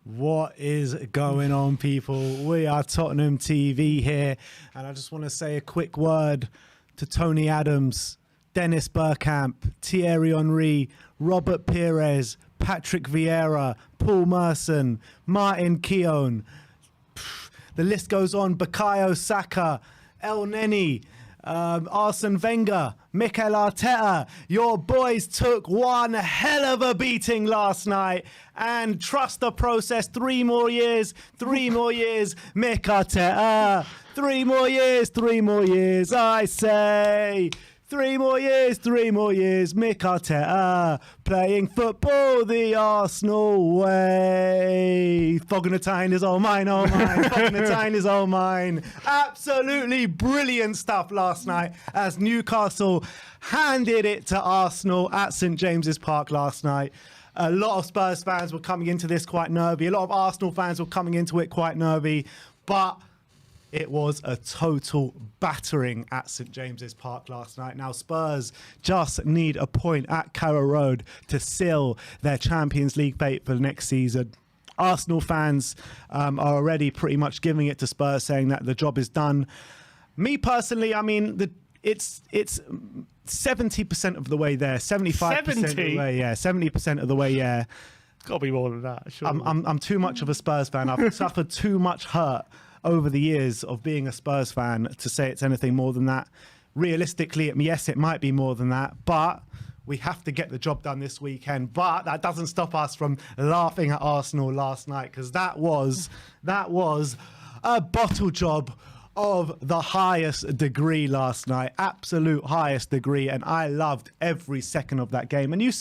What is going on, people? We are Tottenham TV here, and I just want to say a quick word to Tony Adams, Dennis Bergkamp, Thierry Henry, Robert Pires, Patrick Vieira, Paul Merson, Martin Keown. The list goes on. Bukayo Saka, El Neni, Arsene Wenger, Mikel Arteta. Your boys took one hell of a beating last night, and trust the process. 3 more years, Mikel Arteta. 3 more years, I say. 3 more years, Mick Arteta playing football the Arsenal way. Fognatine is all mine, Fognatine is all mine. Absolutely brilliant stuff last night as Newcastle handed it to Arsenal at St James's Park last night. A lot of Spurs fans were coming into this quite nervy. A lot of Arsenal fans were coming into it quite nervy. But it was a total battering at St James's Park last night. Now, Spurs just need a point at Carrow Road to seal their Champions League fate for the next season. Arsenal fans are already pretty much giving it to Spurs, saying that the job is done. Me personally, I mean, it's 70% of the way there, 75% of the way, 70% of the way, yeah. It's got to be more than that, sure. I'm too much of a Spurs fan. I've suffered too much hurt over the years of being a Spurs fan to say it's anything more than that. Realistically, yes, it might be more than that, but we have to get the job done this weekend. But that doesn't stop us from laughing at Arsenal last night, because that was a bottle job of the highest degree last night, absolute highest degree, and I loved every second of that game. And you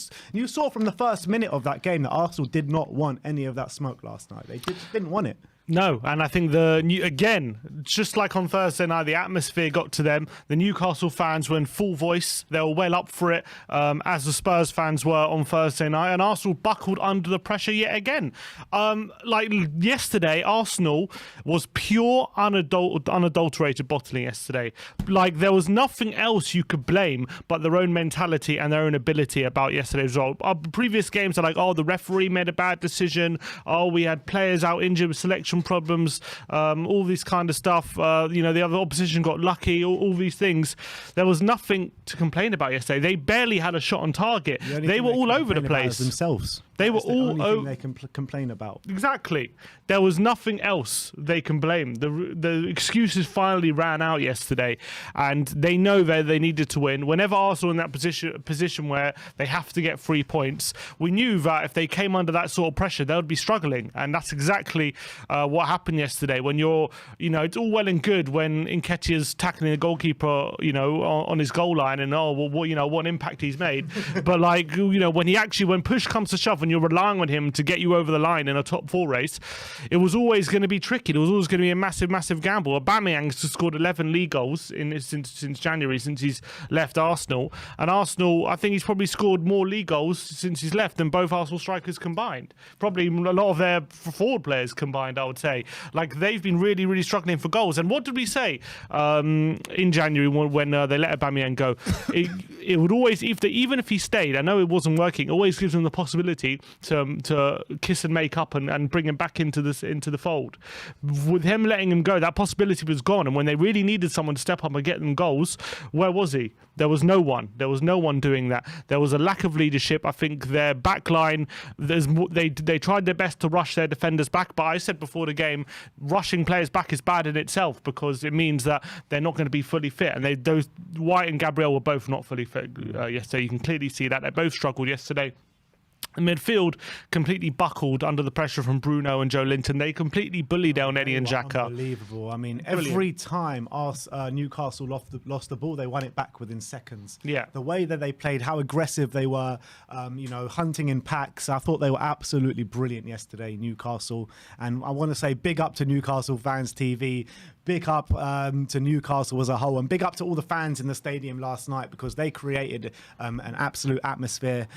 saw from the first minute of that game that Arsenal did not want any of that smoke last night. They didn't want it. No, and I think again, just like on Thursday night, the atmosphere got to them. The Newcastle fans were in full voice. They were well up for it, as the Spurs fans were on Thursday night. And Arsenal buckled under the pressure yet again. Like yesterday, Arsenal was pure, unadulterated bottling yesterday. Like there was nothing else you could blame but their own mentality and their own ability about yesterday's result. Our previous games are like, oh, the referee made a bad decision. Oh, we had players out injured with selection problems, all this kind of stuff. The other opposition got lucky, all these things. There was nothing to complain about yesterday. They barely had a shot on target. They were all over the place themselves. They were all over. They can complain about. Exactly. There was nothing else they can blame. The excuses finally ran out yesterday, and they know that they needed to win. Whenever Arsenal in that position where they have to get 3 points, we knew that if they came under that sort of pressure, they would be struggling, and that's exactly what happened yesterday. When it's all well and good when Nketiah's tackling the goalkeeper, on his goal line, and what impact he's made. But when push comes to shove, when you're relying on him to get you over the line in a top 4 race, it was always going to be tricky. It was always going to be a massive, massive gamble. Aubameyang's scored 11 league goals since January, since he's left Arsenal. And Arsenal, I think he's probably scored more league goals since he's left than both Arsenal strikers combined. Probably a lot of their forward players combined, I would say. Like, they've been really, really struggling for goals. And what did we say in January when they let Aubameyang go? It would always, even if he stayed, I know it wasn't working, it always gives them the possibility to kiss and make up and bring him back into the fold. With him letting him go, that possibility was gone. And when they really needed someone to step up and get them goals, where was he? There was no one. There was no one doing that. There was a lack of leadership. I think their back line, they tried their best to rush their defenders back, but I said before the game, rushing players back is bad in itself, because it means that they're not going to be fully fit. And those White and Gabriel were both not fully fit yesterday. You can clearly see that. They both struggled yesterday. The midfield completely buckled under the pressure from Bruno and Joe Linton. They completely bullied El Neni and Xhaka. Unbelievable. I mean, every time Newcastle lost the ball, they won it back within seconds. Yeah. The way that they played, how aggressive they were, hunting in packs. I thought they were absolutely brilliant yesterday, Newcastle. And I want to say big up to Newcastle Fans TV. Big up to Newcastle as a whole, and big up to all the fans in the stadium last night, because they created an absolute atmosphere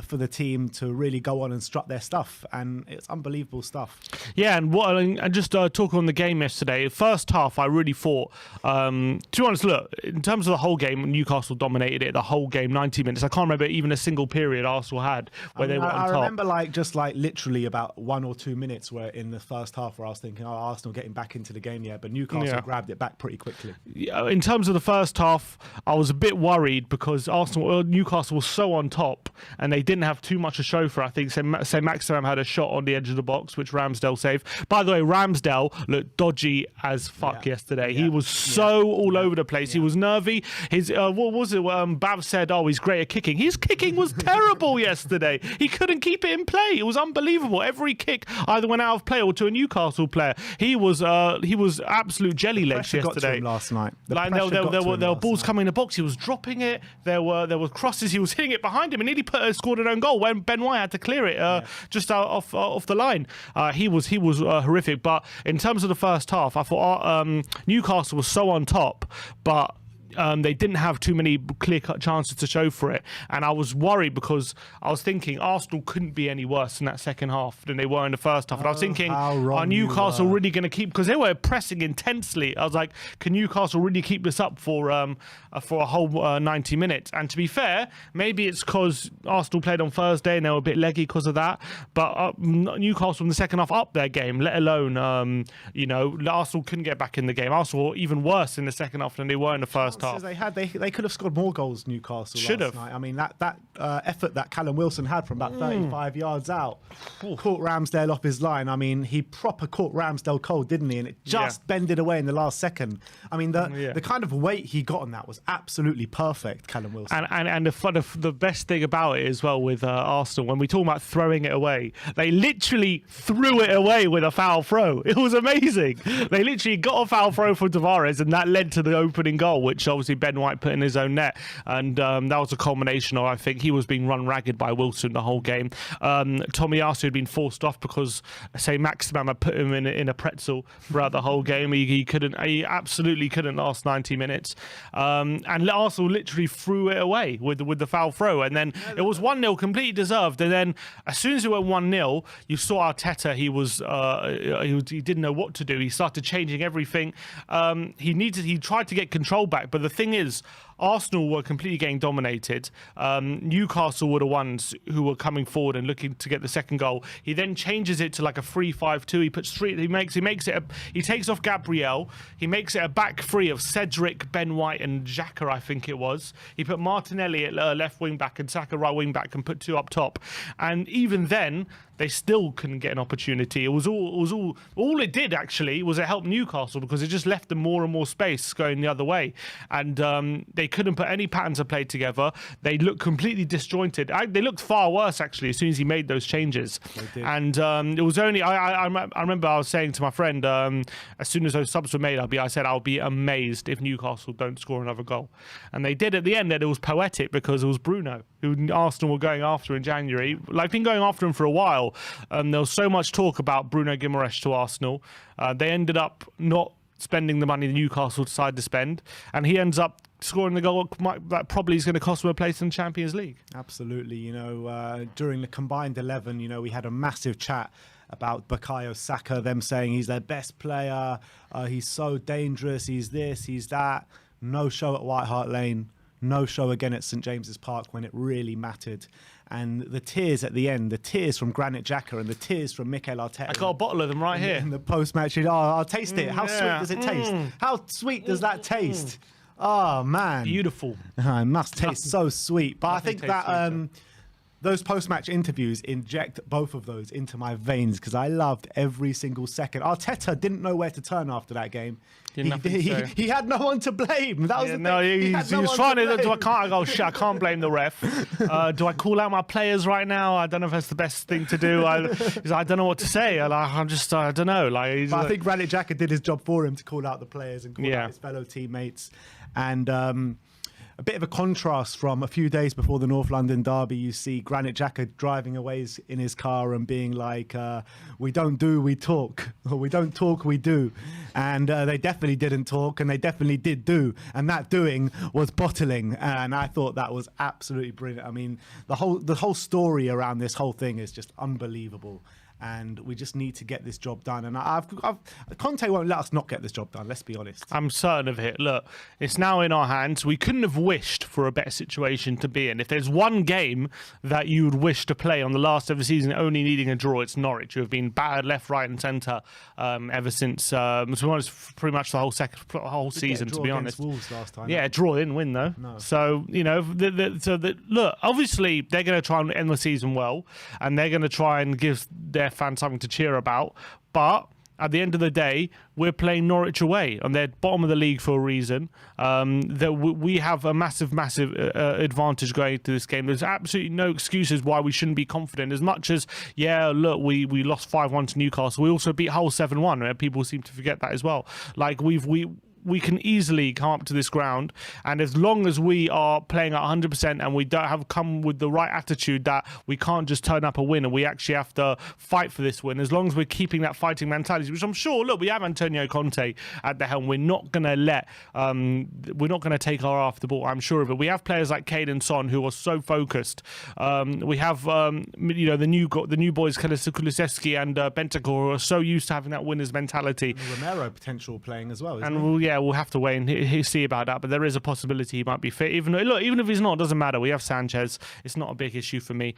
for the team to really go on and strut their stuff, and it's unbelievable stuff. Yeah, and just talk on the game yesterday. First half, I really thought, to be honest, look, in terms of the whole game, Newcastle dominated it the whole game, 90 minutes. I can't remember even a single period Arsenal had where they were on top. I remember literally about 1 or 2 minutes where in the first half where I was thinking, Arsenal getting back into the game, but Newcastle grabbed it back pretty quickly. In terms of the first half, I was a bit worried because Newcastle was so on top and they didn't have too much much to show for. I think St. Maximin had a shot on the edge of the box, which Ramsdale saved. By the way, Ramsdale looked dodgy as fuck yesterday. He was so all over the place. He was nervy. His what was it? Bav said, "Oh, he's great at kicking." His kicking was terrible yesterday. He couldn't keep it in play. It was unbelievable. Every kick either went out of play or to a Newcastle player. He was absolute jelly legs yesterday. Got to him last night. There were balls coming in the box. He was dropping it. There were crosses. He was hitting it behind him and nearly scored an own goal when Ben White had to clear it just out off the line. He was horrific. But in terms of the first half, I thought Newcastle was so on top, but they didn't have too many clear-cut chances to show for it. And I was worried because I was thinking Arsenal couldn't be any worse in that second half than they were in the first half. And I was thinking, are Newcastle really going to keep... Because they were pressing intensely. I was like, can Newcastle really keep this up for a whole 90 minutes? And to be fair, maybe it's because Arsenal played on Thursday and they were a bit leggy because of that. But Newcastle in the second half upped their game, let alone, Arsenal couldn't get back in the game. Arsenal were even worse in the second half than they were in the first half. They could have scored more goals, Newcastle. Should last have. night. I mean, that effort that Callum Wilson had from about 35 yards out caught Ramsdale off his line. I mean, he proper caught Ramsdale cold, didn't he? And it just bended away in the last second. I mean, the kind of weight he got on that was absolutely perfect, Callum Wilson. And the best thing about it as well with Arsenal, when we talk about throwing it away, they literally threw it away with a foul throw. It was amazing. They literally got a foul throw from Tavares, and that led to the opening goal, which obviously Ben White put in his own net. And that was a culmination of, I think, he was being run ragged by Wilson the whole game. Tomiyasu had been forced off because, say, Maximin had put him in a pretzel throughout the whole game. He absolutely couldn't last 90 minutes. And Arsenal literally threw it away with the foul throw. And then it was 1-0, completely deserved. And then as soon as it went 1-0, you saw Arteta, he didn't know what to do. He started changing everything. He tried to get control back, but the thing is, Arsenal were completely getting dominated. Newcastle were the ones who were coming forward and looking to get the second goal. He then changes it to like a 3-5-2. He puts three. He takes off Gabriel. He makes it a back three of Cedric, Ben White, and Xhaka, I think it was. He put Martinelli at left wing back and Saka right wing back and put two up top. And even then, they still couldn't get an opportunity. It was all it did actually was it helped Newcastle because it just left them more and more space going the other way, and they couldn't put any patterns of play together. They looked completely disjointed. They looked far worse actually as soon as he made those changes. And it was only I remember I was saying to my friend as soon as those subs were made, I'll be amazed if Newcastle don't score another goal, and they did at the end. And it was poetic because it was Bruno who Arsenal were going after in January. Like, been going after him for a while. There was so much talk about Bruno Guimaraes to Arsenal. They ended up not spending the money the Newcastle decided to spend, and he ends up scoring the goal that probably is going to cost him a place in the Champions League. Absolutely. During the combined 11, we had a massive chat about Bukayo Saka, them saying he's their best player, he's so dangerous, he's this, he's that. No show at White Hart Lane. No show again at St James's Park when it really mattered. And the tears at the end, the tears from Granit Xhaka and the tears from Mikel Arteta. I got a bottle of them right here. In the post-match, I'll taste it. How sweet does it taste? How sweet does that taste? Oh, man. Beautiful. It must taste so sweet. But I think that those post-match interviews inject both of those into my veins because I loved every single second. Arteta didn't know where to turn after that game. He had no one to blame. That was the thing. He was trying to. I can't blame the ref. Do I call out my players right now? I don't know if that's the best thing to do. I don't know what to say. I don't know. But I think Granit Xhaka did his job for him to call out the players and call out his fellow teammates. And a bit of a contrast from a few days before the North London derby, you see Granit Xhaka driving away in his car and being like, we don't do, we talk, or we don't talk, we do. And they definitely didn't talk, and they definitely did do. And that doing was bottling. And I thought that was absolutely brilliant. I mean, the whole story around this whole thing is just unbelievable. and we just need to get this job done. And Conte won't let us not get this job done. Let's be honest. I'm certain of it. Look, it's now in our hands. We couldn't have wished for a better situation to be in. If there's one game that you would wish to play on the last ever season, only needing a draw, it's Norwich, who have been battered left, right, and centre ever since. Pretty much the whole season, to be honest. Wolves last time. Yeah, draw, didn't win though. No. So look, obviously they're going to try and end the season well, and they're going to try and give their fans something to cheer about. But at the end of the day, we're playing Norwich away, and they're bottom of the league for a reason. We have a massive advantage going into this game. There's absolutely no excuses why we shouldn't be confident. As much as, yeah, look, we lost 5-1 to Newcastle. We also beat Hull 7-1. People seem to forget that as well. Like, we can easily come up to this ground, and as long as we are playing at 100% and we don't have come with the right attitude that we can't just turn up a win and we actually have to fight for this win, as long as we're keeping that fighting mentality, which I'm sure, look, we have Antonio Conte at the helm. We're not going to take our eye off the ball. I'm sure of it. We have players like Kane and Son who are so focused. We have the new boys Kulusevski and Bentancur, who are so used to having that winner's mentality. And Romero potential playing as well. We'll have to wait and see about that, but there is a possibility he might be fit. Even if he's not, it doesn't matter. We have Sanchez. It's not a big issue for me.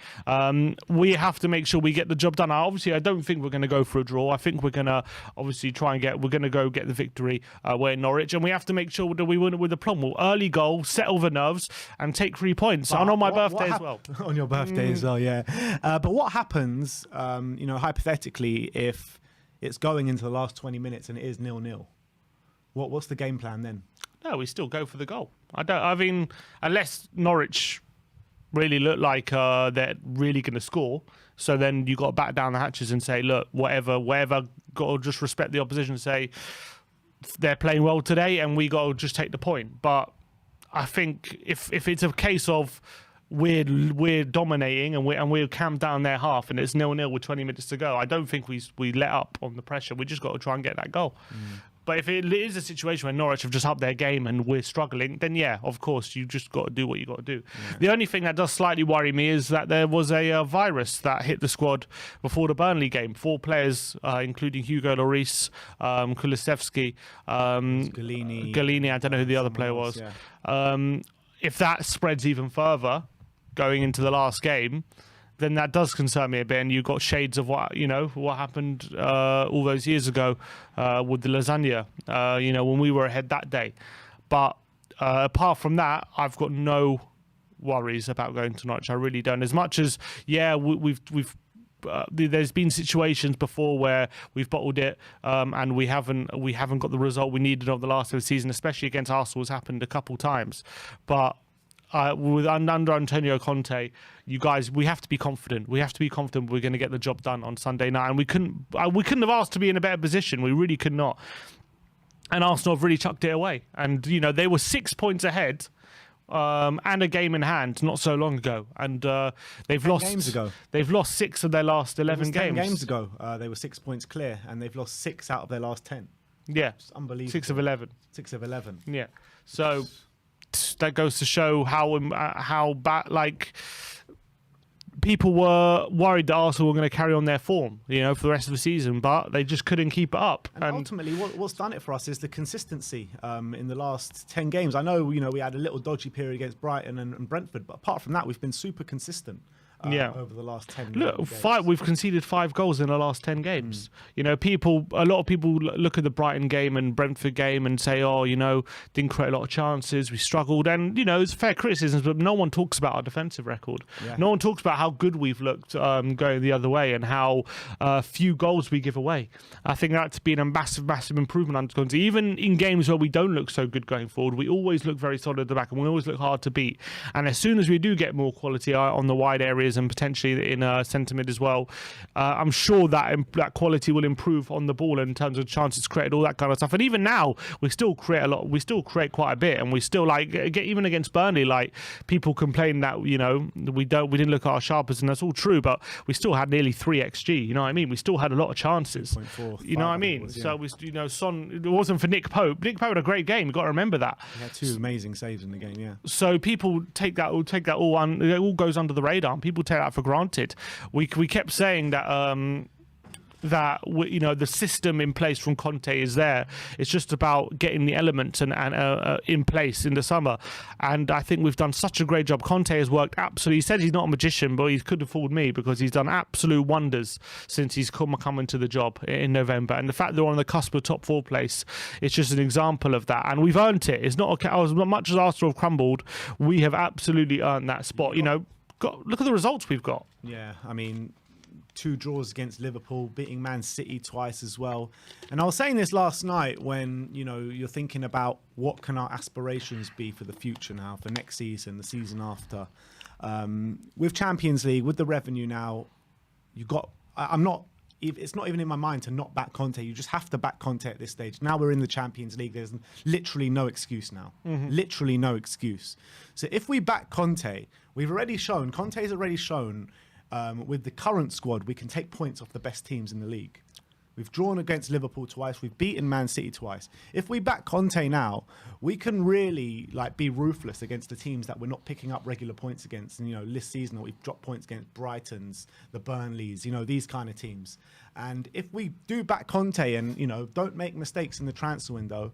We have to make sure we get the job done. Obviously, I don't think we're going to go for a draw. I think we're going to obviously we're going to go get the victory away in Norwich, and we have to make sure that we win it with a plum. Early goal, settle the nerves, and take 3 points. And on my birthday as well. On your birthday as well, yeah. But what happens, hypothetically, if it's going into the last 20 minutes and it is 0-0? What's the game plan then? No, we still go for the goal. Unless Norwich really look like they're really going to score, so then you got to back down the hatches and say, look, whatever, got to just respect the opposition and say they're playing well today, and we got to just take the point. But I think if it's a case of we're dominating and we're camped down their half and it's 0-0 with 20 minutes to go, I don't think we let up on the pressure. We just got to try and get that goal. But if it is a situation where Norwich have just upped their game and we're struggling, then yeah, of course, you just got to do what you got to do. Yeah. The only thing that does slightly worry me is that there was a virus that hit the squad before the Burnley game. 4 players, including Hugo Lloris, Kulusevski, Galini, I don't know who the other player was. Yeah. If that spreads even further going into the last game, then that does concern me a bit. And you've got shades of what happened all those years ago with the lasagna, when we were ahead that day. But apart from that, I've got no worries about going to Norwich. I really don't. As much as, yeah, we've there's been situations before where we've bottled it and we haven't got the result we needed of the last of the season, especially against Arsenal. Has happened a couple times. But under Antonio Conte, you guys, we have to be confident. We have to be confident we're going to get the job done on Sunday night. And we couldn't have asked to be in a better position. We really could not. And Arsenal have really chucked it away. And, they were 6 points ahead and a game in hand not so long ago. And they've lost 6 of their last 11 games. 10 games ago, they were 6 points clear, and they've lost 6 out of their last 10. Yeah. It's unbelievable. 6 of 11. 6 of 11. Yeah. So that goes to show how bad, people were worried that Arsenal were going to carry on their form, for the rest of the season, but they just couldn't keep it up. And ultimately, what's done it for us is the consistency in the last 10 games. I know, we had a little dodgy period against Brighton and Brentford, but apart from that, we've been super consistent. Over the last 10 games. We've conceded 5 goals in the last 10 games. A lot of people look at the Brighton game and Brentford game and say, didn't create a lot of chances, we struggled. And, it's fair criticisms, but no one talks about our defensive record. Yeah. No one talks about how good we've looked going the other way and how few goals we give away. I think that's been a massive, massive improvement under Conte. Even in games where we don't look so good going forward, we always look very solid at the back and we always look hard to beat. And as soon as we do get more quality on the wide areas and potentially in centre mid as well, I'm sure that quality will improve on the ball in terms of chances created, all that kind of stuff. And even now, we still create a lot. We still create quite a bit, and we still even against Burnley, people complain that we didn't look at our sharpest, and that's all true. But we still had nearly 3 xG. You know what I mean? We still had a lot of chances. 2.4, you know what I mean? So we, Son. It wasn't for Nick Pope. Nick Pope had a great game. You got to remember that. He had 2 amazing saves in the game. Yeah. So people take that all. It all goes under the radar. And people take that for granted. We kept saying that that the system in place from Conte is there. It's just about getting the elements and in place in the summer. And I think we've done such a great job. Conte has worked absolutely. He said he's not a magician, but he could have fooled me because he's done absolute wonders since he's come into the job in November. And the fact they're on the cusp of top 4 place, it's just an example of that. And we've earned it. It's not as much as Arsenal have crumbled. We have absolutely earned that spot. Look at the results we've got. Yeah, I mean, 2 draws against Liverpool, beating Man City twice as well. And I was saying this last night when, you're thinking about what can our aspirations be for the future now, for next season, the season after. With Champions League, with the revenue now, it's not even in my mind to not back Conte. You just have to back Conte at this stage. Now we're in the Champions League. There's literally no excuse now. Literally no excuse. So if we back Conte's already shown with the current squad, we can take points off the best teams in the league. We've drawn against Liverpool twice. We've beaten Man City twice. If we back Conte now, we can really be ruthless against the teams that we're not picking up regular points against. And, this season we've dropped points against Brightons, the Burnleys, these kind of teams. And if we do back Conte and, don't make mistakes in the transfer window,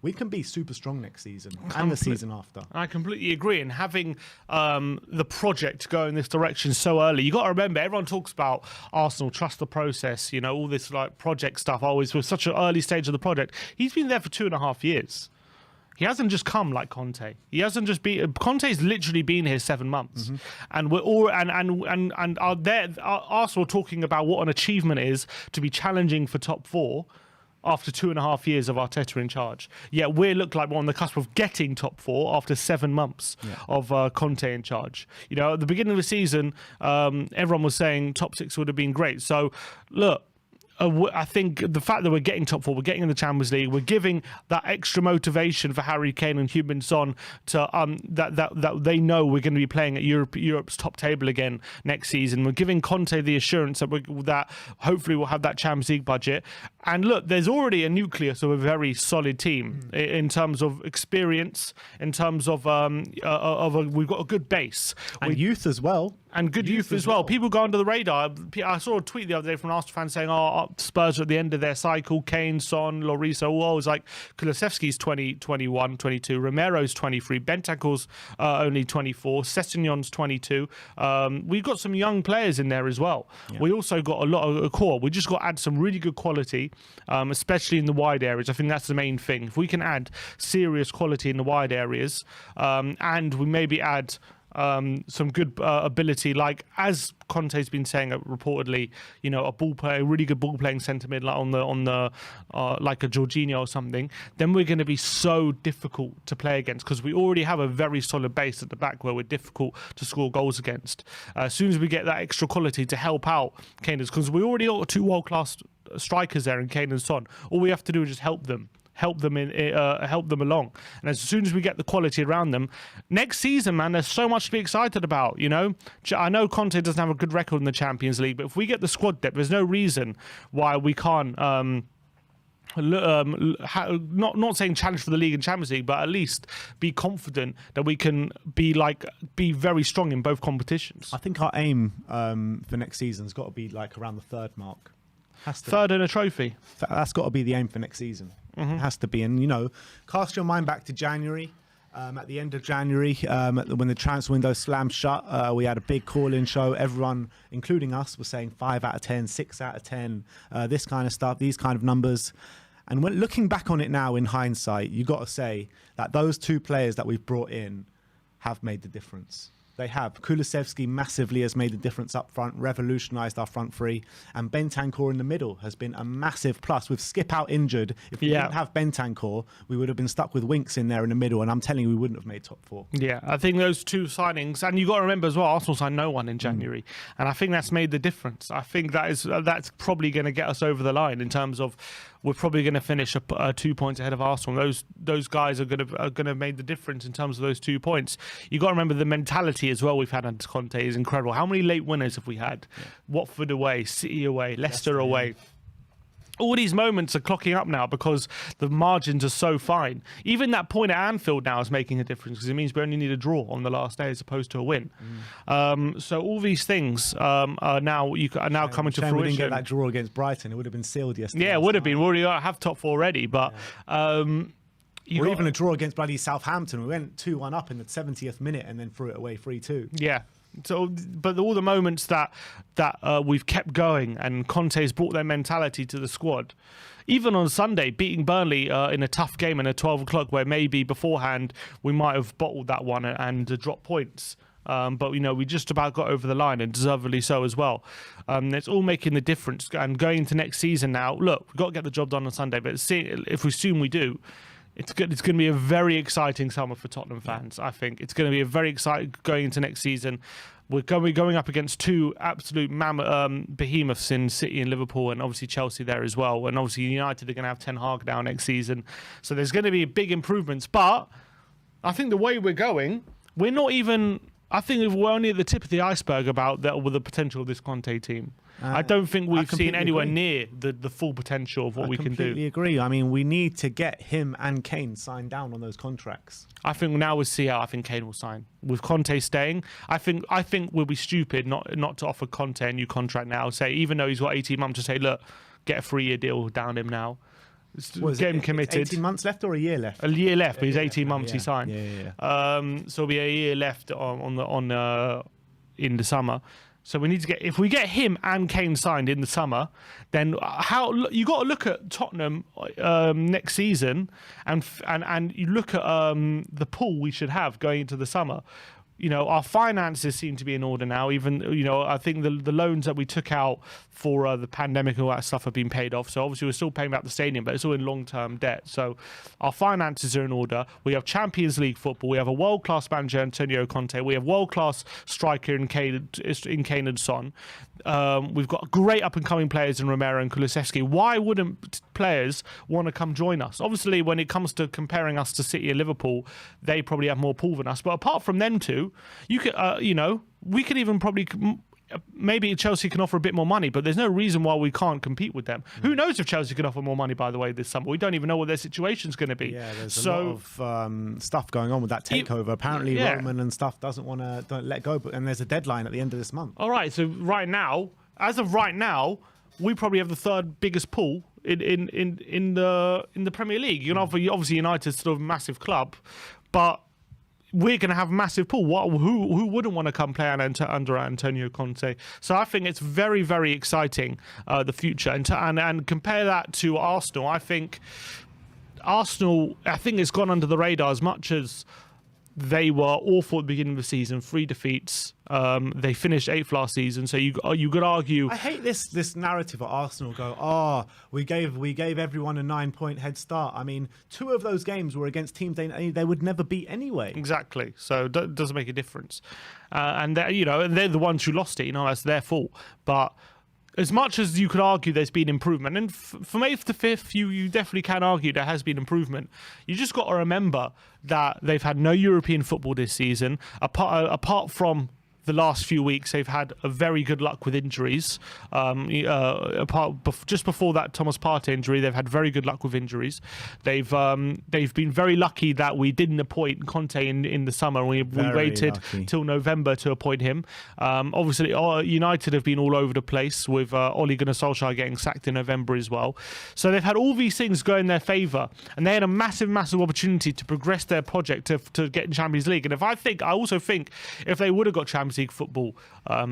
we can be super strong next season and the season after. I completely agree. And having the project go in this direction so early, you got to remember, everyone talks about Arsenal, trust the process, all this project stuff. Always with such an early stage of the project. He's been there for 2.5 years. He hasn't just come like Conte. He hasn't just been. Conte's literally been here 7 months, and we're all and are there. Arsenal talking about what an achievement is to be challenging for top 4. After 2.5 years of Arteta in charge. Yet we look like we're on the cusp of getting top 4 after 7 months of Conte in charge. At the beginning of the season, everyone was saying top 6 would have been great. So, look, I think the fact that we're getting top 4, we're getting in the Champions League, we're giving that extra motivation for Harry Kane and Heung-min Son to that they know we're going to be playing at Europe's top table again next season. We're giving Conte the assurance that hopefully we'll have that Champions League budget. And look, there's already a nucleus of a very solid team in terms of experience, in terms of we've got a good base and youth as well. And good youth as well. People go under the radar. I saw a tweet the other day from an Arsenal fan saying, Spurs are at the end of their cycle. Kane, Son, Lloris, all was like Kulusevski's 20, 21, 22. Romero's 23. Bentancur's only 24. Sessegnon's 22. We've got some young players in there as well. Yeah. We also got a lot of core. We just got to add some really good quality, especially in the wide areas. I think that's the main thing. If we can add serious quality in the wide areas, and we maybe add some good ability, like as Conte's been saying reportedly, a really good ball playing centre mid, like on the like a Jorginho or something. Then we're going to be so difficult to play against because we already have a very solid base at the back where we're difficult to score goals against. As soon as we get that extra quality to help out Kane, because we already got 2 world-class strikers there in Kane and Son. All we have to do is just help them along. And as soon as we get the quality around them, next season, man, there's so much to be excited about. I know Conte doesn't have a good record in the Champions League, but if we get the squad depth, there's no reason why we can't. Not saying challenge for the league and Champions League, but at least be confident that we can be very strong in both competitions. I think our aim for next season's got to be around the 3rd mark. Third in a trophy. That's got to be the aim for next season. It has to be. And, cast your mind back to January. At the end of January, when the transfer window slammed shut, we had a big call-in show. Everyone, including us, was saying 5 out of 10, 6 out of 10, this kind of stuff, these kind of numbers. And when looking back on it now in hindsight, you got to say that those 2 players that we've brought in have made the difference. They have. Kulusevski massively has made the difference up front, revolutionised our front three. And Bentancur in the middle has been a massive plus. With Skip out injured, if we didn't have Bentancur, we would have been stuck with Winks in there in the middle. And I'm telling you, we wouldn't have made top 4. Yeah, I think those 2 signings, and you got to remember as well, Arsenal signed no one in January. And I think that's made the difference. I think that's probably going to get us over the line in terms of we're probably going to finish 2 points ahead of Arsenal. Those guys are going to have made the difference in terms of those 2 points. You got to remember the mentality as well we've had under Conte is incredible. How many late winners have we had? Yeah. Watford away, City away, Leicester away. all these moments are clocking up now because the margins are so fine. Even that point at Anfield now is making a difference because it means we only need a draw on the last day as opposed to a win. So all these things are now coming to fruition. We didn't get that draw against Brighton. It would have been sealed yesterday. Yeah, it would have been. We already have top four already, but. Or even a draw against bloody Southampton. We went 2-1 up in the 70th minute and then threw it away 3-2. Yeah. So, but all the moments that we've kept going and Conte's brought their mentality to the squad. Even on Sunday, beating Burnley in a tough game in a 12 o'clock where maybe beforehand we might have bottled that one and dropped points. But, we just about got over the line and deservedly so as well. It's all making the difference. And going into next season now, look, we've got to get the job done on Sunday. But if we assume we do, it's going to be a very exciting summer for Tottenham fans, I think. It's going to be a very exciting going into next season. We're going up against two absolute behemoths in City and Liverpool, and obviously Chelsea there as well. And obviously United are going to have Ten Hag now next season. So there's going to be big improvements. But I think the way we're going, we're not even... I think we're only at the tip of the iceberg with the potential of this Conte team. I don't think we've seen anywhere near the full potential of what we can do. I completely agree. I mean, we need to get him and Kane signed down on those contracts. I think now with CL, I think Kane will sign. With Conte staying, I think we'll be stupid not to offer Conte a new contract now. Say, even though he's got 18 months, to say, look, get a 3-year deal down him now. Get him committed. 18 months left or a year left? A year left, but he's 18 months he signed. Yeah. So it'll be a year left in the summer. So we need to if we get him and Kane signed in the summer, then you got to look at Tottenham next season, and you look at the pool we should have going into the summer. Our finances seem to be in order now. Even, I think the loans that we took out for the pandemic and all that stuff have been paid off. So obviously we're still paying back the stadium, but it's all in long-term debt. So our finances are in order. We have Champions League football. We have a world-class manager, Antonio Conte. We have world-class striker in Kane and Son. We've got great up-and-coming players in Romero and Kulusevski. Why wouldn't players want to come join us? Obviously, when it comes to comparing us to City and Liverpool, they probably have more pull than us. But apart from them two, you could, we could even probably... Maybe Chelsea can offer a bit more money, but there's no reason why we can't compete with them. Who knows if Chelsea can offer more money, by the way, this summer? We don't even know what their situation's going to be. Yeah, there's a lot of stuff going on with that takeover. Apparently, Roman and stuff don't let go, and there's a deadline at the end of this month. All right, so as of right now, we probably have the third biggest pool in the Premier League. Obviously United's sort of a massive club, but we're going to have a massive pool. Who wouldn't want to come play under Antonio Conte? So I think it's very, very exciting, the future. And compare that to Arsenal. I think Arsenal, it's gone under the radar as much as they were awful at the beginning of the season, 3 defeats. They finished 8th last season, so you could argue. I hate this narrative at Arsenal. We gave everyone a 9-point head start. I mean, 2 of those games were against teams they would never beat anyway. Exactly. So it doesn't make a difference. And they're the ones who lost it. That's their fault. But as much as you could argue there's been improvement, and from 8th to 5th, you definitely can argue there has been improvement. You just got to remember that they've had no European football this season. Apart from the last few weeks, they've had a very good luck with injuries. Just before that Thomas Partey injury, they've had very good luck with injuries. They've been very lucky that we didn't appoint Conte in the summer. We waited till November to appoint him. Obviously, United have been all over the place with Ole Gunnar Solskjaer getting sacked in November as well. So they've had all these things go in their favour, and they had a massive, massive opportunity to progress their project to get in Champions League. And I also think if they would have got Champions League football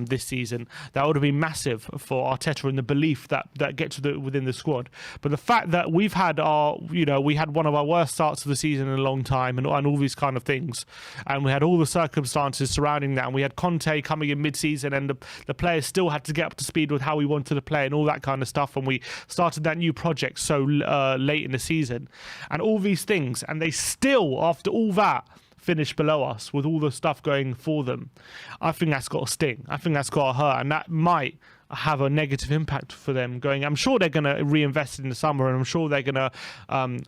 this season, that would have been massive for Arteta and the belief that gets within the squad. But the fact that we had one of our worst starts of the season in a long time, and all these kind of things, and we had all the circumstances surrounding that, and we had Conte coming in mid-season, and the players still had to get up to speed with how we wanted to play and all that kind of stuff, and we started that new project so late in the season, and all these things, and they still, after all that, finish below us with all the stuff going for them. I think that's got to sting. I think that's got to hurt, and that might have a negative impact for them going. I'm sure they're going to reinvest in the summer, and I'm sure they're going to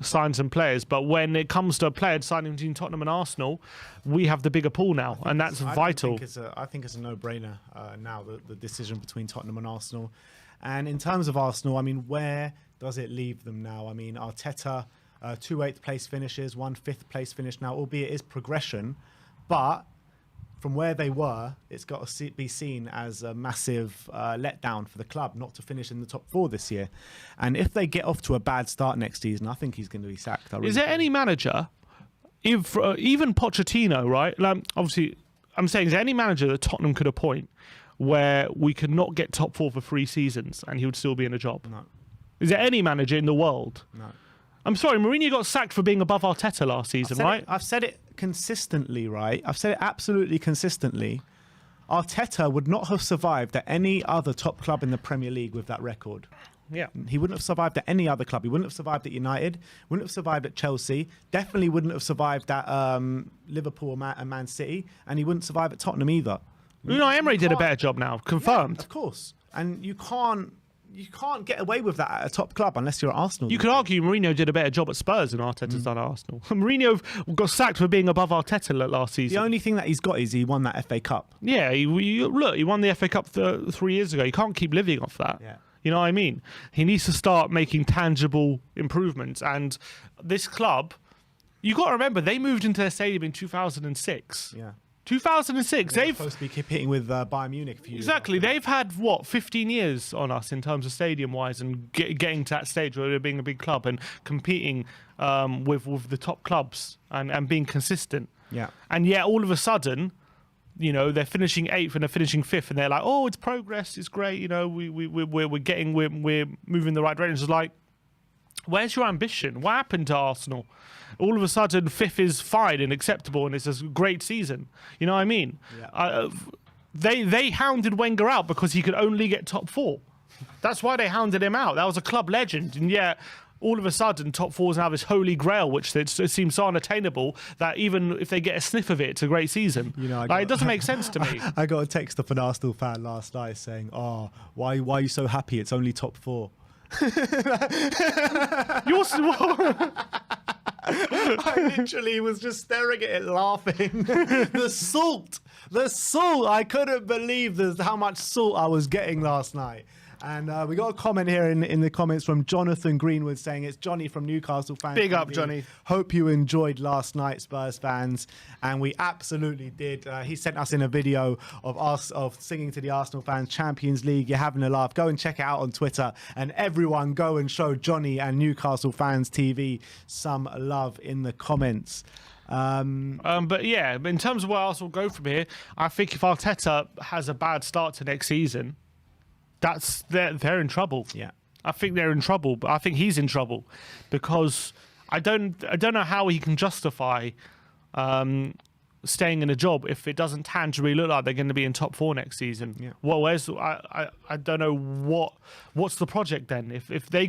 sign some players. But when it comes to a player signing between Tottenham and Arsenal, we have the bigger pool now, and that's vital. I think it's a no-brainer now, the decision between Tottenham and Arsenal. And in terms of Arsenal, I mean, where does it leave them now? I mean, Arteta, 2 8th place finishes, 1 5th place finish now, albeit it is progression, but from where they were, it's got to be seen as a massive letdown for the club not to finish in the top 4 this year. And if they get off to a bad start next season, I think he's going to be sacked. Is there any manager, if even Pochettino, right? Obviously, I'm saying, is there any manager that Tottenham could appoint where we could not get top 4 for 3 seasons and he would still be in a job? No. Is there any manager in the world? No. I'm sorry, Mourinho got sacked for being above Arteta last season, right? I've said it consistently, right? I've said it absolutely consistently. Arteta would not have survived at any other top club in the Premier League with that record. Yeah. He wouldn't have survived at any other club. He wouldn't have survived at United, wouldn't have survived at Chelsea, definitely wouldn't have survived at Liverpool and Man City, and he wouldn't survive at Tottenham either. Emery did a better job now, confirmed. Yeah, of course. And you can't get away with that at a top club unless you're at Arsenal. You could argue Mourinho did a better job at Spurs than Arteta's done at Arsenal. Mourinho got sacked for being above Arteta last season. The only thing that he's got is he won that FA Cup. Yeah, he won the FA Cup 3 years ago. You can't keep living off that. Yeah. You know what I mean? He needs to start making tangible improvements. And this club, you got to remember, they moved into their stadium in 2006. Yeah. 2006. They're supposed to be competing with Bayern Munich. Exactly. They've had, 15 years on us in terms of stadium-wise and getting to that stage where they're being a big club and competing with the top clubs and being consistent. Yeah. And yet, all of a sudden, they're finishing 8th and they're finishing 5th, and they're like, "Oh, it's progress. It's great. We're moving the right direction." It's like, where's your ambition? What happened to Arsenal? All of a sudden, 5th is fine and acceptable, and it's a great season. You know what I mean? Yeah. They hounded Wenger out because he could only get top 4. That's why they hounded him out. That was a club legend, and yet all of a sudden, top 4 is now this holy grail, which it seems so unattainable that even if they get a sniff of it, it's a great season. It doesn't make sense to me. I got a text of an Arsenal fan last night saying, "Oh, why are you so happy? It's only top 4." I literally was just staring at it, laughing. The salt. I couldn't believe how much salt I was getting last night. And we got a comment here in the comments from Jonathan Greenwood saying, "It's Johnny from Newcastle fans. Big up, Johnny. Hope you enjoyed last night, Spurs fans." And we absolutely did. He sent us in a video of singing to the Arsenal fans, Champions League. You're having a laugh. Go and check it out on Twitter. And everyone go and show Johnny and Newcastle Fans TV some love in the comments. But yeah, in terms of where Arsenal go from here, I think if Arteta has a bad start to next season, they're in trouble. Yeah, I think they're in trouble, but I think he's in trouble because I don't know how he can justify staying in a job if it doesn't tangibly look like they're going to be in top 4 next season. Yeah. Well, I don't know what's the project then if they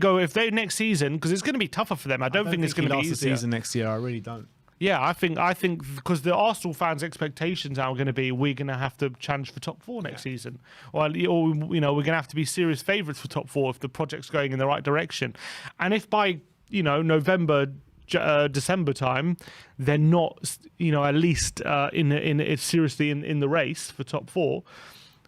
next season, because it's going to be tougher for them. I don't think it's going to be easier. The season next year. I really don't. Yeah, I think because the Arsenal fans' expectations are going to be we're going to have to challenge for top 4 next season, or we're going to have to be serious favourites for top 4 if the project's going in the right direction. And if by November, December time they're not at least seriously in the race for top 4,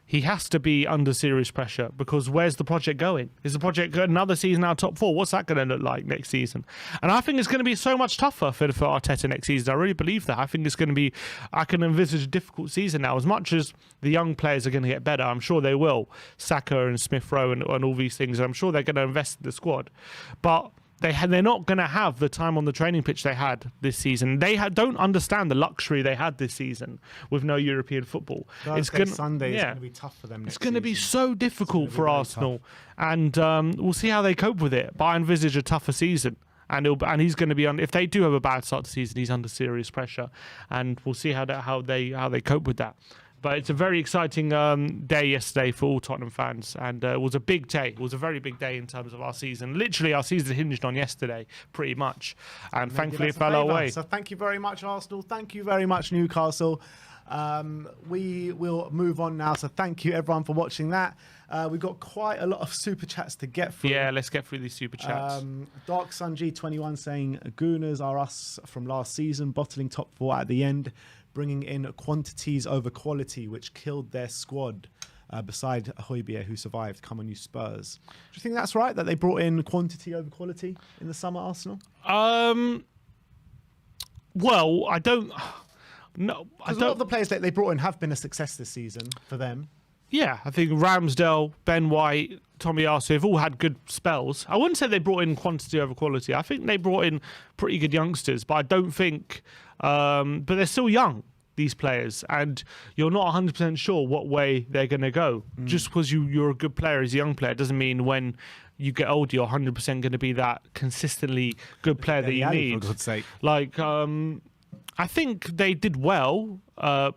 he has to be under serious pressure because where's the project going? Is the project another season out top 4? What's that going to look like next season? And I think it's going to be so much tougher for Arteta next season. I really believe that. I think it's going to be, I can envisage a difficult season now. As much as the young players are going to get better, I'm sure they will. Saka and Smith Rowe and all these things. I'm sure they're going to invest in the squad. But they're not going to have the time on the training pitch they had this season. They don't understand the luxury they had this season with no European football. Sunday is going to be tough for them. It's going to be so difficult for Arsenal, and we'll see how they cope with it. But I envisage a tougher season, and he's going to be if they do have a bad start to the season, he's under serious pressure, and we'll see how they cope with that. But it's a very exciting day yesterday for all Tottenham fans, and it was a big day. It was a very big day in terms of our season. Literally, our season hinged on yesterday, pretty much, and thankfully it fell our way. So thank you very much, Arsenal. Thank you very much, Newcastle. We will move on now. So thank you, everyone, for watching that. We've got quite a lot of super chats to get through. Yeah, let's get through these super chats. Dark Sun G21 saying, "Gooners are us from last season, bottling top 4 at the end, bringing in quantities over quality, which killed their squad." beside Højbjerg, who survived, come on you Spurs. Do you think that's right, that they brought in quantity over quality in the summer, Arsenal? Well, I don't. No, I A don't. lot of the players that they brought in have been a success this season for them. Yeah, I think Ramsdale, Ben White, Tommy Tomiyasu have all had good spells. I wouldn't say they brought in quantity over quality. I think they brought in pretty good youngsters, but I don't think. But they're still young, these players, and you're not 100% sure what way they're going to go. Just because you're a good player as a young player doesn't mean when you get older you're 100% going to be that consistently good player that you need. For God's sake. Like, I think they did well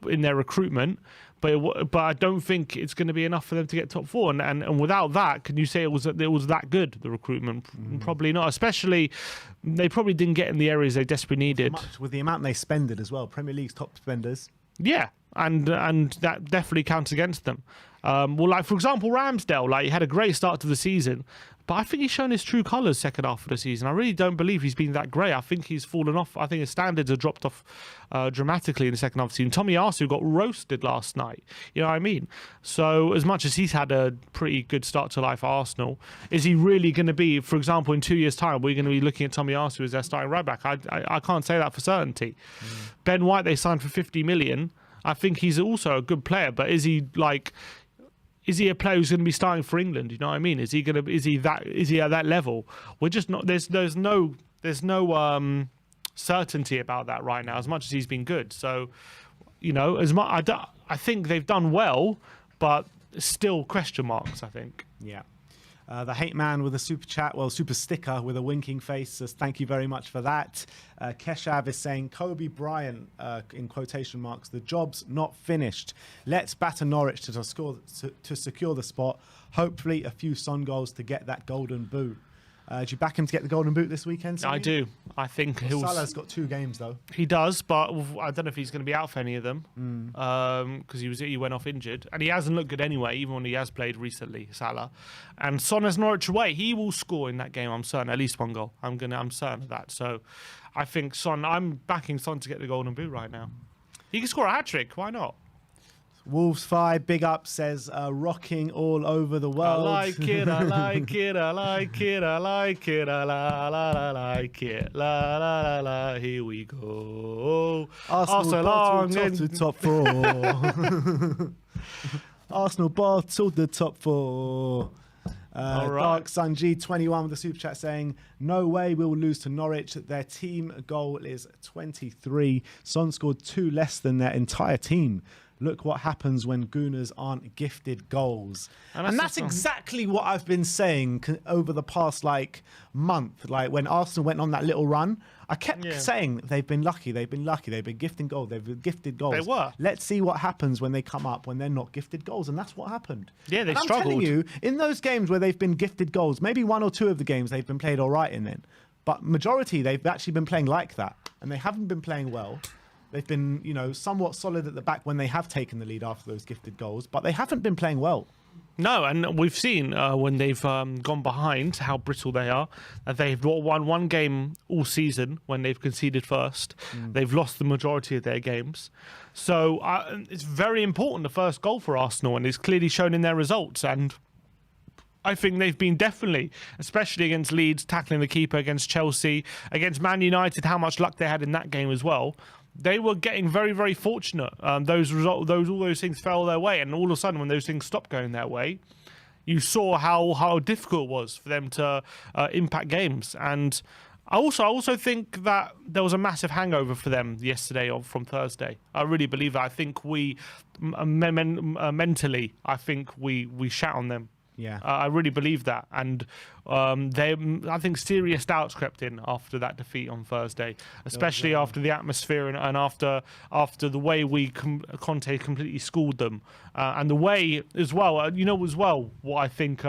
in their recruitment, but I don't think it's going to be enough for them to get top four. And without that, can you say it was that good, the recruitment? Probably not. Especially, they probably didn't get in the areas they desperately needed. With the amount they spended as well. Premier League's top spenders. Yeah, and that definitely counts against them. Well, like, for example, Ramsdale, like, he had a great start to the season, but I think he's shown his true colours second half of the season. I really don't believe he's been that great. I think he's fallen off. I think his standards have dropped off dramatically in the second half of the season. Tomiyasu got roasted last night. You know what I mean? So as much as he's had a pretty good start to life at Arsenal, is he really going to be, for example, in 2 years' time, we're going to be looking at Tomiyasu as their starting right back? I can't say that for certainty. Ben White, they signed for 50 million. I think he's also a good player, but is he a player who's going to be starting for England? You know what I mean? Is he at that level? We're just not. There's no certainty about that right now. As much as he's been good, so I think they've done well, but still question marks. I think. Yeah. The hate man with a super chat, super sticker with a winking face says, thank you very much for that. Keshav is saying, Kobe Bryant, in quotation marks, the job's not finished. Let's batter Norwich to secure the spot. Hopefully a few Son goals to get that golden boot. Do you back him to get the golden boot this weekend, Sammy? I do. I think Salah's got 2 games, though. He does, but I don't know if he's going to be out for any of them because he went off injured. And he hasn't looked good anyway, even when he has played recently, Salah. And Son has Norwich away. He will score in that game, I'm certain, at least 1 goal. I'm certain of that. So I think I'm backing Son to get the golden boot right now. He can score a hat-trick. Why not? Wolves 5, big up, says, rocking all over the world. I like it, I like it, I like it, I like it, I like it, la la la la, here we go. Arsenal bottled to top 4. Arsenal bottled the top 4. All right. Dark Sun G21 with the super chat saying, no way we'll lose to Norwich. Their team goal is 23. Son scored 2 less than their entire team. Look what happens when Gooners aren't gifted goals. And that's exactly what I've been saying over the past month. Like when Arsenal went on that little run, I kept saying they've been lucky, they've been gifting goals, they've been gifted goals. They were. Let's see what happens when they come up, when they're not gifted goals. And that's what happened. Yeah, they struggled. I'm telling you, in those games where they've been gifted goals, maybe 1 or 2 of the games they've been played all right in then. But majority, they've actually been playing like that. And they haven't been playing well. They've been, somewhat solid at the back when they have taken the lead after those gifted goals, but they haven't been playing well. No, and we've seen when they've gone behind how brittle they are. They've won 1 game all season when they've conceded first. They've lost the majority of their games. So it's very important, the first goal for Arsenal, and it's clearly shown in their results. And I think they've been definitely, especially against Leeds, tackling the keeper, against Chelsea, against Man United, how much luck they had in that game as well. They were getting very, very fortunate. All those things fell their way, and all of a sudden, when those things stopped going their way, you saw how difficult it was for them to impact games. And I also think that there was a massive hangover for them yesterday from Thursday. I really believe that. I think we mentally, I shat on them. Yeah, I really believe that, and I think serious doubts crept in after that defeat on Thursday, especially after the atmosphere and after the way Conte completely schooled them, and the way as well. What I think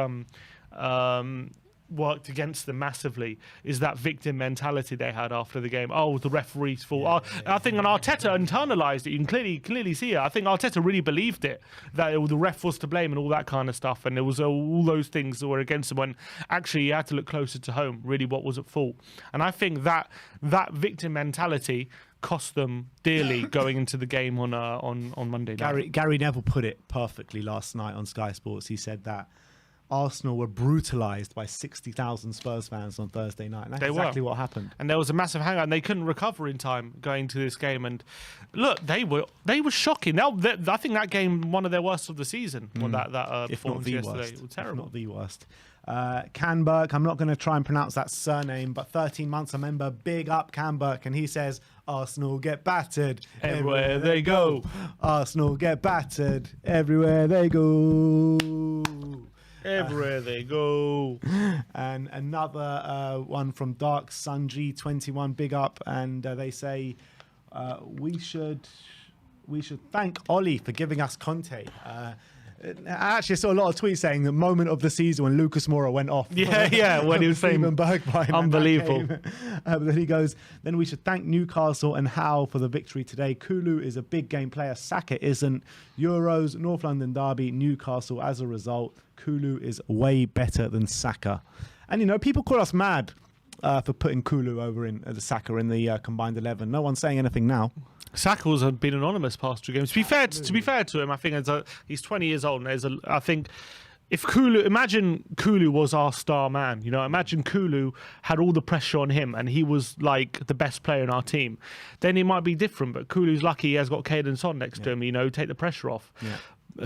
worked against them massively is that victim mentality they had after the game. Oh, the referee's fault. I think and Arteta internalized it. You can clearly see it. I think Arteta really believed it, that the ref was to blame and all that kind of stuff, and there was all those things that were against him, when actually you had to look closer to home, really what was at fault. And I think that victim mentality cost them dearly going into the game on Monday night. Gary Neville put it perfectly last night on Sky Sports. He said that Arsenal were brutalised by 60,000 Spurs fans on Thursday night. And that's exactly what happened. And there was a massive hangout, and they couldn't recover in time going to this game. And look, they were shocking. I think that game, one of their worst of the season. That if not the yesterday. worst. It was terrible. If not the worst. Canberk, I'm not going to try and pronounce that surname, but 13 months, I remember, big up Canberk, and he says, Arsenal get battered everywhere they go. Arsenal get battered everywhere they go. Everywhere they go. And another one from Dark Sunji 21, big up, and they say we should thank Ollie for giving us Conte. I actually saw a lot of tweets saying the moment of the season when Lucas Moura went off. Yeah, when he was saying unbelievable. But then he goes, then we should thank Newcastle and Howe for the victory today. Kulu is a big game player. Saka isn't. Euros, North London derby, Newcastle as a result. Kulu is way better than Saka. And, you know, people call us mad for putting Kulu over in the Saka in the combined 11. No one's saying anything now. Saka's been anonymous past 2 games. To be fair to him, I think he's 20 years old, and I think if imagine Kulu was our star man, you know, imagine Kulu had all the pressure on him and he was like the best player in our team, then it might be different. But Kulu's lucky he has got Caden Son next to him, you know, take the pressure off. Yeah.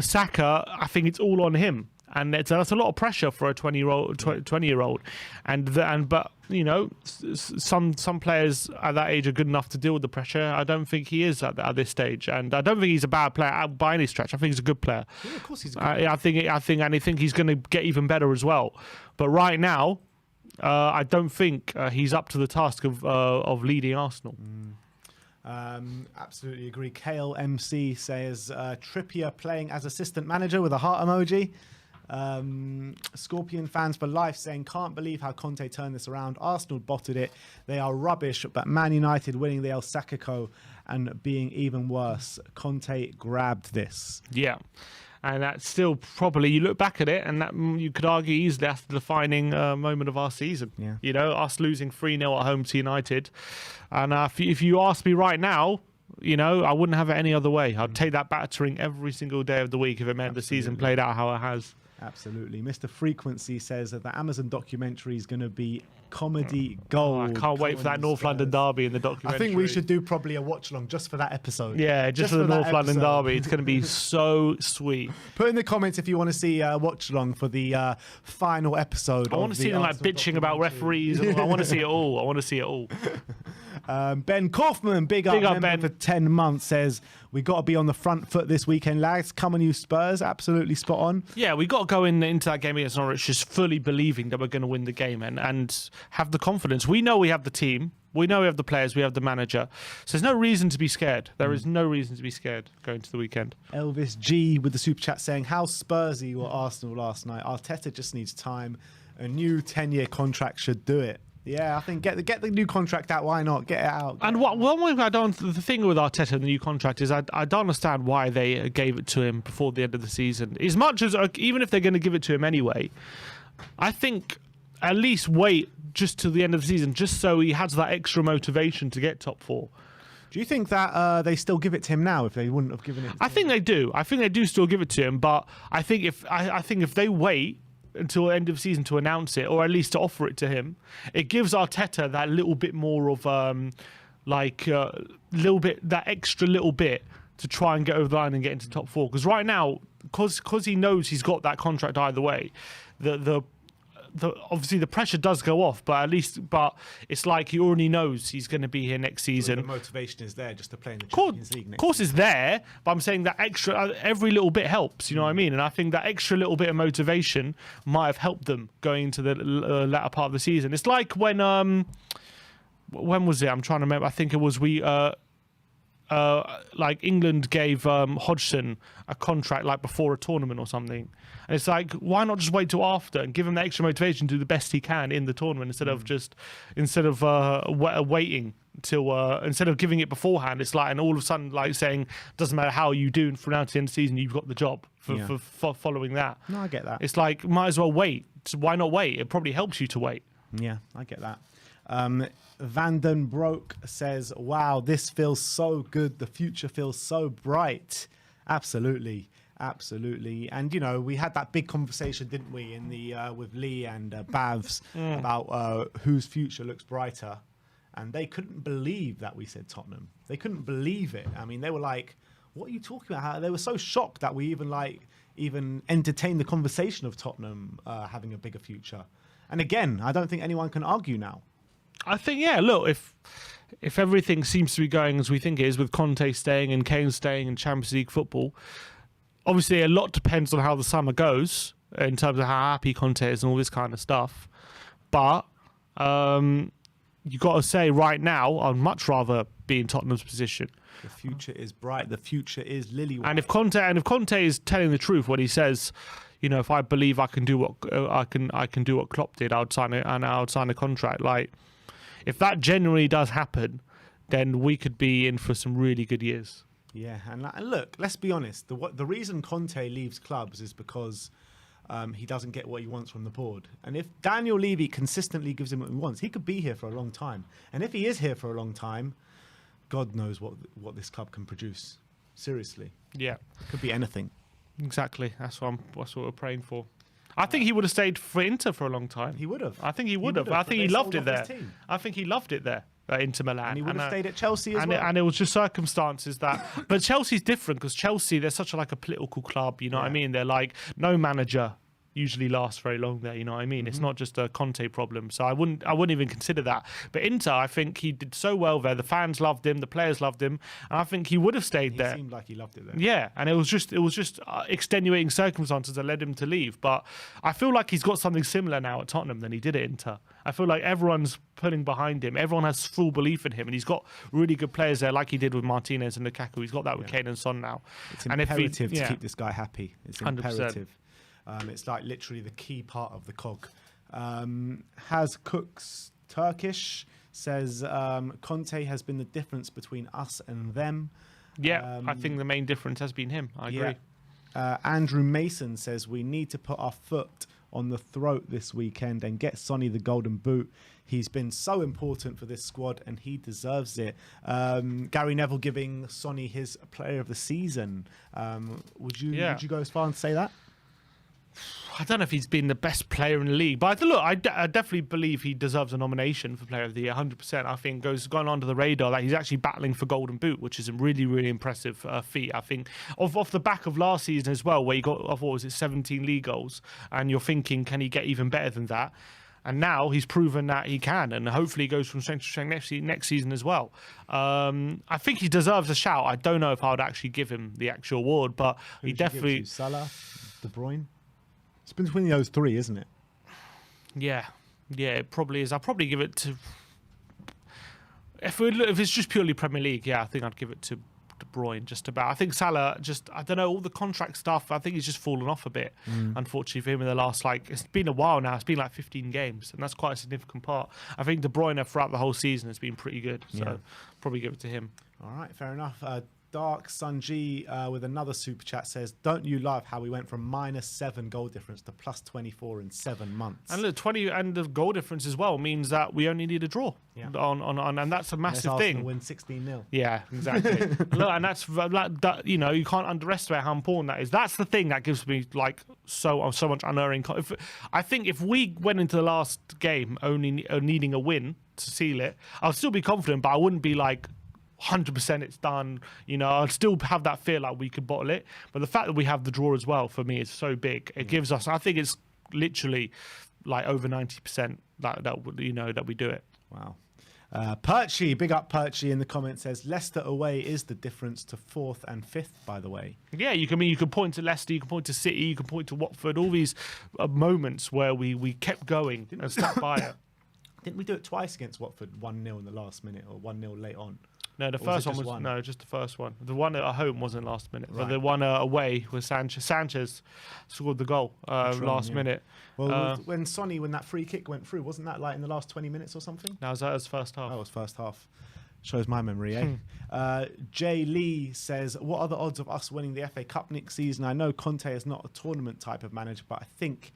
Saka, I think it's all on him. And that's a lot of pressure for a 20-year-old, but you know, some players at that age are good enough to deal with the pressure. I don't think he is at this stage, and I don't think he's a bad player by any stretch. I think he's a good player. Yeah, of course he's a good player. I think he's going to get even better as well. But right now, I don't think he's up to the task of leading Arsenal. Absolutely agree. Kale MC says Trippier playing as assistant manager with a heart emoji. Scorpion fans for life saying, can't believe how Conte turned this around. Arsenal bottled it. They are rubbish, but Man United winning the El Sacco and being even worse. Conte grabbed this. Yeah. And that's still probably, you look back at it, and that you could argue easily that's the defining moment of our season. Yeah. You know, us losing 3-0 at home to United. And if you ask me right now, you know, I wouldn't have it any other way. I'd take that battering every single day of the week if it meant the season played out how it has. Absolutely. Mr. Frequency says that the Amazon documentary is going to be comedy gold. I can't wait for that North London derby in the documentary. I think we should do probably a watch along just for that episode. Yeah, just for the North London derby. It's going to be so sweet. Put in the comments if you want to see a watch along for the final episode. I want to see them like bitching about referees. I want to see it all. Ben Kaufman, big up Ben for 10 months, says we got to be on the front foot this weekend, lads. Come on, you Spurs. Absolutely spot on. Yeah, we got to go into that game against Norwich just fully believing that we're going to win the game and have the confidence. We know we have the team. We know we have the players. We have the manager. So there's no reason to be scared. There is no reason to be scared going to the weekend. Elvis G with the super chat saying, how Spursy were Arsenal last night? Arteta just needs time. A new 10-year contract should do it. Yeah, I think get the new contract out. Why not? Get it out. And the thing with Arteta and the new contract is I don't understand why they gave it to him before the end of the season. As much as, even if they're going to give it to him anyway, I think at least wait just to the end of the season, just so he has that extra motivation to get top 4. Do you think that they still give it to him now if they wouldn't have given it to him? I think they do. I think they do still give it to him, but I think if they wait until the end of the season to announce it, or at least to offer it to him, it gives Arteta that little bit more of that extra little bit to try and get over the line and get into top 4. Because right now, because he knows he's got that contract either way, obviously the pressure does go off, but it's like he already knows he's going to be here next season. The motivation is there just to play in the Champions League next Of course it's there, but I'm saying that extra, every little bit helps, you know what I mean? And I think that extra little bit of motivation might have helped them going into the latter part of the season. It's like when was it? I'm trying to remember. I think it was like England gave Hodgson a contract like before a tournament or something. And it's like, why not just wait till after and give him the extra motivation to do the best he can in the tournament instead of waiting till instead of giving it beforehand. It's like, and all of a sudden like saying, doesn't matter how you do from now to the end of the season, you've got the job for following that. No, I get that. It's like, might as well wait. So why not wait? It probably helps you to wait. Yeah, I get that. Vanden Broek says, wow, this feels so good. The future feels so bright. Absolutely. And, you know, we had that big conversation, didn't we, in the with Lee and Bavs about whose future looks brighter. And they couldn't believe that we said Tottenham. They couldn't believe it. I mean, they were like, what are you talking about? They were so shocked that we even entertained the conversation of Tottenham having a bigger future. And again, I don't think anyone can argue now. I think, yeah, look, if everything seems to be going as we think it is, with Conte staying and Kane staying in Champions League football, obviously a lot depends on how the summer goes in terms of how happy Conte is and all this kind of stuff. But you got to say right now, I'd much rather be in Tottenham's position. The future is bright. The future is lily white. And if Conte is telling the truth when he says, you know, if I believe I can do what I can do what Klopp did, I would sign a contract. Like, if that genuinely does happen, then we could be in for some really good years. Yeah, and look, let's be honest. The reason Conte leaves clubs is because he doesn't get what he wants from the board. And if Daniel Levy consistently gives him what he wants, he could be here for a long time. And if he is here for a long time, God knows what this club can produce. Seriously. Yeah. Could be anything. Exactly. That's what we're praying for. I think he would have stayed for Inter for a long time. He would have. I think he would have. I think he loved it there. I think he loved it there at Inter Milan. And he would have stayed at Chelsea as well. And it was just circumstances that... But Chelsea's different because Chelsea, they're such a political club, you know what I mean? They're like, no manager usually lasts very long there, you know what I mean? It's not just a Conte problem. So I wouldn't even consider that. But Inter, I think he did so well there. The fans loved him, the players loved him, and I think he would have stayed there. He seemed like he loved it there. Yeah, and it was just extenuating circumstances that led him to leave. But I feel like he's got something similar now at Tottenham than he did at Inter. I feel like everyone's pulling behind him. Everyone has full belief in him, and he's got really good players there, like he did with Martinez and Lukaku. He's got that with Kane and Son now. It's imperative to keep this guy happy. It's 100%. imperative. It's like literally the key part of the cog. Has Cooks Turkish says Conte has been the difference between us and them. Yeah, I think the main difference has been him. I agree. Andrew Mason says we need to put our foot on the throat this weekend and get Sonny the golden boot. He's been so important for this squad and he deserves it. Gary Neville giving Sonny his player of the season. Would you go as far and say that? I don't know if he's been the best player in the league, but I definitely believe he deserves a nomination for Player of the Year, 100%. I think gone under the radar that he's actually battling for Golden Boot, which is a really, really impressive feat. I think off the back of last season as well, where he got, what was it, 17 league goals, and you're thinking, can he get even better than that? And now he's proven that he can, and hopefully he goes from strength to strength next season as well. I think he deserves a shout. I don't know if I would actually give him the actual award, but he definitely... Salah, De Bruyne? It's been between those three, isn't it? Yeah, it probably is. I'll probably give it to... If it's just purely Premier League, I think I'd give it to De Bruyne, just about. I think Salah, I don't know, all the contract stuff, I think he's just fallen off a bit, unfortunately for him in the last, it's been a while now. It's been 15 games, and that's quite a significant part. I think De Bruyne throughout the whole season has been pretty good, so probably give it to him. All right, fair enough. Dark Sunji with another super chat says, don't you love how we went from -7 goal difference to +24 in 7 months? And look, 20 and the goal difference as well means that we only need a draw on and that's a massive thing. Win 16-0. Yeah, exactly. Look, and that's that, you know, you can't underestimate how important that is. That's the thing that gives me so much unerring. I think if we went into the last game only needing a win to seal it, I'll still be confident, but I wouldn't be 100% it's done, you know. I'd still have that fear we could bottle it, but the fact that we have the draw as well for me is so big. It gives us, I think it's literally over 90% that we do it. Wow. Perchy, big up Perchy in the comments, says Leicester away is the difference to 4th and 5th, by the way. Yeah, you can point to Leicester, you can point to City, you can point to Watford, all these moments where we kept going and stuck by it. Didn't we do it twice against Watford, 1-0 in the last minute or 1-0 late on? No, the Or first it one just was one? no, just the first one. The one at home wasn't last minute, but Right. the one away was Sanchez. Sanchez scored the goal last yeah. minute. Well, when that free kick went through, wasn't that like in the last 20 minutes or something? That was first half. Oh, it was first half. Shows my memory, eh? Jay Lee says, what are the odds of us winning the FA Cup next season? I know Conte is not a tournament type of manager, but I think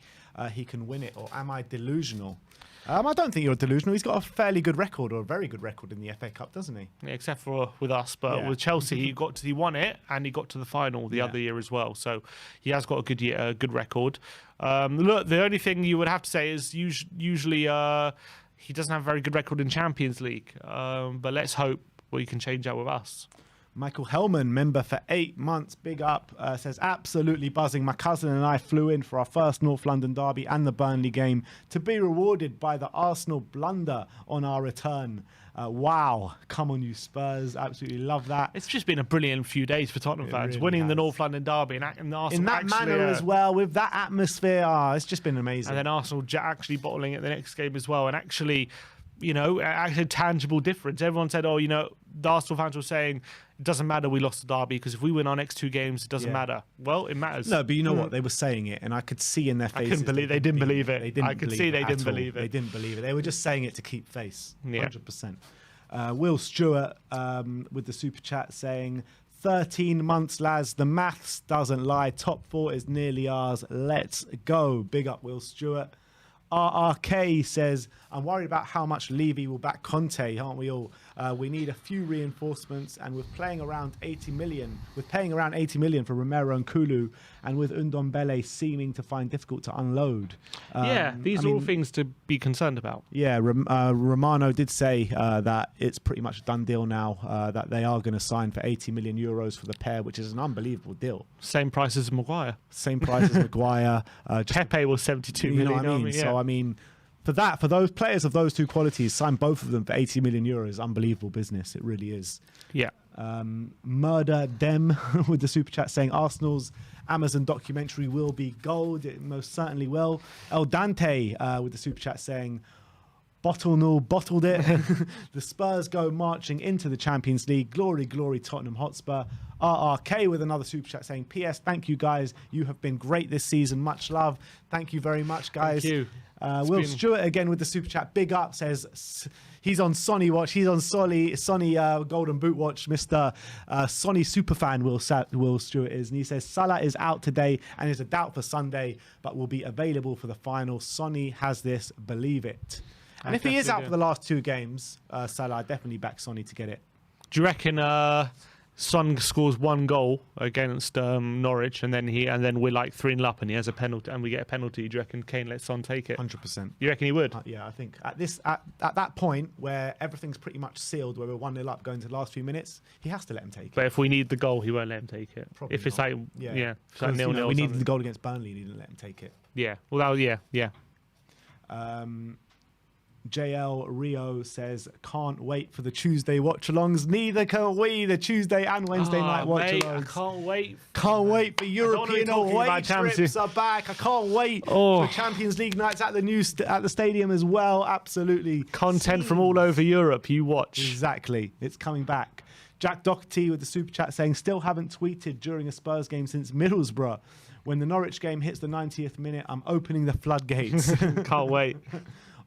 he can win it. Or am I delusional? I don't think you're delusional. He's got a fairly good record, or a very good record in the FA Cup, doesn't he? Yeah, except for with us, but with Chelsea, he won it and he got to the final the other year as well. So he has got a good record. Look, the only thing you would have to say is usually he doesn't have a very good record in Champions League. But let's hope we can change that with us. Michael Hellman, member for 8 months, big up, says, absolutely buzzing. My cousin and I flew in for our first North London derby and the Burnley game to be rewarded by the Arsenal blunder on our return. Wow. Come on, you Spurs. Absolutely love that. It's just been a brilliant few days for Tottenham fans. really Winning the has. North London derby and Arsenal In that actually, manner as well, with that atmosphere. It's just been amazing. And then Arsenal actually bottling it the next game as well. And actually, actually tangible difference. Everyone said, the Arsenal fans were saying, it doesn't matter we lost the derby because if we win our next 2 games, it doesn't matter. Well, it matters. No, but you know what? They were saying it, and I could see in their faces. I couldn't believe they didn't believe it. They didn't I could see they didn't believe it. They didn't believe it. They were just saying it to keep face. Yeah. 100%. Will Stewart with the super chat saying, 13 months, lads. The maths doesn't lie. Top 4 is nearly ours. Let's go. Big up, Will Stewart. RRK says, I'm worried about how much Levy will back Conte, aren't we all? We need a few reinforcements, and with paying around 80 million for Romero and Kulu, and with Ndombele seeming to find difficult to unload. These are all things to be concerned about. Yeah, Romano did say that it's pretty much a done deal now, that they are going to sign for 80 million euros for the pair, which is an unbelievable deal. Same price as Maguire. Same price as Maguire. Pepe was 72 million. You know what I mean? So, I mean, for those players of those 2 qualities, sign both of them for 80 million euros. Unbelievable business. It really is. Yeah. Murder Dem with the super chat saying Arsenal's Amazon documentary will be gold. It most certainly will. El Dante with the super chat saying bottled it. The Spurs go marching into the Champions League. Glory, glory, Tottenham Hotspur. RRK with another super chat saying, P.S. Thank you, guys. You have been great this season. Much love. Thank you very much, guys. Thank you. Will Stewart again with the super chat. Big up, says he's on Sonny watch. He's on Sonny Golden Boot watch. Mr. Sonny superfan Will Stewart is. And he says Salah is out today and is a doubt for Sunday, but will be available for the final. Sonny has this. Believe it. And if he is out for the last 2 games, Salah, I definitely back Sonny to get it. Do you reckon Son scores 1 goal against Norwich, and then we're like 3-0 up, and he has a penalty, and we get a penalty? Do you reckon Kane lets Son take it? 100%. You reckon he would? Yeah, I think at that point where everything's pretty much sealed, where we're 1-0 up going to the last few minutes, he has to let him take it. But if we need the goal, he won't let him take it. Probably if it's not. like Yeah. if it's like 0-0. We needed the goal against Burnley, and he didn't let him take it. Yeah. Well, that was, yeah. JL Rio says, can't wait for the Tuesday watch-alongs. Neither can we, the Tuesday and Wednesday night watch-alongs. I can't wait. Can't wait for European away trips are back. I can't wait for Champions League nights at the stadium as well. Absolutely. Content from all over Europe. You watch. Exactly. It's coming back. Jack Doherty with the super chat saying, still haven't tweeted during a Spurs game since Middlesbrough. When the Norwich game hits the 90th minute, I'm opening the floodgates. Can't wait.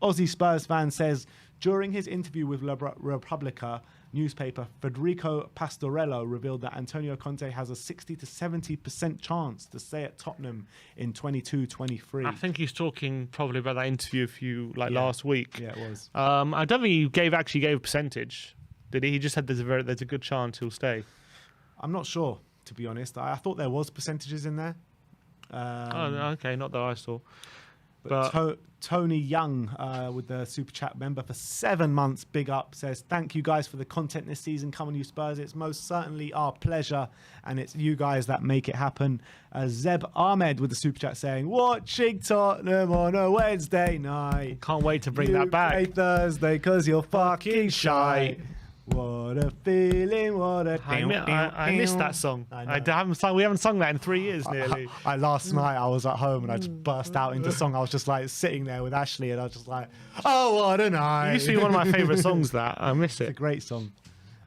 Aussie Spurs fan says, during his interview with La Repubblica newspaper, Federico Pastorello revealed that Antonio Conte has a 60 to 70% chance to stay at Tottenham in 22-23. I think he's talking probably about that interview last week. Yeah, it was. I don't think he actually gave a percentage, did he? He just said there's a good chance he'll stay. I'm not sure, to be honest. I thought there was percentages in there. Okay, not that I saw. But Tony Young with the super chat member for 7 months, big up, says, thank you guys for the content this season. Come on, you Spurs. It's most certainly our pleasure, and it's you guys that make it happen. Zeb Ahmed with the super chat saying, watching Tottenham on a Wednesday night. Can't wait to bring that back. Play Thursday because you're fucking shy. What a feeling, what a... I missed that song. We haven't sung that in 3 years nearly. Last night I was at home and I just burst out into song. I was just like sitting there with Ashley and I was just like, oh, what a night. It used to be one of my favourite songs, that. I miss it. It's a great song.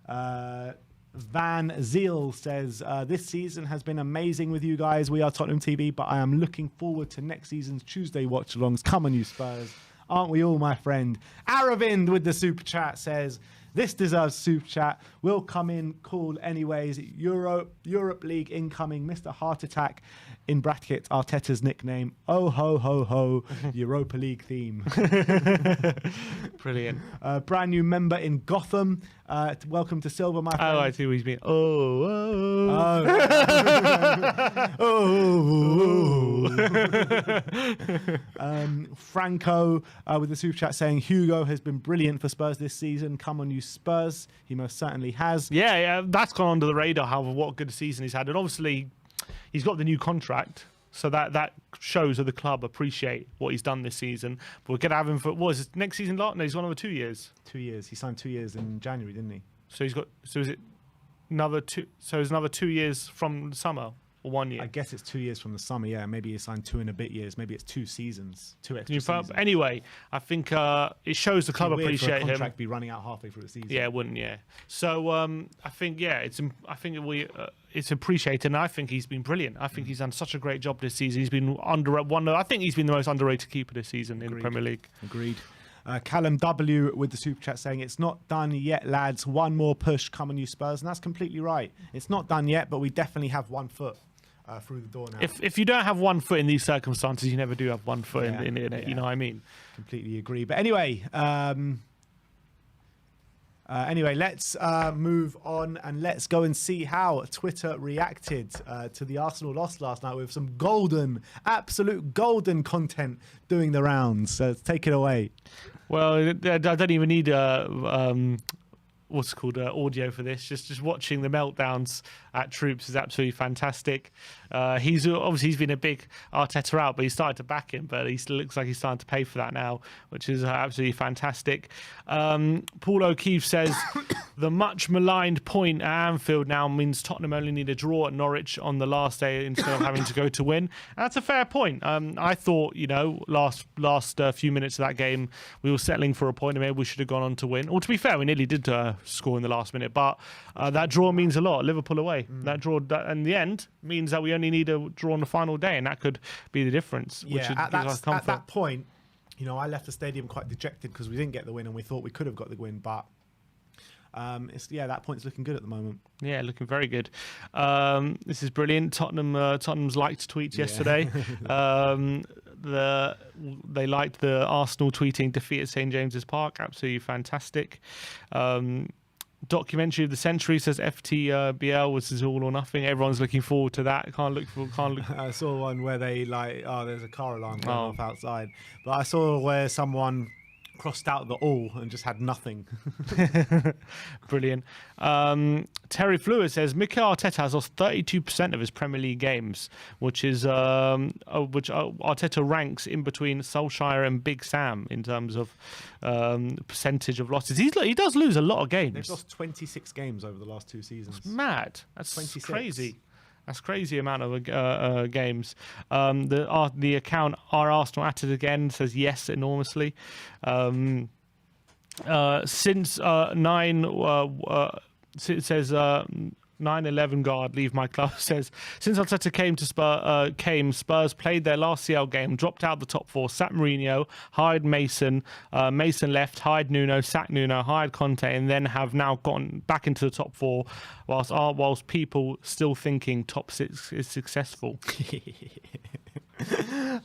Van Zeel says, this season has been amazing with you guys. We are Tottenham TV, but I am looking forward to next season's Tuesday watch-alongs. Come on, you Spurs. Aren't we all, my friend? Aravind with the super chat says, this deserves super chat. We'll come in cool anyways. Europe League incoming. Mr. Heart Attack, in brackets, Arteta's nickname. Oh, ho, ho, ho. Europa League theme. Brilliant. Brand new member in Gotham. Welcome to Silver, my friend. Oh, I see what he's been. Oh. Franco with the super chat saying, Hugo has been brilliant for Spurs this season. Come on, you Spurs. He most certainly has. Yeah, that's gone under the radar, however, what a good season he's had. And obviously, he's got the new contract. So that shows that the club appreciate what he's done this season. But we're going to have him for, what is it, next season? No, he's gone over 2 years. 2 years. He signed 2 years in January, didn't he? So he's got, so is it another 2, so it's another 2 years from summer or 1 year? I guess it's 2 years from the summer, yeah. Maybe he signed 2 and a bit years. Maybe it's 2 seasons, 2 extra seasons. Anyway, I think it shows the club appreciate him. Contract be running out halfway through the season. Yeah, it wouldn't, yeah. So I think, yeah, it's appreciated, and I think he's been brilliant. I think he's done such a great job this season. He's been I think he's been the most underrated keeper this season in the Premier League. Agreed. Callum W with the super chat saying, it's not done yet, lads. One more push, come on, you Spurs. And that's completely right. It's not done yet, but we definitely have 1 foot through the door now. If you don't have 1 foot in these circumstances, you never do have 1 foot in it. Yeah. You know what I mean? Completely agree. But anyway, let's move on and let's go and see how Twitter reacted to the Arsenal loss last night with some absolute golden content doing the rounds. So let's take it away. Well, I don't even need what's called audio for this. Just watching the meltdowns at Troops is absolutely fantastic. He's been a big Arteta out, but he started to back him. But he looks like he's starting to pay for that now, which is absolutely fantastic. Paul O'Keefe says the much maligned point at Anfield now means Tottenham only need a draw at Norwich on the last day instead of having to go to win. And that's a fair point. I thought, last few minutes of that game, we were settling for a point, and maybe we should have gone on to win. Or to be fair, we nearly did score in the last minute, but that draw means a lot. Liverpool away. That draw in the end means that we only need a draw on the final day, and that could be the difference. Yeah, which at that point, I left the stadium quite dejected because we didn't get the win, and we thought we could have got the win, but that point's looking good at the moment. Yeah, looking very good. This is brilliant. Tottenham's liked tweets yesterday. They liked the Arsenal tweeting defeat at St James's Park. Absolutely fantastic. Documentary of the century says FTBL was all or nothing. Everyone's looking forward to that. Can't look. I saw one where they there's a car alarm going off outside, but I saw where someone crossed out the all and just had nothing. Brilliant. Terry Fluid says Mikel Arteta has lost 32% of his Premier League games, which is which Arteta ranks in between Solskjaer and Big Sam in terms of percentage of losses. He does lose a lot of games. They've lost 26 games over the last 2 seasons. That's mad. That's 26. Crazy. That's crazy amount of games. The account Are Arsenal at it again says yes enormously. Since 9/11 guard leave my club says since Arteta came Spurs played their last CL game, dropped out the top 4, sacked Mourinho, hired Mason, Mason left, hired Nuno, sacked Nuno, hired Conte, and then have now gotten back into the top 4 whilst people still thinking top 6 is successful.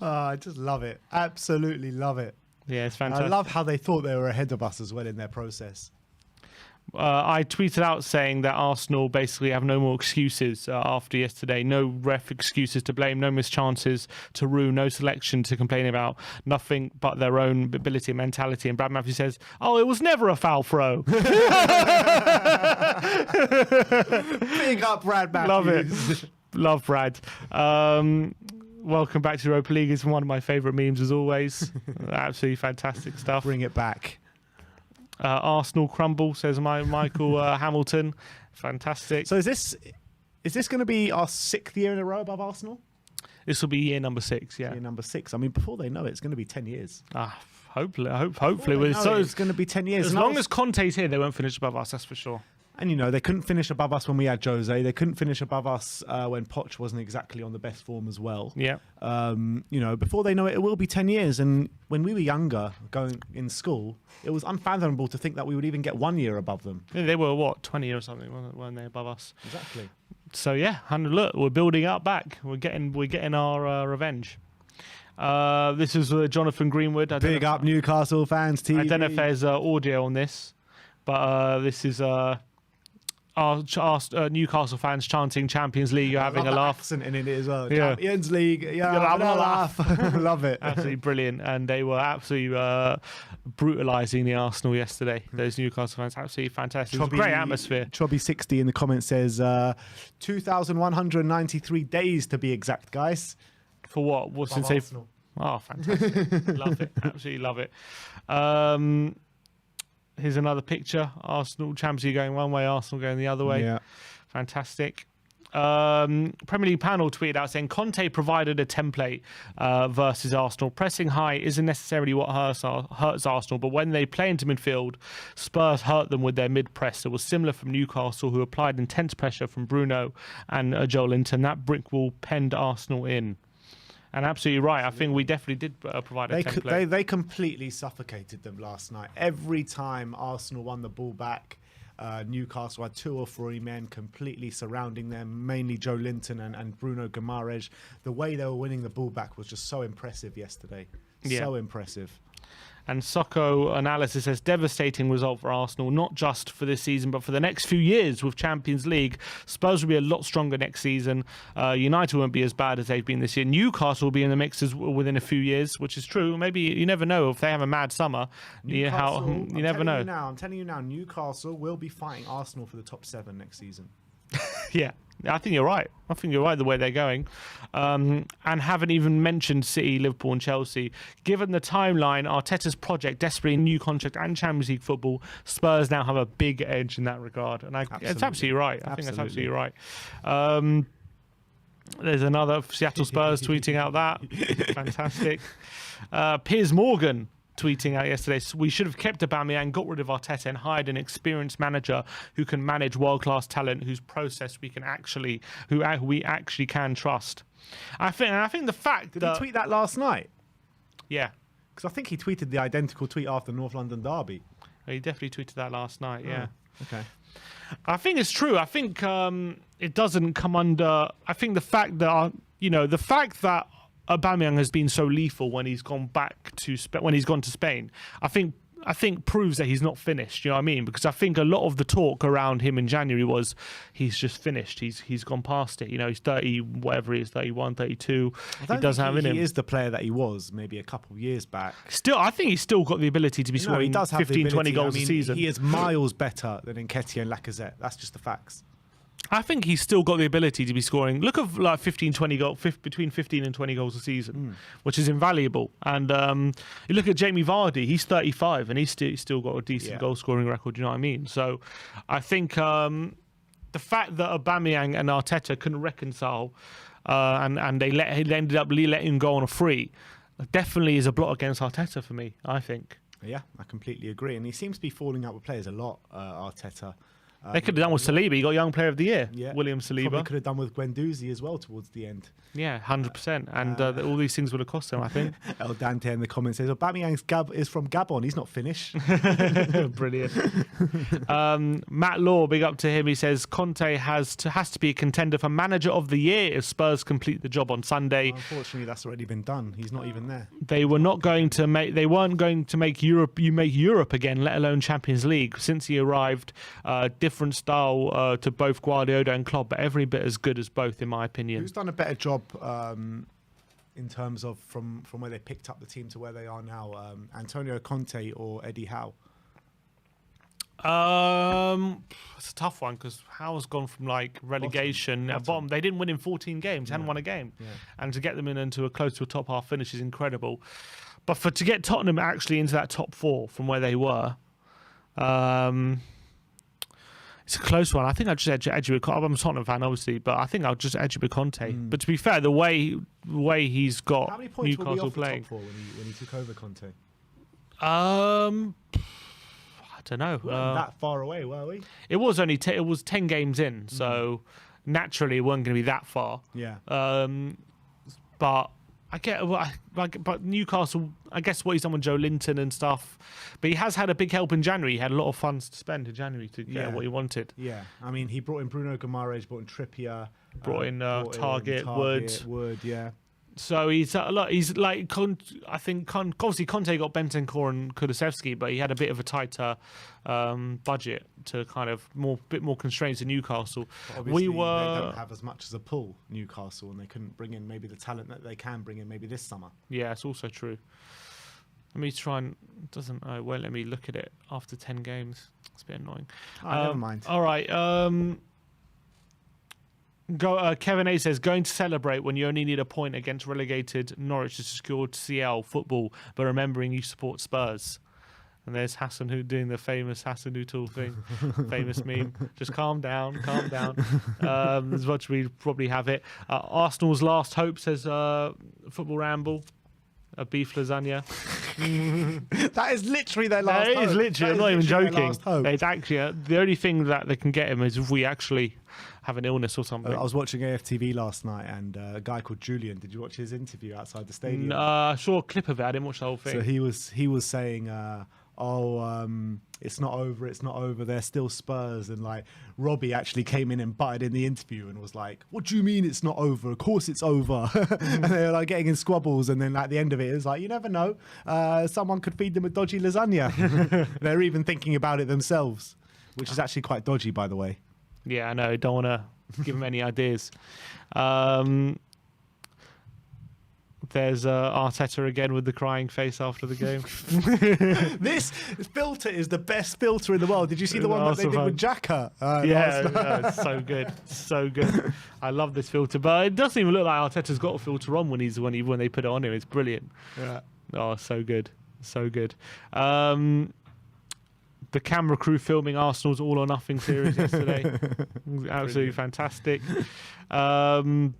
I just love it. Absolutely love it. Yeah, it's fantastic. I love how they thought they were ahead of us as well in their process. I tweeted out saying that Arsenal basically have no more excuses after yesterday. No ref excuses to blame, no missed chances to rue, no selection to complain about, nothing but their own ability and mentality. And Brad Matthews says, "Oh, it was never a foul throw." Big up, Brad Matthews. Love it. Love Brad. Welcome back to Europa League. It's one of my favourite memes as always. Absolutely fantastic stuff. Bring it back. Arsenal crumble, says Michael Hamilton. Fantastic. So is this going to be our 6th year in a row above Arsenal? This will be year number 6, yeah. Year number 6. I mean, before they know it, it's going to be 10 years. Hopefully. Hopefully. It's going to be 10 years. As long as Conte's here, they won't finish above us, that's for sure. And, you know, they couldn't finish above us when we had Jose. They couldn't finish above us when Poch wasn't exactly on the best form as well. Yeah. You know, before they know it, it will be 10 years. And when we were younger, going in school, it was unfathomable to think that we would even get 1 year above them. Yeah, they were, what, 20 or something, weren't they, above us? Exactly. So, yeah, and look, we're building up back. We're getting our revenge. This is Jonathan Greenwood. Big up Newcastle fans TV. I don't know if there's audio on this, but this is... Our Newcastle fans chanting Champions League. You're having a laugh. Accent in it as well. Yeah. Champions League. Yeah, having a laugh. Love it. Absolutely brilliant. And they were absolutely brutalising the Arsenal yesterday. Those Newcastle fans, absolutely fantastic. It was a great atmosphere. Chobby60 in the comments says 2,193 days to be exact, guys. For what? What's in say? Oh, fantastic. Love it. Absolutely love it. Here's another picture. Arsenal, Champions League going one way, Arsenal going the other way. Yeah. Fantastic. Premier League panel tweeted out saying Conte provided a template versus Arsenal. Pressing high isn't necessarily what hurts Arsenal, but when they play into midfield, Spurs hurt them with their mid-press. It was similar from Newcastle, who applied intense pressure from Bruno and Joel Linton. That brick wall penned Arsenal in. And absolutely right. I think we definitely did provide a template. They completely suffocated them last night. Every time Arsenal won the ball back, Newcastle had 2 or 3 men completely surrounding them, mainly Joe Linton and Bruno Guimaraes. The way they were winning the ball back was just so impressive yesterday. Yeah. So impressive. And Socko Analysis says, devastating result for Arsenal, not just for this season, but for the next few years with Champions League. Spurs will be a lot stronger next season. United won't be as bad as they've been this year. Newcastle will be in the mix within a few years, which is true. Maybe you never know if they have a mad summer. You never know. I'm telling you now, Newcastle will be fighting Arsenal for the top 7 next season. Yeah. I think you're right. I think you're right the way they're going. And haven't even mentioned City, Liverpool and Chelsea. Given the timeline, Arteta's project, desperately new contract and Champions League football, Spurs now have a big edge in that regard. And it's absolutely right. I think that's absolutely right. There's another Seattle Spurs tweeting out that. Fantastic. Piers Morgan tweeting out yesterday, we should have kept Aubameyang, got rid of Arteta and hired an experienced manager who can manage world-class talent, whose process we actually can trust. I think the fact Did he tweet that last night? Yeah. Because I think he tweeted the identical tweet after North London derby. He definitely tweeted that last night, yeah. Okay. I think it's true. I think it doesn't come under... I think the fact that, Aubameyang has been so lethal when he's gone back to when he's gone to Spain. I think proves that he's not finished. You know what I mean? Because I think a lot of the talk around him in January was he's just finished. He's gone past it. You know, he's 30, whatever he is, 31, 32. He doesn't have in him. He is the player that he was maybe a couple of years back. Still, I think he's still got the ability to be scoring 15, 20 goals a season. He is miles better than Nketiah and Lacazette. That's just the facts. I think he's still got the ability to be scoring. Look at like 15, 20 goals, between 15 and 20 goals a season, which is invaluable. And you look at Jamie Vardy, he's 35 and he's still got a decent goal scoring record. You know what I mean? So I think the fact that Aubameyang and Arteta couldn't reconcile and they ended up letting him go on a free definitely is a blot against Arteta for me, I think. Yeah, I completely agree. And he seems to be falling out with players a lot, Arteta. They could have done with Saliba. He got Young Player of the Year, William Saliba. Probably could have done with Guendouzi as well towards the end. Yeah, 100%. And all these things would have cost him, I think. El Dante in the comments says, Aubameyang is from Gabon. He's not Finnish. Brilliant. Matt Law, big up to him. He says, Conte has to be a contender for Manager of the Year if Spurs complete the job on Sunday. Well, unfortunately, that's already been done. He's not even there. They weren't going to make Europe again, let alone Champions League. Since he arrived, different style to both Guardiola and Klopp, but every bit as good as both, in my opinion. Who's done a better job in terms of from where they picked up the team to where they are now? Antonio Conte or Eddie Howe? It's a tough one because Howe's gone from like relegation at bottom. They didn't win in 14 games, hadn't won a game, and to get them into close to a top half finish is incredible. But to get Tottenham actually into that top 4 from where they were, it's a close one. I think I'll just edge with Conte. I'm a Tottenham fan, obviously, but I think I'll just edge with Conte. But to be fair, the way he's got How many points Newcastle were we off playing the top 4 when he took over Conte? I don't know. We weren't that far away, were we? It was only it was 10 games in, so naturally it wasn't going to be that far. Yeah. But I get, but Newcastle, I guess what he's done with Joe Linton and stuff, but he has had a big help in January. He had a lot of funds to spend in January to get what he wanted. Yeah, I mean, he brought in Bruno Guimaraes, brought in Trippier, brought in Target, Wood, yeah. So he's he's like, I think obviously Conte got Bentancur and Kulusevski, but he had a bit of a tighter budget to kind of bit more constraints in Newcastle. Obviously, they don't have as much as a pull, Newcastle, and they couldn't bring in maybe the talent that they can bring in maybe this summer. Yeah, it's also true. Let me try and won't let me look at it after 10 games. It's a bit annoying. Never mind. All right. Kevin A says, going to celebrate when you only need a point against relegated Norwich to secure CL football, but remembering you support Spurs. And there's Hassan who doing the famous Hassan Utul thing, famous meme. Just calm down, calm down. As much as we probably have it. Arsenal's last hope, says Football Ramble. A beef lasagna. That is literally their last hope. That is literally, I'm not even joking. It's actually the only thing that they can get him is if we actually have an illness or something. I was watching AFTV last night, and a guy called Julian. Did you watch his interview outside the stadium? I saw a clip of it. I didn't watch the whole thing. So he was saying, it's not over, it's not over. They're still Spurs, and like Robbie actually came in and butted in the interview and was like, "What do you mean it's not over? Of course it's over." And they were like getting in squabbles, and then at the end of it, it was like, you never know, someone could feed them a dodgy lasagna. They're even thinking about it themselves, which is actually quite dodgy, by the way. Yeah, I know. Don't want to give them any ideas. There's Arteta again with the crying face after the game. This filter is the best filter in the world. Did you see the one that they did with Xhaka? Yeah, it's so good, so good. I love this filter, but it doesn't even look like Arteta's got a filter on when they put it on him. It's brilliant. Yeah. Oh, so good, so good. The camera crew filming Arsenal's All or Nothing series yesterday, absolutely fantastic. The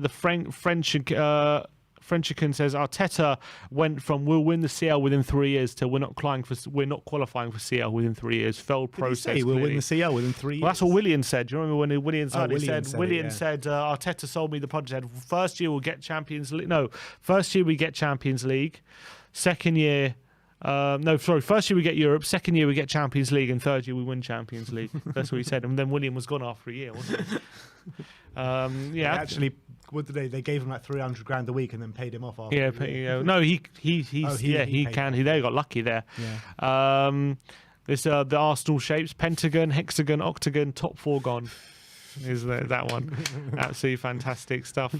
Frenchican says Arteta went from we'll win the CL within 3 years to we're not qualifying for CL within 3 years. Failed process. We'll win the CL within 3 years. Well, that's what Willian said. Do you remember when Willian said Willian said Arteta sold me the project. First year we'll get Champions League. No, first year we get Champions League. Second year. First year we get Europe, second year we get Champions League, and third year we win Champions League. That's what he said. And then William was gone after a year, wasn't he? Actually, what did they gave him like 300 grand a week and then paid him off after. No, he can. They got lucky there. Yeah. This the Arsenal shapes: pentagon, hexagon, octagon, top four gone. Is that one? Absolutely fantastic stuff.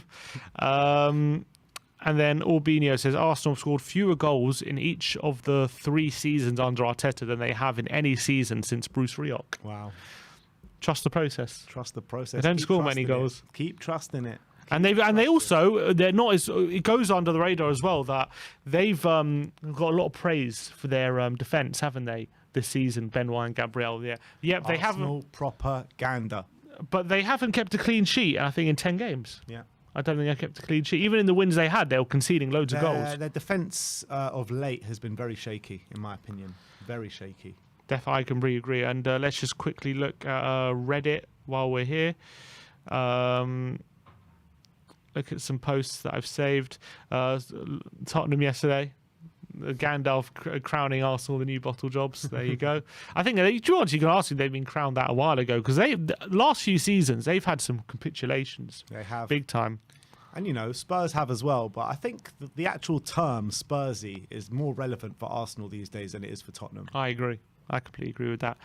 And then Orbinio says Arsenal have scored fewer goals in each of the 3 seasons under Arteta than they have in any season since Bruce Rioch. Wow. Trust the process. Trust the process. They don't score many goals. Keep trusting it. They're not as it goes under the radar as well that they've got a lot of praise for their defence, haven't they? This season, Benoit and Gabriel. Yeah, they haven't propaganda, but they haven't kept a clean sheet. I think in 10 games. Yeah. I don't think they kept a clean sheet. Even in the wins they had, they were conceding loads of goals. Their defence of late has been very shaky, in my opinion. Very shaky. Definitely, I can really agree. And let's just quickly look at Reddit while we're here. Look at some posts that I've saved. Tottenham yesterday. Gandalf crowning Arsenal the new bottle jobs. There you go. I think you can ask if they've been crowned that a while ago because last few seasons they've had some capitulations. They have big time, and Spurs have as well. But I think the actual term Spursy is more relevant for Arsenal these days than it is for Tottenham. I agree. I completely agree with that.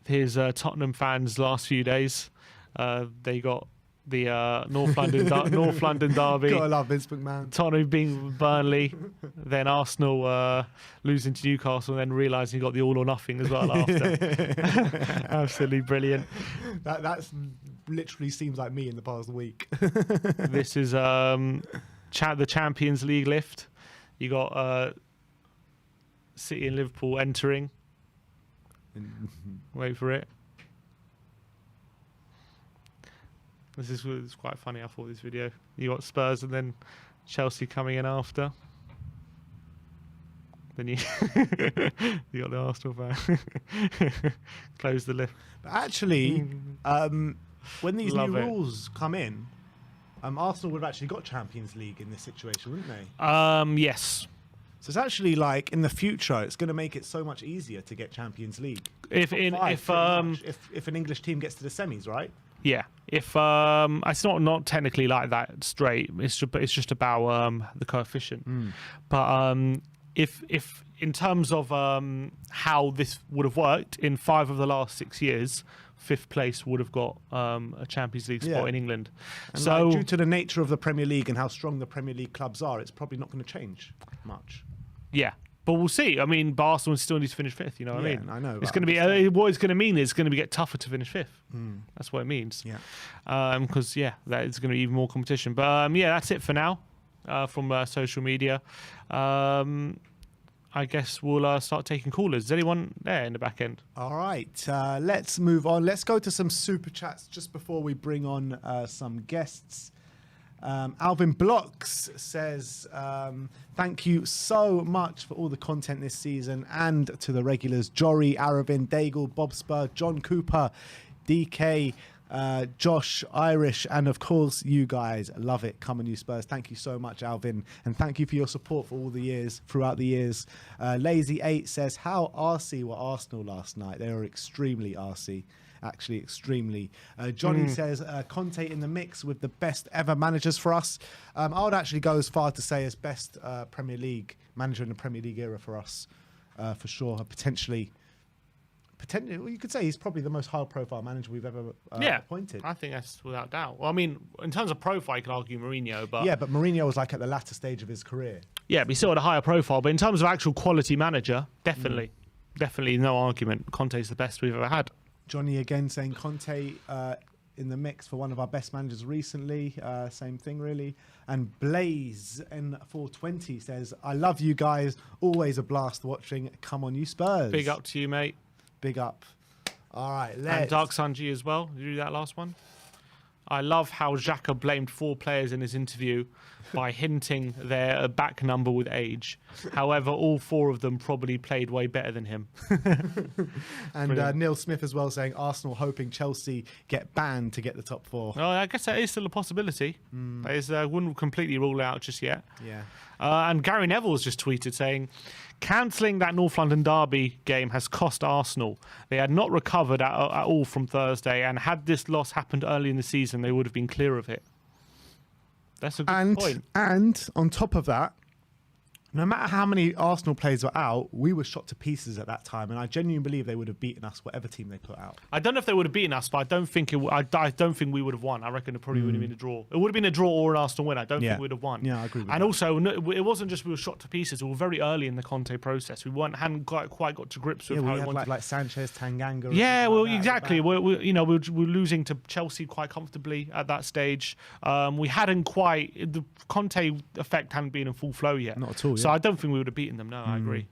Here's Tottenham fans' last few days. They got the North London derby. Gotta love Vince McMahon. Tottenham being Burnley, then Arsenal losing to Newcastle, and then realising you got the all or nothing as well after. Absolutely brilliant. That's literally seems like me in the past week. This is the Champions League lift. You got City and Liverpool entering. Wait for it. This is quite funny. I thought this video. You got Spurs and then Chelsea coming in after. haven't you? You got the Arsenal fan. Close the lift. But actually, when these Love new it. rules come in, Arsenal would have actually got Champions League in this situation, wouldn't they? Yes. So it's actually like in the future, it's going to make it so much easier to get Champions League. If Top in five, if pretty much, if an English team gets to the semis, right? Yeah, if it's not technically like that straight. It's just about the coefficient. But if in terms of how this would have worked in 5 of the last 6 years, 5th place would have got a Champions League spot in England. And So like, due to the nature of the Premier League and how strong the Premier League clubs are, it's probably not going to change much. yeah. But we'll see. I mean, Barcelona still needs to finish 5th. You know what I mean? I know. It's going to be what it's going to mean is it's going to get tougher to finish 5th. That's what it means. Yeah. Because that is going to be even more competition. But yeah, that's it for now from social media. I guess we'll start taking callers. Is anyone there in the back end? All right, let's move on. Let's go to some super chats just before we bring on some guests. Alvin Blocks says, thank you so much for all the content this season and to the regulars, Jory, Aravind, Daigle, Bob Spur, John Cooper, DK, Josh, Irish, and of course you guys. Love it. Come on, you Spurs. Thank you so much, Alvin, and thank you for your support for all the years, throughout the years. Lazy8 says, how arsey were Arsenal last night? They were extremely arsey. Actually, extremely. Johnny says, Conte in the mix with the best ever managers for us. I would actually go as far to say as best Premier League manager in the Premier League era for us, for sure. Potentially, well, you could say he's probably the most high-profile manager we've ever appointed. I think that's without doubt. Well, I mean, in terms of profile, you could argue Mourinho, but yeah, but Mourinho was like at the latter stage of his career. Yeah, but he's still at a higher profile. But in terms of actual quality manager, definitely no argument. Conte's the best we've ever had. Johnny again saying Conte in the mix for one of our best managers recently. Same thing, really. And Blaze N420 says, I love you guys. Always a blast watching. Come on, you Spurs. Big up to you, mate. Big up. All right, And Dark Sanji as well. Did you do that last one? I love how Xhaka blamed 4 players in his interview by hinting their back number with age. However, all 4 of them probably played way better than him. And Neil Smith as well saying Arsenal hoping Chelsea get banned to get the top 4. Oh, I guess that is still a possibility. That is, wouldn't completely rule out just yet. Yeah. And Gary Neville's just tweeted saying, cancelling that North London derby game has cost Arsenal. They had not recovered at all from Thursday, and had this loss happened early in the season, they would have been clear of it. That's a good point. And on top of that, no matter how many Arsenal players were out, we were shot to pieces at that time, and I genuinely believe they would have beaten us, whatever team they put out. I don't know if they would have beaten us, but I don't think I don't think we would have won. I reckon it probably would have been a draw. It would have been a draw or an Arsenal win. I don't think we would have won. Yeah, I agree with that. And also, it wasn't just we were shot to pieces. We were very early in the Conte process. We hadn't quite got to grips with how we we had wanted. like Sanchez, Tanganga. Yeah, well, exactly. We We're losing to Chelsea quite comfortably at that stage. We hadn't quite the Conte effect hadn't been in full flow yet. Not at all. So Yeah. I don't think we would have beaten them. No, I agree.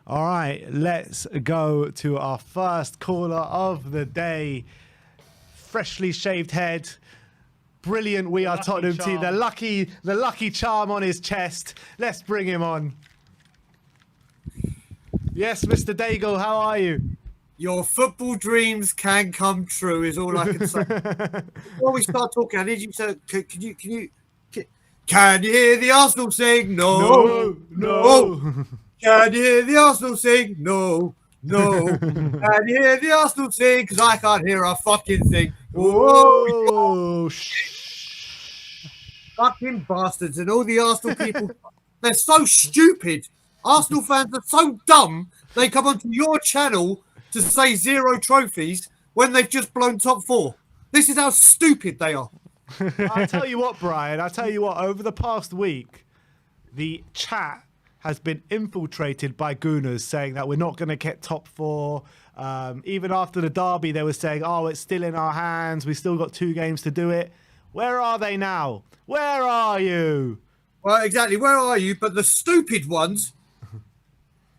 All right, let's go to our first caller of the day. Freshly shaved head. Brilliant. We are Tottenham team. The lucky charm on his chest. Let's bring him on. Yes, Mr. Daigle, how are you? Your football dreams can come true is all I can say. Before we start talking, I need you to can you hear the Arsenal sing? No. Can you hear the Arsenal sing? No. Can you hear the Arsenal sing? Because I can't hear a fucking thing. Whoa. Fucking bastards and all the Arsenal people. They're so stupid. Arsenal fans are so dumb. They come onto your channel to say 0 trophies when they've just blown top 4. This is how stupid they are. I'll tell you what, Brian. Over the past week, the chat has been infiltrated by gooners saying that we're not going to get top 4. Even after the derby, they were saying, oh, it's still in our hands. We still got 2 games to do it. Where are they now? Where are you? Well, exactly. Where are you? But the stupid ones,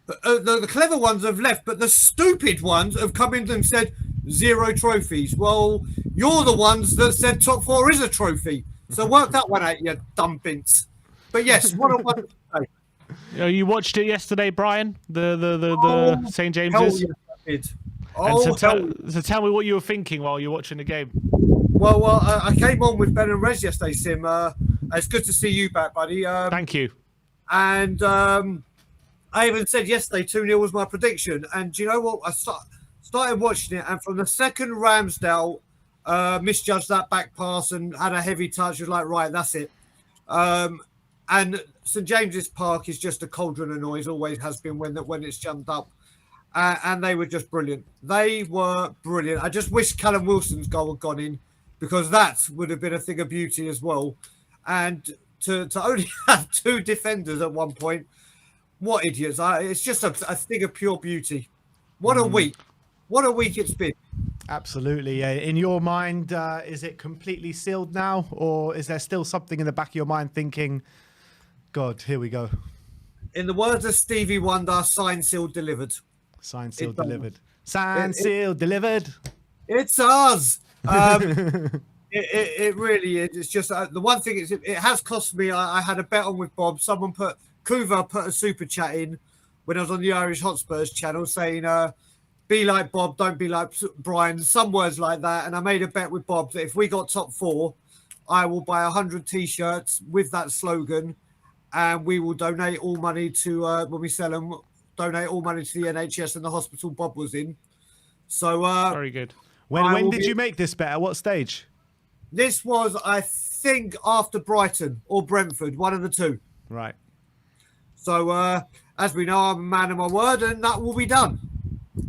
the clever ones have left, but the stupid ones have come in and said 0 trophies. Well, you're the ones that said top 4 is a trophy. So work that one out, you dumb bints. But yes, what a wonderful day. You watched it yesterday, Brian? The St James's. Hell yes, I did. And so tell me what you were thinking while you were watching the game. Well, I came on with Ben and Rez yesterday, Sim. It's good to see you back, buddy. Thank you. And I even said yesterday 2-0 was my prediction. And do you know what? I started watching it, and from the second Ramsdale misjudged that back pass and had a heavy touch, was like, right, that's it. And St James's Park is just a cauldron of noise, always has been when it's jumped up. And they were just brilliant. They were brilliant. I just wish Callum Wilson's goal had gone in, because that would have been a thing of beauty as well. And to only have 2 defenders at one point, what idiots. It's just a thing of pure beauty. What a week. What a week it's been. Absolutely. In your mind, is it completely sealed now? Or is there still something in the back of your mind thinking, God, here we go? In the words of Stevie Wonder, signed, sealed, delivered. Signed, sealed, delivered. Signed, sealed, delivered. It's ours. It really is. It's just the one thing is it has cost me. I had a bet on with Bob. Someone put a super chat in when I was on the Irish Hotspurs channel saying, be like Bob, don't be like Brian. Some words like that. And I made a bet with Bob that if we got top 4, I will buy 100 T-shirts with that slogan, and we will donate all money to when we sell them. Donate all money to the NHS and the hospital Bob was in. So very good. When did you make this bet? At what stage? This was, I think, after Brighton or Brentford, one of the 2. Right. So as we know, I'm a man of my word, and that will be done.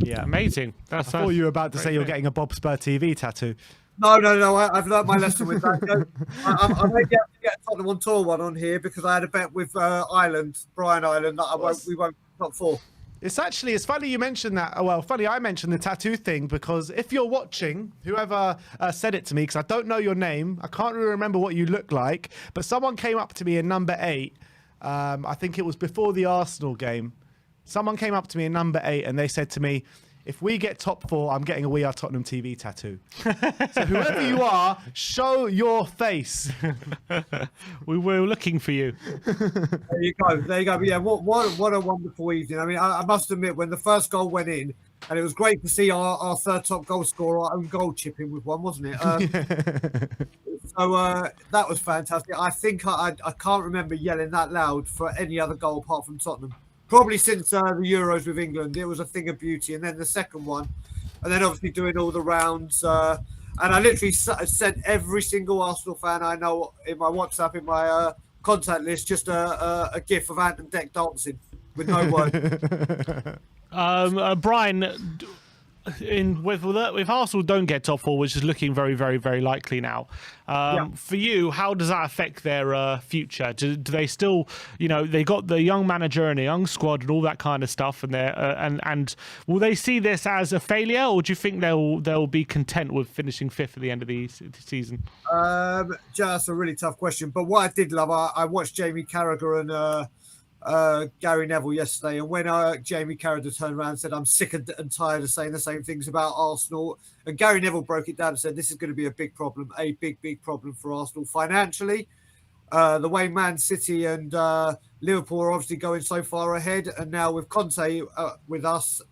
Yeah, amazing. I thought you were about to say you're getting a Bob Spur TV tattoo. No. I've learned my lesson with that. I may be able to get Tottenham on tour one on here, because I had a bet with Brian Ireland, that we won't top 4. It's funny you mentioned that. Well, funny I mentioned the tattoo thing, because if you're watching, whoever said it to me, because I don't know your name, I can't really remember what you look like, but someone came up to me in number 8. I think it was before the Arsenal game. Someone came up to me in number 8 and they said to me, if we get top 4, I'm getting a We Are Tottenham TV tattoo. So whoever you are, show your face. We were looking for you. There you go. But yeah, what a wonderful evening. I mean, I must admit, when the first goal went in, and it was great to see our third top goal scorer, our own goal chipping with one, wasn't it? So that was fantastic. I think I can't remember yelling that loud for any other goal apart from Tottenham. Probably since the Euros with England. It was a thing of beauty. And then the second one, and then obviously doing all the rounds. And I literally sent every single Arsenal fan I know in my WhatsApp, in my contact list, just a gif of Ant and Deck dancing with no word. Brian, if Arsenal don't get top 4, which is looking very, very, very likely now, for you, how does that affect their future? Do they still, they got the young manager and a young squad and all that kind of stuff, and and will they see this as a failure, or do you think they'll be content with finishing 5th at the end of the season? That's a really tough question. But what I did love, I watched Jamie Carragher and Gary Neville yesterday, and when Jamie Carragher turned around and said, I'm sick and tired of saying the same things about Arsenal, and Gary Neville broke it down and said this is going to be a big problem for Arsenal financially. The way Man City and Liverpool are obviously going so far ahead, and now with Conte with us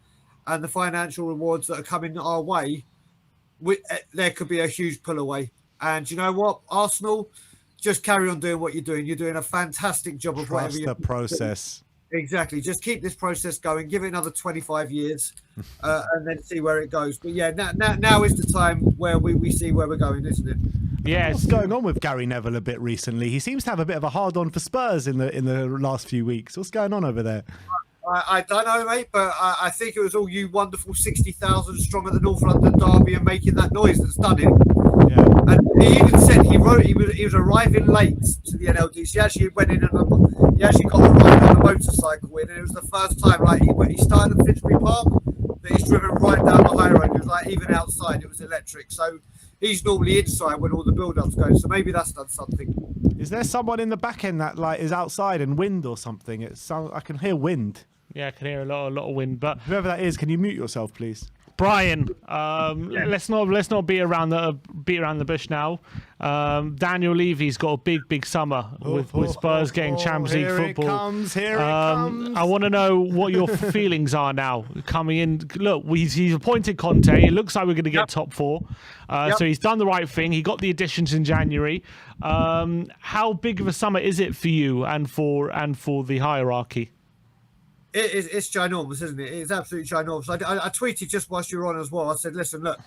and the financial rewards that are coming our way, there could be a huge pull away. And you know what, Arsenal, just carry on doing what you're doing. You're doing a fantastic job of whatever you're doing. Trust the process. Exactly. Just keep this process going. Give it another 25 years and then see where it goes. But yeah, now is the time where we see where we're going, isn't it? Yes. What's going on with Gary Neville a bit recently? He seems to have a bit of a hard-on for Spurs in the last few weeks. What's going on over there? I don't know, mate, but I think it was all you wonderful 60,000 strong at the North London derby and making that noise that's done it. Yeah. And he even said he was arriving late to the NLDC. He actually went in and he actually got a ride on a motorcycle in, and it was the first time he started at Finsbury Park, that he's driven right down the high road. It was even outside, it was electric. So he's normally inside when all the build-up's going. So maybe that's done something. Is there someone in the back end that is outside and wind or something? I can hear wind. Yeah, I can hear a lot of wind. But whoever that is, can you mute yourself, please? Brian, let's not be around beat around the bush now. Daniel Levy's got a big summer with Spurs getting Champions League football. Here it comes. I want to know what your feelings are now coming in. Look, he's appointed Conte. It looks like we're going to get top four. So he's done the right thing. He got the additions in January. How big of a summer is it for you and for the hierarchy? It's ginormous, isn't it? It's absolutely ginormous. I tweeted just whilst you were on as well. I said, listen, look,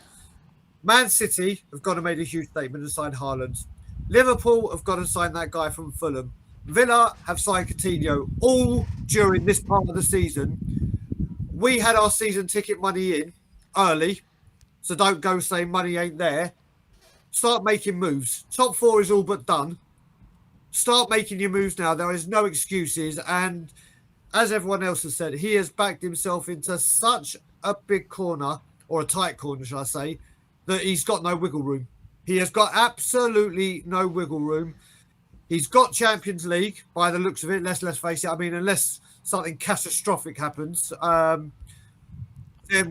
Man City have gone and made a huge statement and signed Haaland. Liverpool have gone and signed that guy from Fulham. Villa have signed Coutinho, all during this part of the season. We had our season ticket money in early, so don't go saying money ain't there. Start making moves. Top four is all but done. Start making your moves now. There is no excuses. And as everyone else has said, he has backed himself into such a big corner, or a tight corner, shall I say, that he's got no wiggle room. He has got absolutely no wiggle room. He's got Champions League by the looks of it. Let's face it. I mean, unless something catastrophic happens, then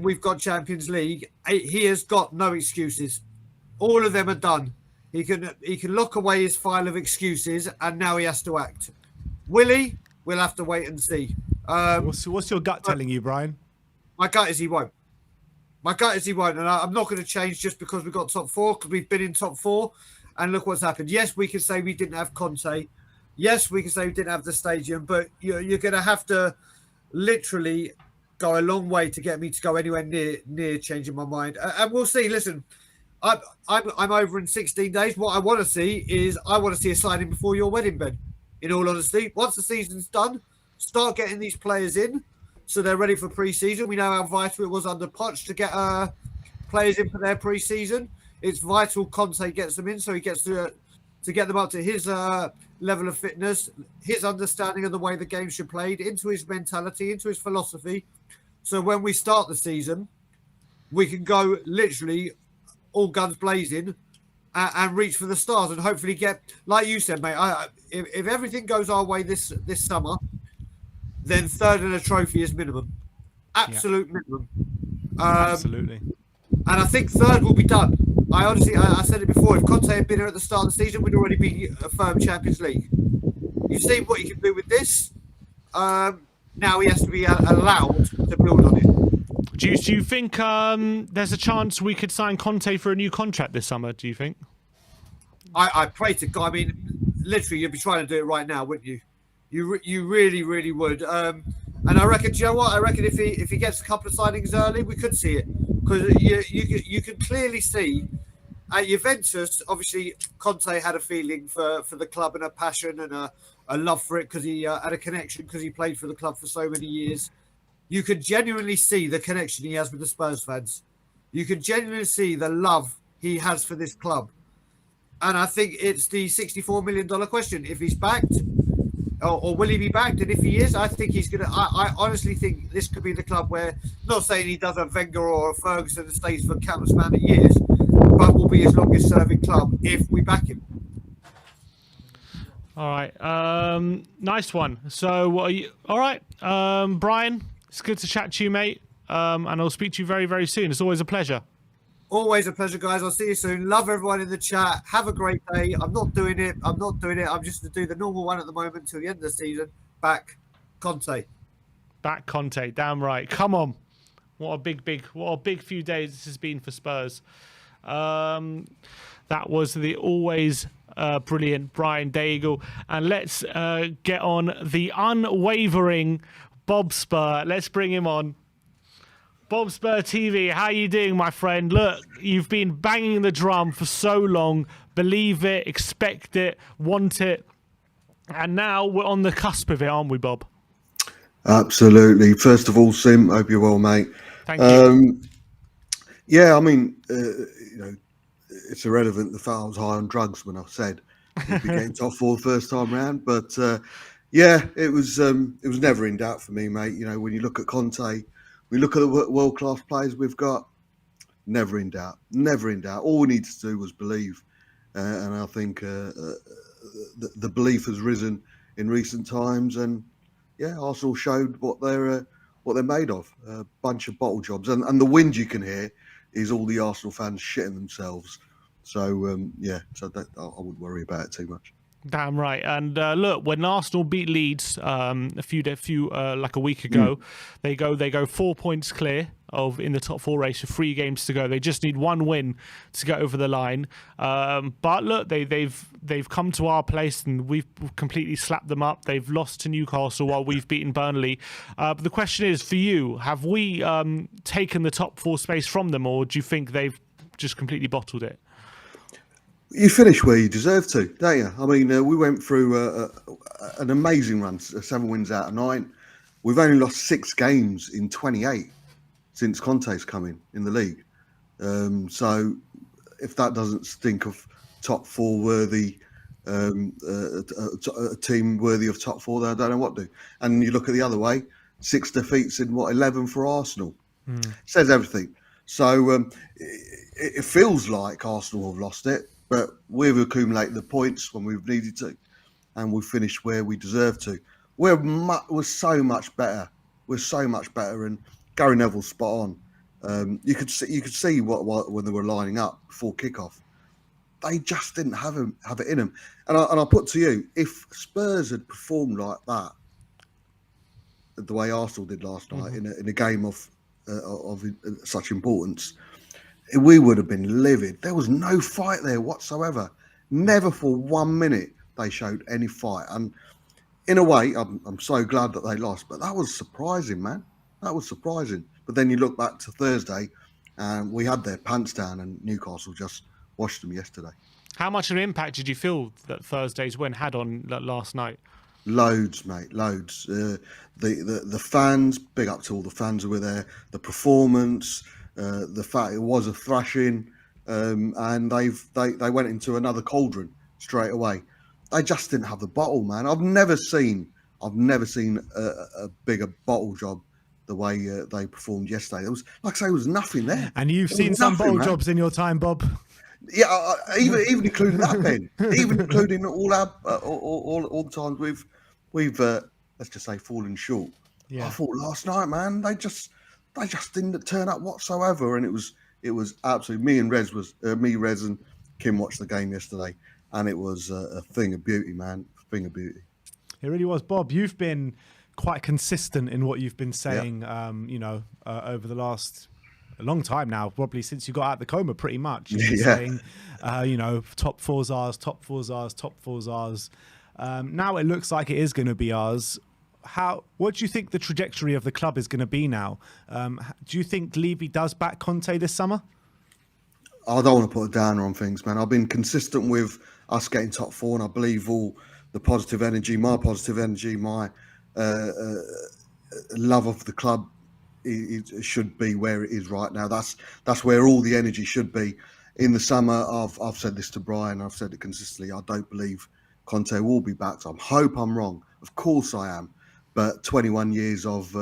we've got Champions League. He has got no excuses. All of them are done. He can lock away his file of excuses, and now he has to act. Will he? We'll have to wait and see. What's your gut telling you, Brian? My gut is he won't. And I'm not going to change just because we got top four, because we've been in top four, and look what's happened. Yes, we can say we didn't have Conte. Yes, we can say we didn't have the stadium, but you're going to have to literally go a long way to get me to go anywhere near changing my mind. And we'll see. Listen, I'm over in 16 days. What I want to see is a signing before your wedding, Ben. In all honesty, once the season's done, start getting these players in so they're ready for pre-season. We know how vital it was under Poch to get players in for their pre-season. It's vital Conte gets them in, so he gets to get them up to his level of fitness, his understanding of the way the game should be played, into his mentality, into his philosophy. So when we start the season, we can go literally all guns blazing and reach for the stars and hopefully get, like you said, mate, if everything goes our way this summer, then third in a trophy is minimum. Absolute minimum. Absolutely. And I think third will be done. I said it before, if Conte had been here at the start of the season, we'd already be a firm Champions League. You've seen what he can do with this. Now he has to be allowed to build on it. Do you think there's a chance we could sign Conte for a new contract this summer, do you think? I pray to God. I mean, literally, you'd be trying to do it right now, wouldn't you? You really, really would. And I reckon, do you know what? I reckon if he gets a couple of signings early, we could see it. Because you can clearly see at Juventus, obviously, Conte had a feeling for the club and a passion and a love for it because he had a connection because he played for the club for so many years. You could genuinely see the connection he has with the Spurs fans. You can genuinely see the love he has for this club. And I think it's the $64 million question. If he's backed, or will he be backed? And if he is, I think he's going to... I honestly think this could be the club where, not saying he does a Wenger or a Ferguson that stays for countless amount of years, but will be his longest serving club if we back him. All right. Nice one. So, what are you... All right. Brian, it's good to chat to you, mate. And I'll speak to you very, very soon. It's always a pleasure. Always a pleasure, guys. I'll see you soon. Love everyone in the chat. Have a great day. I'm not doing it. I'm just going to do the normal one at the moment till the end of the season. Back Conte. Back Conte. Damn right. Come on. What a big few days this has been for Spurs. That was the always brilliant Brian Daigle. And let's get on the unwavering Bob Spur. Let's bring him on. Bob Spur TV, how you doing, my friend? Look, you've been banging the drum for so long. Believe it, expect it, want it. And now we're on the cusp of it, aren't we, Bob? Absolutely. First of all, Sim, hope you're well, mate. Thank you. Yeah, I mean, it's irrelevant the fact I was high on drugs when I said we'd be getting top four the first time round. But, yeah, it was never in doubt for me, mate. You know, when you look at Conte, we look at the world-class players we've got, never in doubt. All we needed to do was believe. And I think the belief has risen in recent times. And, yeah, Arsenal showed what they're made of, a bunch of bottle jobs. And the wind you can hear is all the Arsenal fans shitting themselves So so I wouldn't worry about it too much. Damn right. And look, when Arsenal beat Leeds like a week ago, they go 4 points clear of in the top four race with 3 games to go. They just need one win to get over the line. But look, they've come to our place and we've completely slapped them up. They've lost to Newcastle while we've beaten Burnley. But the question is for you: have we taken the top 4 space from them, or do you think they've just completely bottled it? You finish where you deserve to, don't you? I mean, we went through an amazing run, 7 wins out of 9. We've only lost 6 games in 28 since Conte's come in the league. So if that doesn't stink of top 4 worthy, a team worthy of top 4, then I don't know what to do. And you look at the other way, 6 defeats in 11 for Arsenal. Says everything. So it feels like Arsenal have lost it. But we've accumulated the points when we've needed to, and we've finished where we deserve to. We're so much better. We're so much better, and Gary Neville's spot on. You could see what when they were lining up before kickoff, they just didn't have it in them. And I put to you, if Spurs had performed like that, the way Arsenal did last night in a game of such importance, we would have been livid. There was no fight there whatsoever. Never for 1 minute they showed any fight. And in a way, I'm so glad that they lost. But that was surprising, man. That was surprising. But then you look back to Thursday, and we had their pants down, and Newcastle just washed them yesterday. How much of an impact did you feel that Thursday's win had on last night? Loads, mate, loads. The fans, big up to all the fans who were there. The performance. The fact it was a thrashing, and they went into another cauldron straight away. They just didn't have the bottle, man. I've never seen a bigger bottle job the way they performed yesterday. It was like I say, there was nothing there. And you've seen some bottle jobs in your time, Bob. Yeah, even including that, Ben. Even including all the times we've let's just say fallen short. Yeah. I thought last night, man, they just didn't turn up whatsoever, and it was absolutely me, Rez and Kim watched the game yesterday, and it was a thing of beauty, man, a thing of beauty. It really was. Bob, you've been quite consistent in what you've been saying, over the last a long time now, probably since you got out of the coma, pretty much. You've been saying, top 4's ours, top 4's ours, top 4's ours. Now it looks like it is going to be ours. What do you think the trajectory of the club is going to be now? Do you think Levy does back Conte this summer? I don't want to put a downer on things, man. I've been consistent with us getting top 4, and I believe all the positive energy, my love of the club, it should be where it is right now. That's where all the energy should be. In the summer, I've said this to Brian, I've said it consistently. I don't believe Conte will be back. So I hope I'm wrong. Of course I am. But 21 years of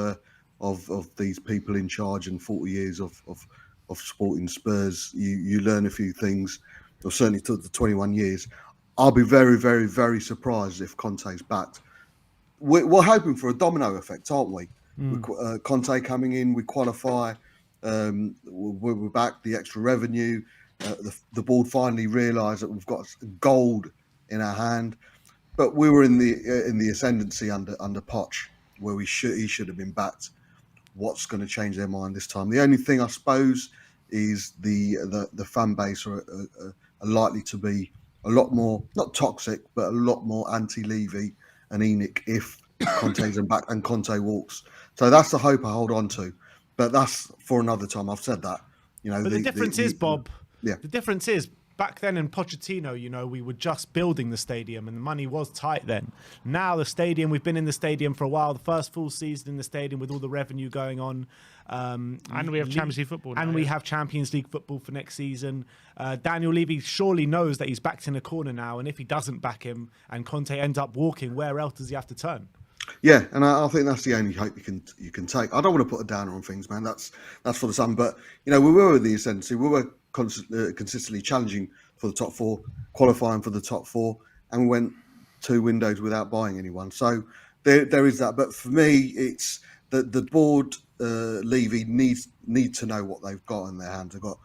these people in charge and 40 years of supporting Spurs, you learn a few things. Or certainly took the 21 years. I'll be very, very, very surprised if Conte's backed. We're hoping for a domino effect, aren't we? With Conte coming in, we qualify. We're back. The extra revenue. The board finally realised that we've got gold in our hand. But we were in the ascendancy under Poch, where he should have been backed. What's going to change their mind this time? The only thing I suppose is the fan base are likely to be a lot more, not toxic, but a lot more anti-Levy and ENIC if Conte's back and Conte walks. So that's the hope I hold on to. But that's for another time. I've said that. But the difference is, Bob. Yeah. The difference is, back then in Pochettino, we were just building the stadium and the money was tight then. Now the stadium, we've been in the stadium for a while, the first full season in the stadium with all the revenue going on. And we have Champions League football now. And we have Champions League football for next season. Daniel Levy surely knows that he's backed in a corner now, and if he doesn't back him and Conte ends up walking, where else does he have to turn? Yeah, and I think that's the only hope you can take. I don't want to put a downer on things, man. That's for the sun. But we were in the ascendancy. We were consistently challenging for the top 4, qualifying for the top 4, and we went 2 windows without buying anyone. So there is that. But for me, it's the board. Levy need to know what they've got in their hands. They've got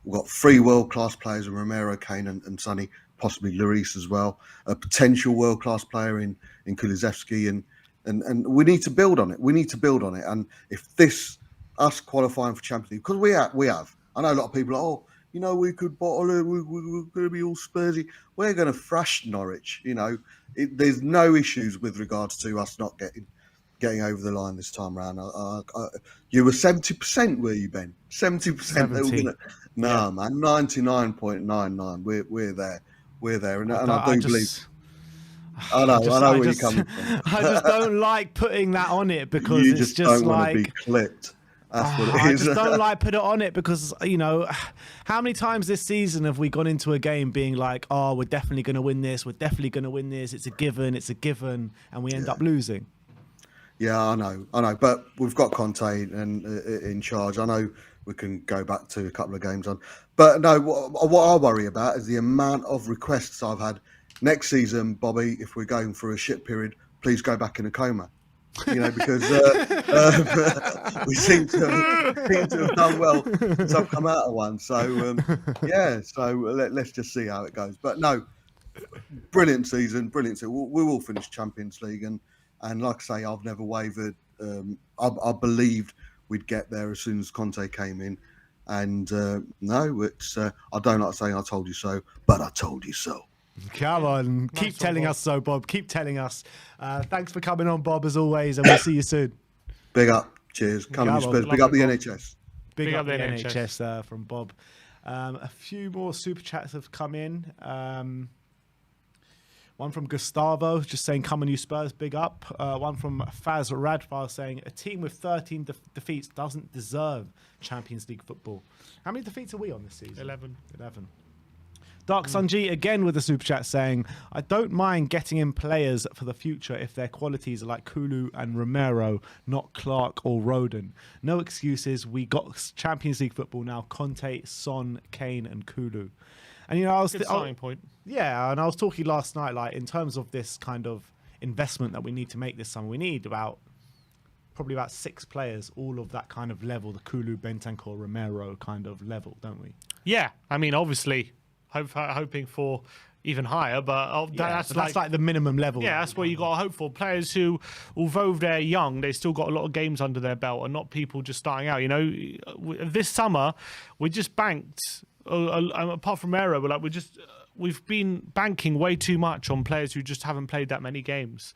We've got 3 world-class players in Romero, Kane and Sonny, possibly Lloris as well. A potential world-class player in Kulusevski, and we need to build on it. We need to build on it. And if us qualifying for Champions League, because we have. I know a lot of people are, we could bottle it. We're going to be all Spursy. We're going to thrash Norwich. There's no issues with regards to us not getting over the line this time round. You were 70%, were you, Ben? 70%. No, man, 99.99. We're there. We're there, and I do believe. I know where you're coming from. I just don't like putting that on it because it's just don't want to be clipped. That's what it is. I just don't like put it on it because, how many times this season have we gone into a game being like, oh, we're definitely going to win this. We're definitely going to win this. It's a given. And we end up losing. Yeah, I know. But we've got Conte in charge. I know we can go back to a couple of games on. But no, what I worry about is the amount of requests I've had. Next season, Bobby, if we're going through a shit period, please go back in a coma. Because we seem to have done well since I've come out of one. So, let's just see how it goes. But no, brilliant season. We will finish Champions League. And like I say, I've never wavered. I believed we'd get there as soon as Conte came in. And no, it's I don't like saying I told you so, but I told you so. Come on, keep telling us so, Bob. Keep telling us. Thanks for coming on, Bob, as always, and we'll see you soon. Big up. Cheers. Come on, Spurs. Big up the NHS. Big up the NHS from Bob. A few more super chats have come in. One from Gustavo, just saying, come on, you Spurs, big up. One from Faz Radfar saying, a team with 13 defeats doesn't deserve Champions League football. How many defeats are we on this season? 11. Dark Sun G again with a super chat saying, I don't mind getting in players for the future if their qualities are like Kulu and Romero, not Clark or Rodon. No excuses. We got Champions League football now. Conte, Son, Kane and Kulu. And I was good starting point. Yeah, and I was talking last night, like in terms of this kind of investment that we need to make this summer, we need probably about 6 players, all of that kind of level, the Kulu, Bentancur, Romero kind of level, don't we? Yeah, I mean, obviously, hoping for even higher, but that's like the minimum level. Yeah, that's what you got to hope for. Players who, although they're young, they still got a lot of games under their belt, and not people just starting out. This summer we just banked. Apart from Romero, we've been banking way too much on players who just haven't played that many games.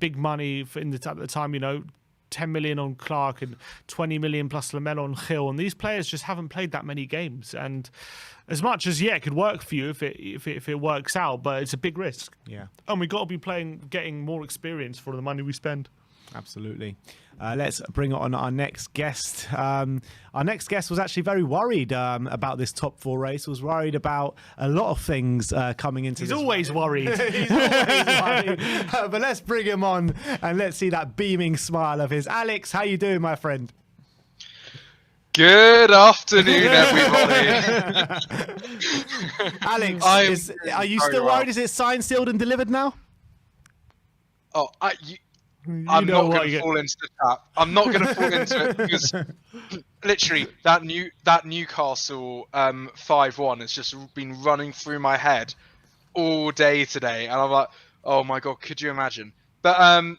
Big money at the time, 10 million on Clark and 20 million plus Lamela on Gil, and these players just haven't played that many games. And as much as it could work for you if it works out, but it's a big risk. Yeah, and we got to be getting more experience for the money we spend. Absolutely. Let's bring on our next guest. Our next guest was actually very worried about this top 4 race, was worried about a lot of things coming into He's this always worried. He's always worried. But let's bring him on and let's see that beaming smile of his. Alex, how you doing, my friend? Good afternoon, everybody. Alex, are you still worried? Is it signed, sealed and delivered now? Oh, I'm not going to fall into the trap. I'm not going to fall into it because literally that Newcastle 5-1 has just been running through my head all day today, and I'm like, oh my god, could you imagine? But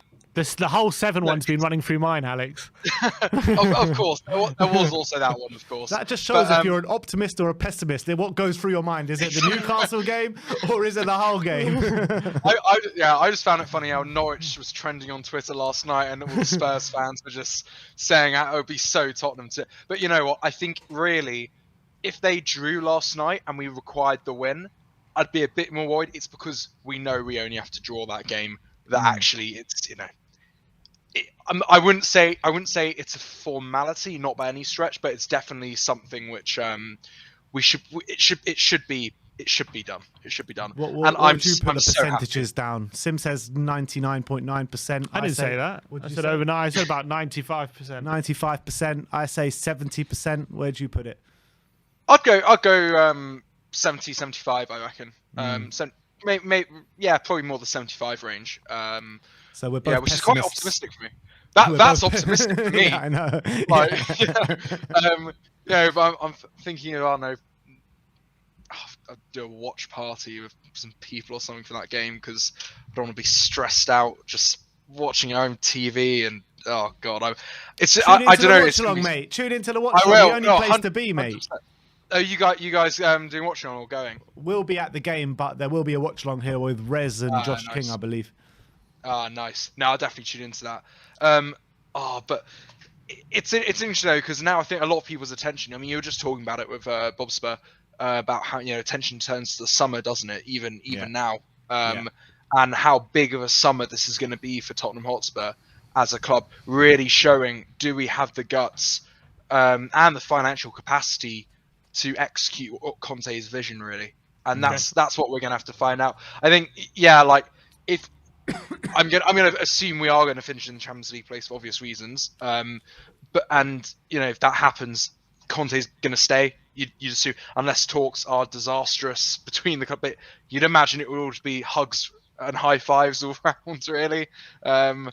the whole 7-1's been running through mine, Alex. of course, there was also that one, of course. That just shows if you're an optimist or a pessimist. What goes through your mind? Is it the Newcastle game or is it the whole game? I just found it funny how Norwich was trending on Twitter last night, and all the Spurs fans were just saying it would be so Tottenham. But you know what? I think really, if they drew last night and we required the win, I'd be a bit more worried. It's because we know we only have to draw that game. That actually, it's I wouldn't say it's a formality, not by any stretch, but it's definitely something which it should be done. It should be done. What would you put the percentages down? Sim says 99.9%. I didn't say that. I said overnight. I said about 95%. 95%. I say 70%. Where'd you put it? I'd go 70, 75. I reckon. Probably more the 75 range. So we're both which is quite optimistic for me. That's optimistic for me. Yeah, I know. Yeah, but I'm thinking of, I don't know, I'd do a watch party with some people or something for that game because I don't want to be stressed out just watching your own TV and oh god, Tune I into don't the know. watch along, mate. Tune into the watch I along. will. The only Oh, place to be, mate. 100%. Oh, you guys doing watching or going? We'll be at the game, but there will be a watch along here with Rez and Josh Nice. King, I believe. Nice. No, I'll definitely tune into that. But it's interesting though because now I think a lot of people's attention. I mean, you were just talking about it with Bob Spur about how attention turns to the summer, doesn't it? Even now, and how big of a summer this is going to be for Tottenham Hotspur as a club. Really showing, do we have the guts and the financial capacity to execute Conte's vision, really? And that's what we're going to have to find out. I think, if I'm gonna assume we are going to finish in the Champions League place for obvious reasons. If that happens, Conte's going to stay. You'd assume, unless talks are disastrous between the club. But you'd imagine it would all be hugs and high fives all round, really. I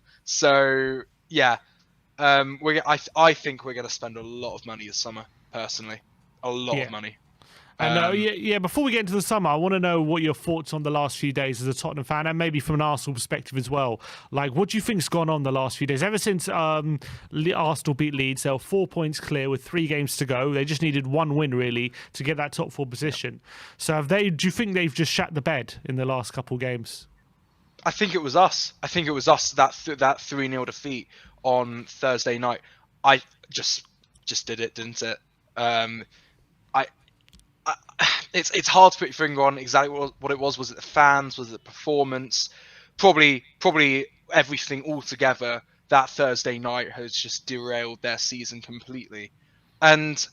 think we're going to spend a lot of money this summer. Personally, a lot of money. And before we get into the summer, I want to know what your thoughts on the last few days as a Tottenham fan, and maybe from an Arsenal perspective as well. Like, what do you think's gone on the last few days? Ever since Arsenal beat Leeds, they were 4 points clear with 3 games to go. They just needed 1 win, really, to get that top 4 position. So do you think they've just shat the bed in the last couple games? I think it was us. That 3-0 defeat on Thursday night. I just did it, didn't it? It's hard to put your finger on exactly what it was. Was it the fans? Was it the performance? Probably everything all together. That Thursday night has just derailed their season completely. And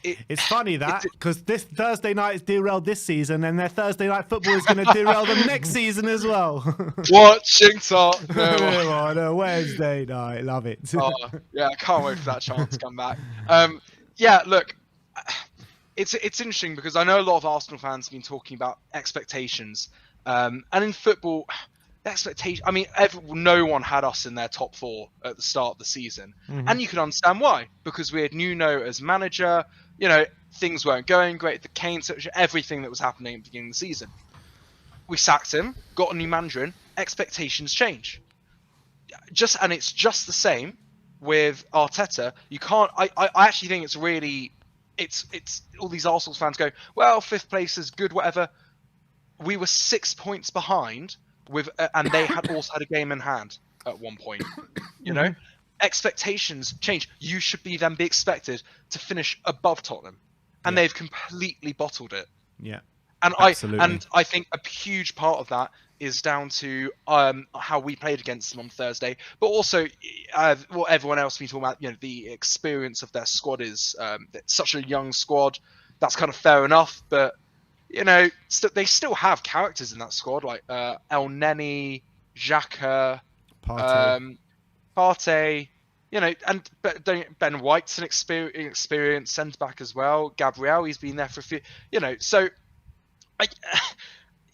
it's funny that because this Thursday night is derailed this season, and their Thursday night football is going to derail them next season as well. Watching Tottenham on a Wednesday night, love it. I can't wait for that chance to come back. Look. It's interesting because I know a lot of Arsenal fans have been talking about expectations, and in football, expectation. I mean, no one had us in their top 4 at the start of the season, and you can understand why, because we had Nuno as manager. Things weren't going great. The Kane situation, everything that was happening at the beginning of the season. We sacked him, got a new manager in. Expectations change. It's just the same with Arteta. You can't. I actually think it's really. It's all these Arsenal fans go, well, 5th place is good, whatever. We were 6 points behind and they had also had a game in hand at one point. Expectations change. You should be expected to finish above Tottenham, and they've completely bottled it. Yeah, and absolutely. I think a huge part of that is down to how we played against them on Thursday, but also what everyone else has been talking about. The experience of their squad is such a young squad. That's kind of fair enough, but they still have characters in that squad like El Neni, Xhaka, Partey. And Ben White's an experienced centre back as well. Gabriel, he's been there for a few. So.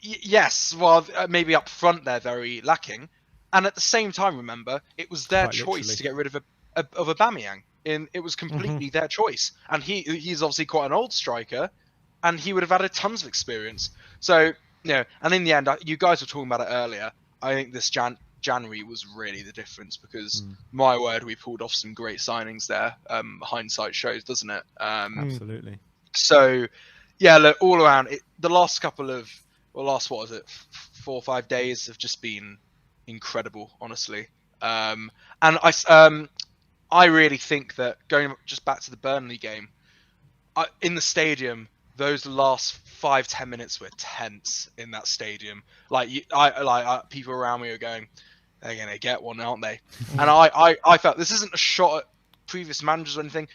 Yes, well, maybe up front they're very lacking, and at the same time, remember, it was their choice to get rid of Aubameyang. It was completely their choice, and he's obviously quite an old striker, and he would have had tons of experience. So and in the end, you guys were talking about it earlier. I think this January was really the difference because my word, we pulled off some great signings there. Hindsight shows, doesn't it? Absolutely. So, look, all around the last couple of. Well, last 4 or 5 days have just been incredible, honestly. And I really think that going just back to the Burnley game, in the stadium, those last 5-10 minutes were tense in that stadium. People around me were going, "They're gonna get one, aren't they?" And I felt this isn't a shot at previous managers or anything.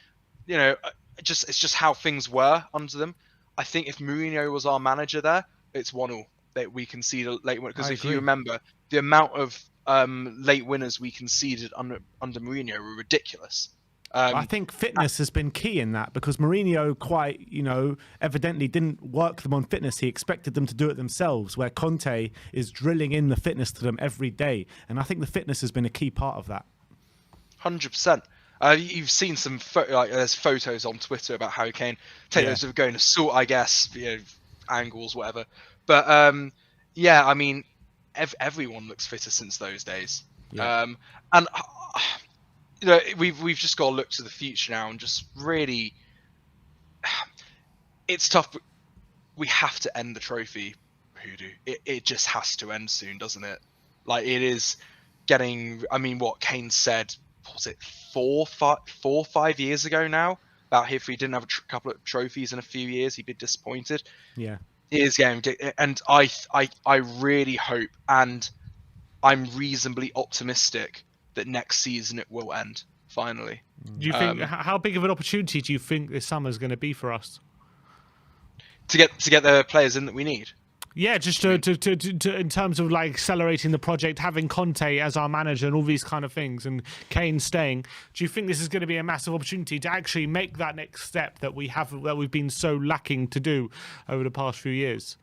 It's just how things were under them. I think if Mourinho was our manager there, it's 1-1 that we conceded late win. Because if you remember, the amount of late winners we conceded under Mourinho were ridiculous. I think fitness has been key in that because Mourinho quite, evidently didn't work them on fitness. He expected them to do it themselves, where Conte is drilling in the fitness to them every day. And I think the fitness has been a key part of that. 100%. You've seen some there's photos on Twitter about Harry Kane. Take Yeah. those of going assault, I guess, angles, whatever. But yeah, I mean, everyone looks fitter since those days. Yeah. And we've just got to look to the future now and just really, it's tough. But we have to end the trophy hoodoo. It just has to end soon, doesn't it? Like, it is getting. I mean, what Kane said, what was it, 4 or 5 years ago now, about if he didn't have a couple of trophies in a few years, he'd be disappointed. Yeah. It is getting, and I really hope, and I'm reasonably optimistic that next season it will end finally. Do you think how big of an opportunity do you think this summer is going to be for us to get the players in that we need? Yeah, just to in terms of like accelerating the project, having Conte as our manager and all these kind of things, and Kane staying. Do you think this is going to be a massive opportunity to actually make that next step that we've been so lacking to do over the past few years?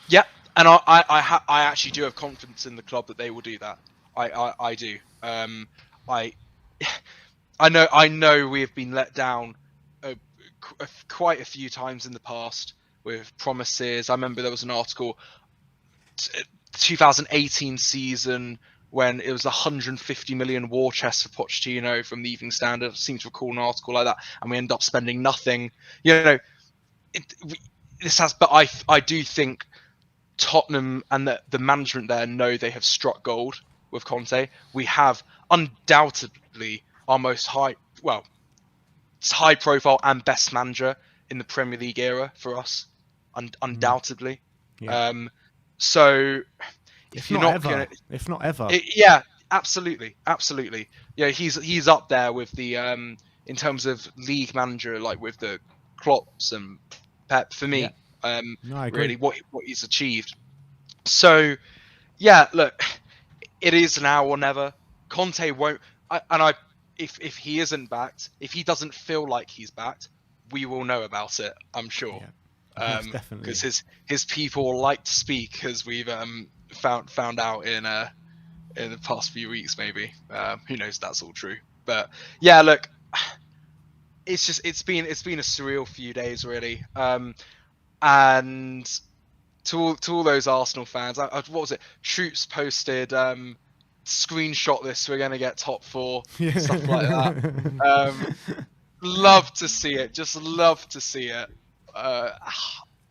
Yeah, and I actually do have confidence in the club that they will do that. I do. I know we have been let down quite a few times in the past with promises. I remember there was an article, 2018 season, when it was 150 million war chest for Pochettino from the Evening Standard. I seem to recall an article like that, and we end up spending nothing. But I do think Tottenham and the management there know they have struck gold with Conte. We have undoubtedly our most high profile and best manager in the Premier League era for us, undoubtedly. Yeah. So if not ever. Yeah, absolutely. Yeah, he's up there with the in terms of league manager, like with the Klopps and Pep for me. Yeah. No, I agree. Really what he's achieved. So yeah, look, it is now or never. Conte won't, if he isn't backed, if he doesn't feel like he's backed, we will know about it, I'm sure. Yeah, definitely. Because his people like to speak, as we've found out in the past few weeks, maybe. Who knows? That's all true. But yeah, look, it's been a surreal few days, really. And to all those Arsenal fans, what was it? Troops posted, screenshot this, we're gonna get top 4, stuff like that. Love to see it. Just love to see it.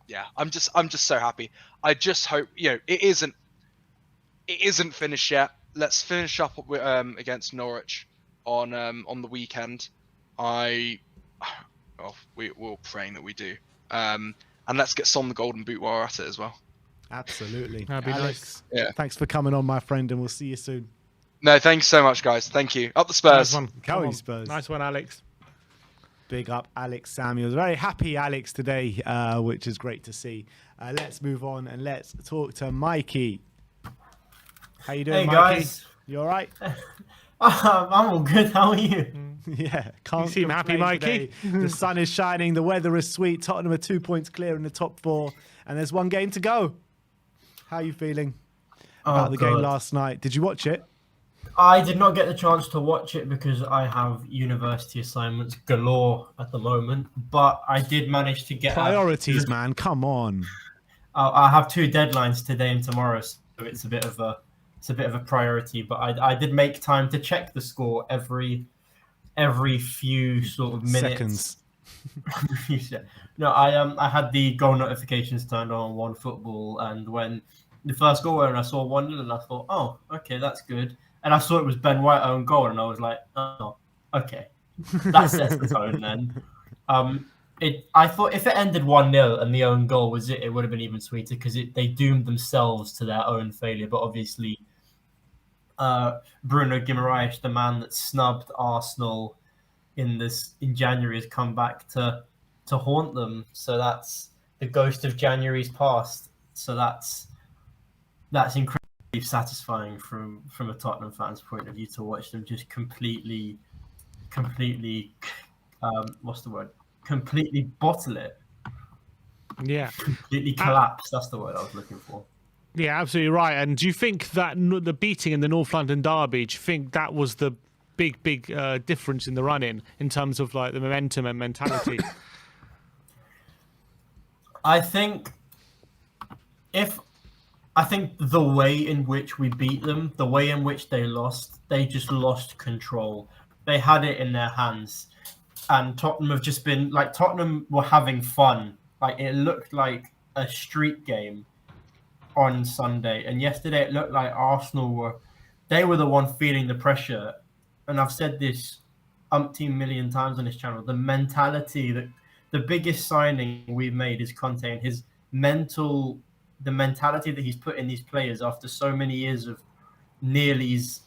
Yeah, I'm just so happy. I just hope it isn't finished yet. Let's finish up against Norwich on the weekend. We're praying that we do. And let's get Son the Golden Boot while we're at it as well. Absolutely. That'd be Alex, nice. Yeah. Thanks for coming on, my friend, and we'll see you soon. No, thanks so much, guys. Thank you. Up the Spurs. Nice one. Come on, on. Spurs. Nice one, Alex. Big up Alex Samuels. Very happy Alex today, which is great to see. Let's move on and let's talk to Mikey. How you doing, Hey, Mikey? guys. You all right? I'm all good. How are you? Yeah, can't You seem happy, complain Mikey. today. The sun is shining. The weather is sweet. Tottenham are 2 points clear in the top 4, and there's one game to go. How are you feeling about the game last night? Did you watch it? I did not get the chance to watch it because I have university assignments galore at the moment, but I did manage to get Priorities, man. Come on. I have 2 deadlines today and tomorrow, so it's a bit of a priority. But I did make time to check the score every few sort of minutes. Seconds. No, I had the goal notifications turned on OneFootball, and when the first goal went, and I saw 1-0, and I thought, oh, okay, that's good. And I saw it was Ben White own goal, and I was like, oh, okay, that sets the tone then. I thought if it ended 1-0 and the own goal was it would have been even sweeter because they doomed themselves to their own failure. But obviously, Bruno Guimaraes, the man that snubbed Arsenal in January, has come back to haunt them. So that's the ghost of January's past. So that's incredibly satisfying from a Tottenham fan's point of view to watch them just completely what's the word? Completely bottle it. Yeah. Completely collapse. That's the word I was looking for. Yeah, absolutely right. And do you think that the beating in the North London derby, do you think that was the big difference in the run-in in terms of like the momentum and mentality. I think the way in which we beat them, the way in which they lost, they just lost control. They had it in their hands. And Tottenham have just been like, Tottenham were having fun. Like, it looked like a street game on Sunday. And yesterday it looked like Arsenal were the one feeling the pressure. And I've said this umpteen million times on this channel. The mentality that the biggest signing we've made is Conte, and the mentality that he's put in these players after so many years of nearlies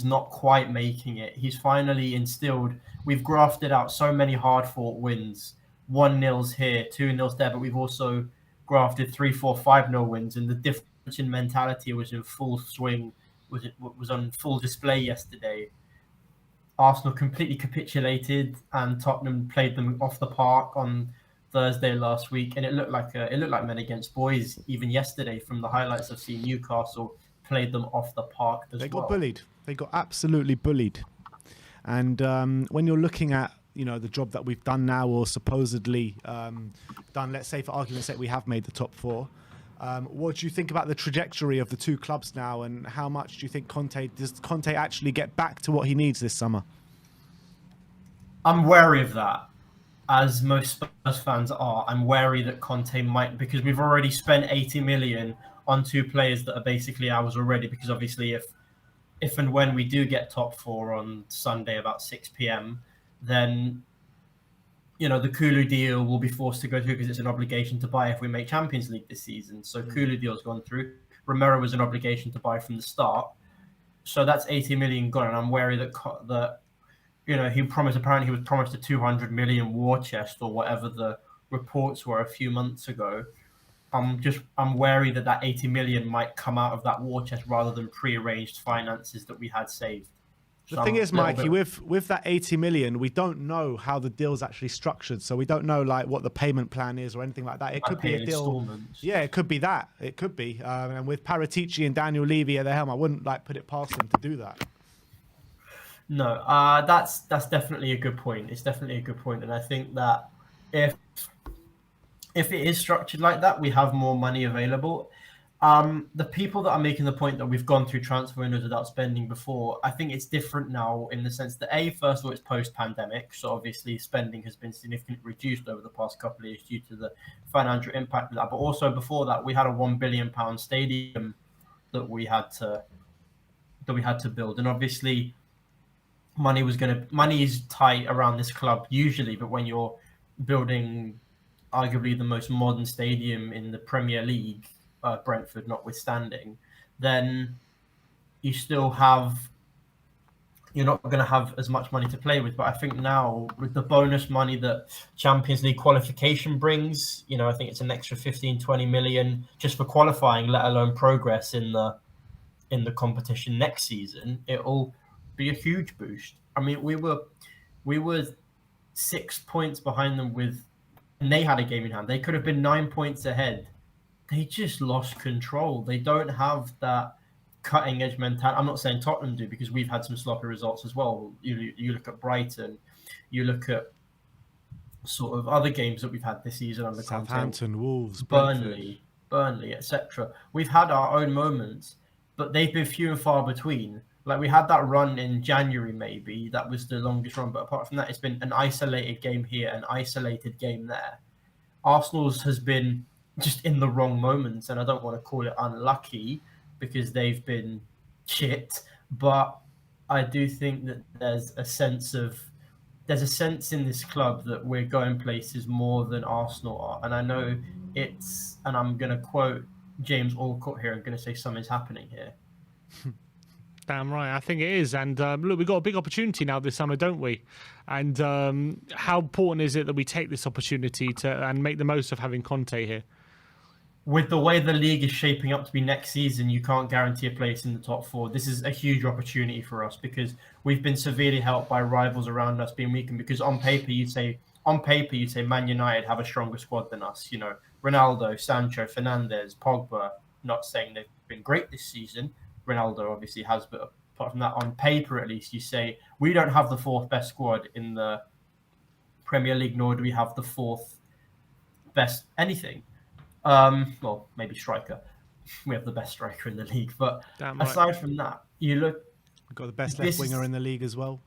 not quite making it. He's finally instilled. We've grafted out so many hard-fought wins, 1-0s here, 2-0s there, but we've also grafted 3-4, 5-0 wins, and the difference in mentality was in full swing, was on full display yesterday. Arsenal completely capitulated, and Tottenham played them off the park on Thursday last week, and it looked like men against boys. Even yesterday, from the highlights I've seen, Newcastle played them off the park as well. They got bullied. They got absolutely bullied. And when you're looking at the job that we've done now, or supposedly done, let's say for argument's sake, we have made the top 4. What do you think about the trajectory of the two clubs now, and how much do you think does Conte actually get back to what he needs this summer? I'm wary of that, as most Spurs fans are. I'm wary that Conte might, because we've already spent 80 million on 2 players that are basically ours already, because obviously if and when we do get top 4 on Sunday about 6 p.m, then the Kulu deal will be forced to go through, because it's an obligation to buy if we make Champions League this season. So Kulu deal's gone through. Romero was an obligation to buy from the start. So that's 80 million gone, and I'm wary that he was promised a 200 million war chest or whatever the reports were a few months ago. I'm wary that 80 million might come out of that war chest rather than pre-arranged finances that we had saved. The thing is, Mikey, with that 80 million, we don't know how the deal's actually structured. So we don't know like what the payment plan is or anything like that. It could be a deal. Yeah, it could be that. It could be. And with Paratici and Daniel Levy at the helm, I wouldn't put it past them to do that. No, that's definitely a good point. It's definitely a good point. And I think that if it is structured like that, we have more money available. The people that are making the point that we've gone through transfer windows without spending before, I think it's different now in the sense that first of all, it's post-pandemic. So obviously spending has been significantly reduced over the past couple of years due to the financial impact of that. But also before that, we had a £1 billion stadium that we had to build. And obviously money is tight around this club usually, but when you're building arguably the most modern stadium in the Premier League, Brentford notwithstanding, then you're not going to have as much money to play with. But I think now with the bonus money that Champions League qualification brings, I think it's an extra 15-20 million just for qualifying, let alone progress in the competition next season. It'll be a huge boost. I mean, we were 6 points behind them and they had a game in hand. They could have been 9 points ahead. They just lost control. They don't have that cutting edge mentality. I'm not saying Tottenham do, because we've had some sloppy results as well. You look at Brighton, you look at sort of other games that we've had this season under Southampton, Wolves, Burnley, etc. We've had our own moments, but they've been few and far between. Like we had that run in January, maybe that was the longest run, but apart from that, it's been an isolated game here, an isolated game there. Arsenal's has been just in the wrong moments, and I don't want to call it unlucky because they've been shit, but I do think that there's a sense in this club that we're going places more than Arsenal are. And I know and I'm going to quote James Allcott here, I'm going to say something's happening here. Damn right, I think it is. And look, we've got a big opportunity now this summer, don't we? And how important is it that we take this opportunity and make the most of having Conte here? With the way the league is shaping up to be next season, you can't guarantee a place in the top 4. This is a huge opportunity for us because we've been severely helped by rivals around us being weakened. Because on paper, you'd say Man United have a stronger squad than us. Ronaldo, Sancho, Fernandes, Pogba. Not saying they've been great this season. Ronaldo obviously has, but apart from that, on paper at least, you say we don't have the 4th best squad in the Premier League, nor do we have the 4th best anything. Well, maybe striker. We have the best striker in the league, but aside from that, you look. We've got the best left winger in the league as well.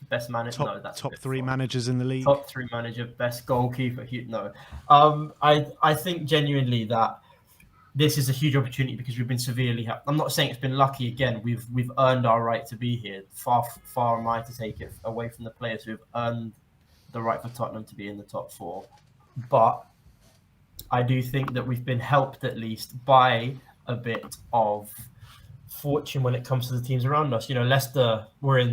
Best manager. No, that's top 3 managers in the league. Top 3 manager, best goalkeeper. No, I think genuinely that this is a huge opportunity because we've been severely. I'm not saying it's been lucky. Again, we've earned our right to be here. Far am I to take it away from the players who've earned the right for Tottenham to be in the top 4, but I do think that we've been helped at least by a bit of fortune when it comes to the teams around us. You know, Leicester were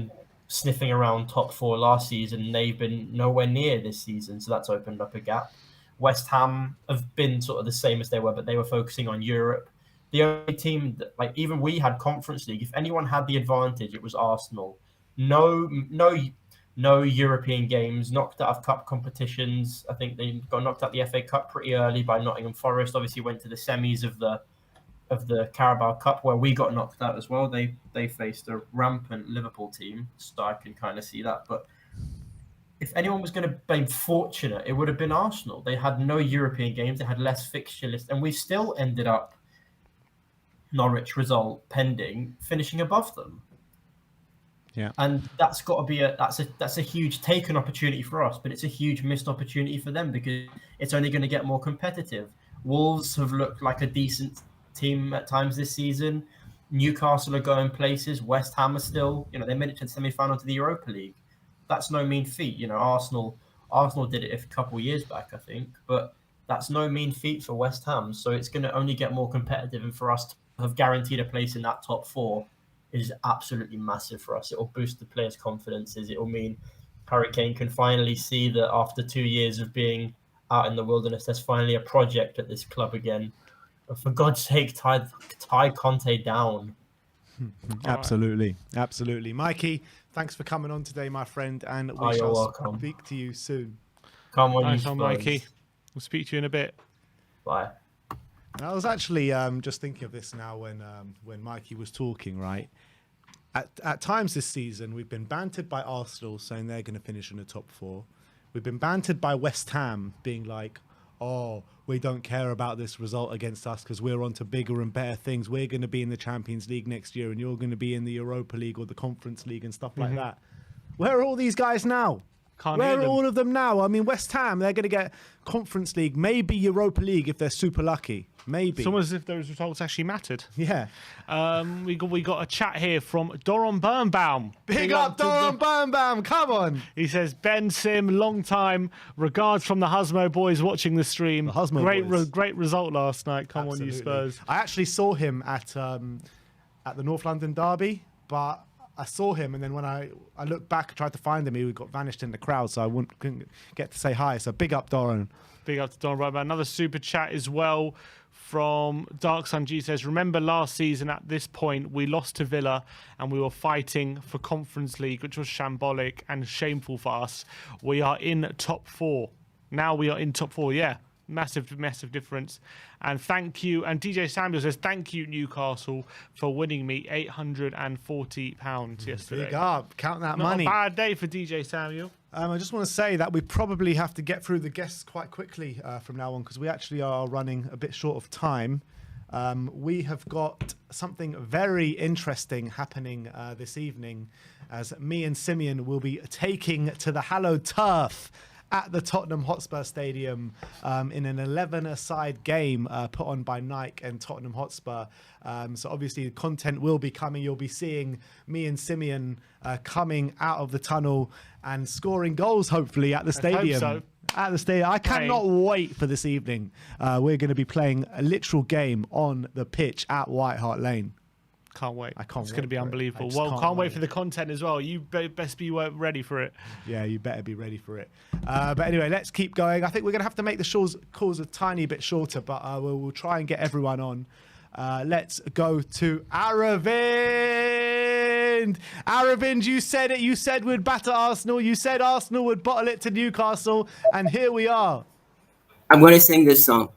sniffing around top 4 last season, and they've been nowhere near this season, so that's opened up a gap. West Ham have been sort of the same as they were, but they were focusing on Europe. The only team that, like, even we had Conference League. If anyone had the advantage, it was Arsenal. No European games, knocked out of cup competitions. I think they got knocked out the FA Cup pretty early by Nottingham Forest. Obviously went to the semis of the Carabao Cup where we got knocked out as well. They faced a rampant Liverpool team, so I can kind of see that. But if anyone was going to be fortunate, it would have been Arsenal. They had no European games. They had less fixture list, and we still ended up, Norwich result pending, finishing above them. Yeah, and that's got to be that's a huge taken opportunity for us, but it's a huge missed opportunity for them because it's only going to get more competitive. Wolves have looked like a decent team at times this season. Newcastle are going places. West Ham are still, they made it to the semi-final to the Europa League. That's no mean feat. Arsenal did it a couple of years back, I think, but that's no mean feat for West Ham. So it's going to only get more competitive, and for us to have guaranteed a place in that top 4 is absolutely massive for us. It will boost the players' confidences. It will mean Harry Kane can finally see that after 2 years of being out in the wilderness, there's finally a project at this club again. But for God's sake, tie Conte down. Absolutely. Mikey, thanks for coming on today, my friend, and we shall speak to you soon. Come on, nice one, Mikey. We'll speak to you in a bit. Bye. I was actually just thinking of this now when Mikey was talking, right? At times this season, we've been bantered by Arsenal saying they're going to finish in the top 4. We've been bantered by West Ham being like, oh, we don't care about this result against us because we're on to bigger and better things. We're going to be in the Champions League next year and you're going to be in the Europa League or the Conference League and stuff like that. Where are all these guys now? Where are all of them now? I mean, West Ham, they're going to get Conference League, maybe Europa League if they're super lucky. Maybe. It's almost as if those results actually mattered. Yeah. We got a chat here from Doron Birnbaum. Big up Doron Birnbaum, come on. He says, Ben Sim, long time. Regards from the Husmo boys watching the stream. The Husmo boys. Great result last night. Come Absolutely. on, you Spurs. I actually saw him at the North London derby, but I saw him, and then when I looked back and tried to find him, he got vanished in the crowd, so I couldn't get to say hi. So big up, Doron. Big up to Doron Birnbaum. Another super chat as well from Dark Sun G says, remember last season at this point, we lost to Villa and we were fighting for Conference League, which was shambolic and shameful for us. We are in top 4. Now we are in top 4, yeah. Massive difference. And thank you. And DJ Samuel says, thank you, Newcastle, for winning me £840 yesterday. Big up. Count that Not money. a bad day for DJ Samuel. I just want to say that we probably have to get through the guests quite quickly from now on because we actually are running a bit short of time. We have got something very interesting happening this evening as me and Simeon will be taking to the hallowed turf at the Tottenham Hotspur Stadium in an 11-a-side game put on by Nike and Tottenham Hotspur. So obviously the content will be coming. You'll be seeing me and Simeon coming out of the tunnel and scoring goals, hopefully, at the stadium. I hope so. At the stadium. I cannot wait for this evening. We're going to be playing a literal game on the pitch at White Hart Lane. Can't wait. I can't. It's going to be unbelievable. Well, can't wait for the content as well. You best be ready for it. Yeah, you better be ready for it. But anyway, let's keep going. I think we're going to have to make the calls a tiny bit shorter, but we'll try and get everyone on. Let's go to Aravind. Aravind, you said it. You said we'd batter Arsenal. You said Arsenal would bottle it to Newcastle, and here we are. I'm going to sing this song.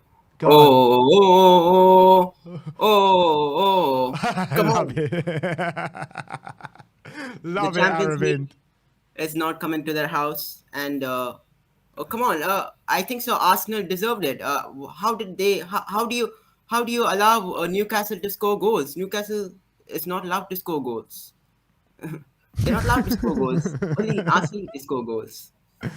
Go on. Come Love on. it. Love it, Champions League Aravind. is not coming to their house, and come on, I think so. Arsenal deserved it. How did they? How do you allow Newcastle to score goals? Newcastle is not allowed to score goals. They're not allowed to score goals. Only Arsenal can score goals. You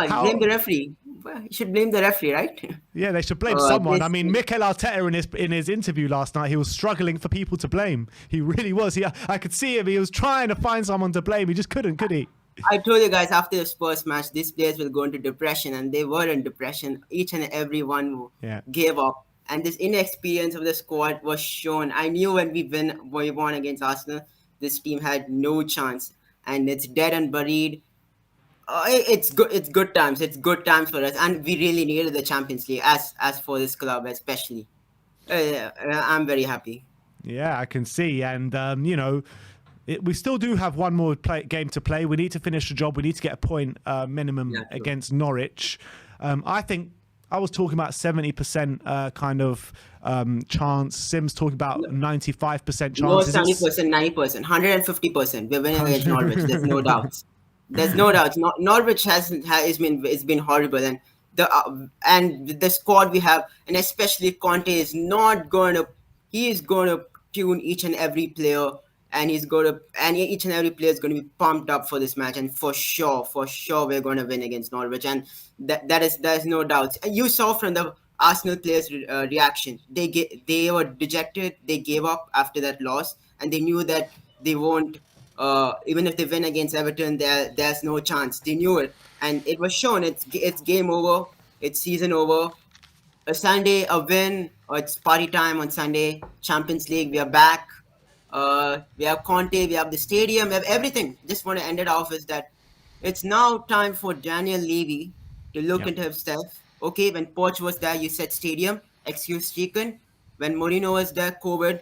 blame the referee. Well, you should blame the referee, right? Yeah, they should blame someone. I this- mean, Mikel Arteta in his interview last night, he was struggling for people to blame. He really was. I could see him. He was trying to find someone to blame. He just couldn't, could he? I told you guys after the Spurs match, these players will go into depression, and they were in depression. Each and every one who Yeah. gave up, and this inexperience of the squad was shown. I knew when we won against Arsenal, this team had no chance, and it's dead and buried. It's good. It's good times. It's good times for us, and we really needed the Champions League. As for this club, especially, I'm very happy. Yeah, I can see. And, we still do have one more game to play. We need to finish the job. We need to get a point minimum Yeah, true. against Norwich. I think I was talking about 70% kind of chance. Sim's talking about 95% No, chance. 70%, 90%, 150%. We're winning against Norwich. There's no doubts. There's no doubts. Norwich has been horrible, and the squad we have, and especially Conte is not going to. He is going to tune each and every player, and each and every player is going to be pumped up for this match, and for sure, we're going to win against Norwich, and there's no doubts. And you saw from the Arsenal players' reaction, they were dejected. They gave up after that loss, and they knew that they won't. Even if they win against Everton, there's no chance. They knew it, and it was shown. It's game over. It's season over. A Sunday, a win, or it's party time on Sunday. Champions League, we are back. We have Conte, we have the stadium, we have everything. Just want to end it off is that it's now time for Daniel Levy to look into himself. Okay, when Poch was there, you said stadium, excuse taken. When Mourinho was there, COVID,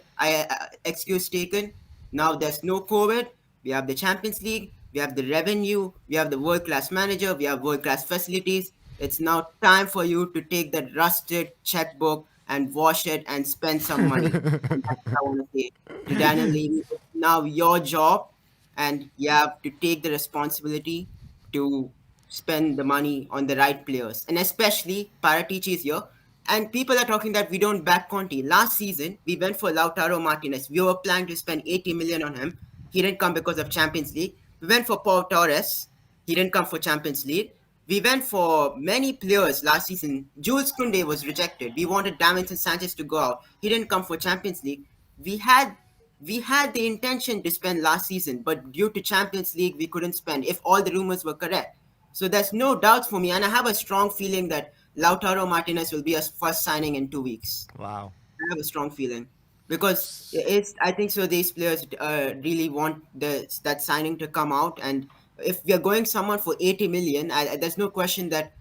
excuse taken. Now there's no COVID. We have the Champions League. We have the revenue. We have the world-class manager. We have world-class facilities. It's now time for you to take that rusted checkbook and wash it and spend some money. And that's what I want to say to Daniel Levy. It's now your job, and you have to take the responsibility to spend the money on the right players. And especially Paratici is here. And people are talking that we don't back Conte. Last season, we went for Lautaro Martinez. We were planning to spend 80 million on him. He didn't come because of Champions League. We went for Paul Torres. He didn't come for Champions League. We went for many players last season. Jules Koundé was rejected. We wanted Davinson Sanchez to go out. He didn't come for Champions League. We had the intention to spend last season, but due to Champions League, we couldn't spend if all the rumors were correct. So there's no doubts for me, and I have a strong feeling that Lautaro Martinez will be a first signing in 2 weeks. Wow. I have a strong feeling because I think so. These players really want that signing to come out, and if we are going someone for 80 million, there's no question that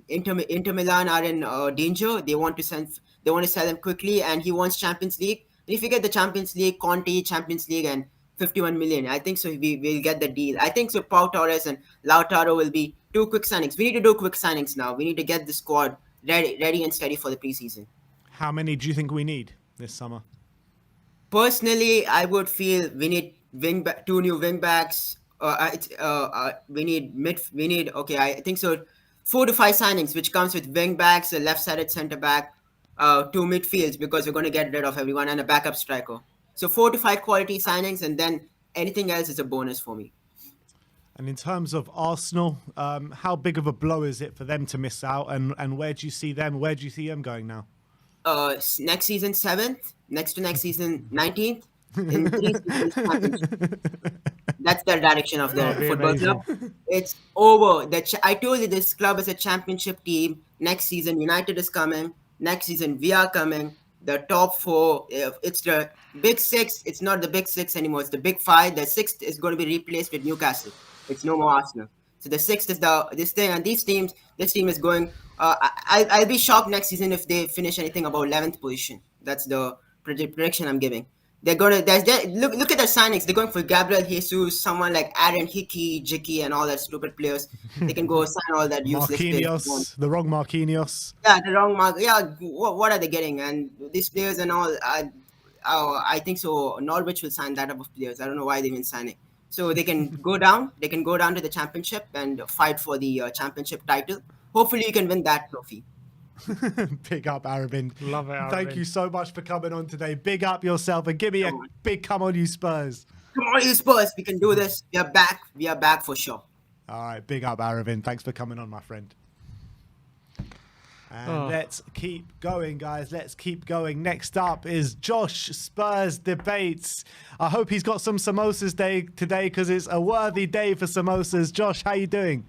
Inter Milan are in danger. They want to sell them quickly, and he wants Champions League. If you get the Champions League, Conte Champions League, and 51 million, I think so we will get the deal. I think so. Pau Torres and Lautaro will be two quick signings. We need to do quick signings now. We need to get the squad ready and steady for the preseason. How many do you think we need this summer? Personally, I would feel we need two new wing backs. We need I think so 4 to 5 signings, which comes with wing backs, a left-sided centre back, 2 midfields because we're going to get rid of everyone, and a backup striker. So 4 to 5 quality signings, and then anything else is a bonus for me. And in terms of Arsenal, how big of a blow is it for them to miss out? And where do you see them? Where do you see them going now? Next season 7th, next to next season 19th. In 3 seasons, that's the direction of the football club. It's over. I told you this club is a championship team. Next season, United is coming. Next season, we are coming. The top 4. It's the big 6. It's not the big 6 anymore. It's the big 5. The 6th is going to be replaced with Newcastle. It's no more Arsenal. So the 6th is this thing, and this team is going. I'll be shocked next season if they finish anything about 11th position. That's the prediction I'm giving. They're gonna look at their signings. They're going for Gabriel Jesus, someone like Aaron Hickey, Jicky, and all that stupid players. They can go sign all that useless players. Marquinhos, the wrong Marquinhos. Yeah, the wrong mark. Yeah, what are they getting? And these players and all. I think so. Norwich will sign that type of players. I don't know why they even sign it. So they can go down. They can go down to the championship and fight for the championship title. Hopefully, you can win that trophy. Big up, Aravind. Love it, Thank Aravind. you so much for coming on today. Big up yourself and give me a big come on, you Spurs. Come on, you Spurs. We can do this. We are back. We are back for sure. All right, big up, Aravind. Thanks for coming on, my friend. And let's keep going, guys. Let's keep going. Next up is Josh Spurs Debates. I hope he's got some samosas today because it's a worthy day for samosas. Josh, how you doing?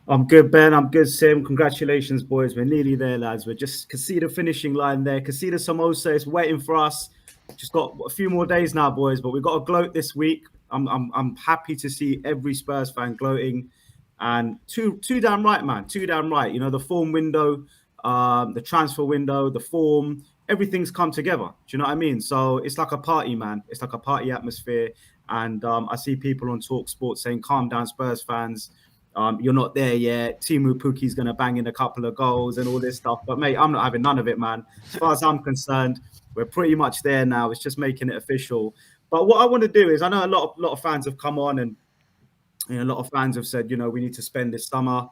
I'm good, Ben. I'm good, Sim. Congratulations, boys. We're nearly there, lads. We're just can see the finishing line there. Can see the samosa. It's waiting for us. Just got a few more days now, boys. But we've got to gloat this week. I'm happy to see every Spurs fan gloating. And too damn right, man. Too damn right. You know, the form window, the transfer window, the form, everything's come together. Do you know what I mean? So it's like a party, man. It's like a party atmosphere. And I see people on Talk Sports saying, calm down, Spurs fans. You're not there yet. Timu Puki's going to bang in a couple of goals and all this stuff. But, mate, I'm not having none of it, man. As far as I'm concerned, we're pretty much there now. It's just making it official. But what I want to do is, I know a lot of fans have come on and a lot of fans have said, you know, we need to spend this summer,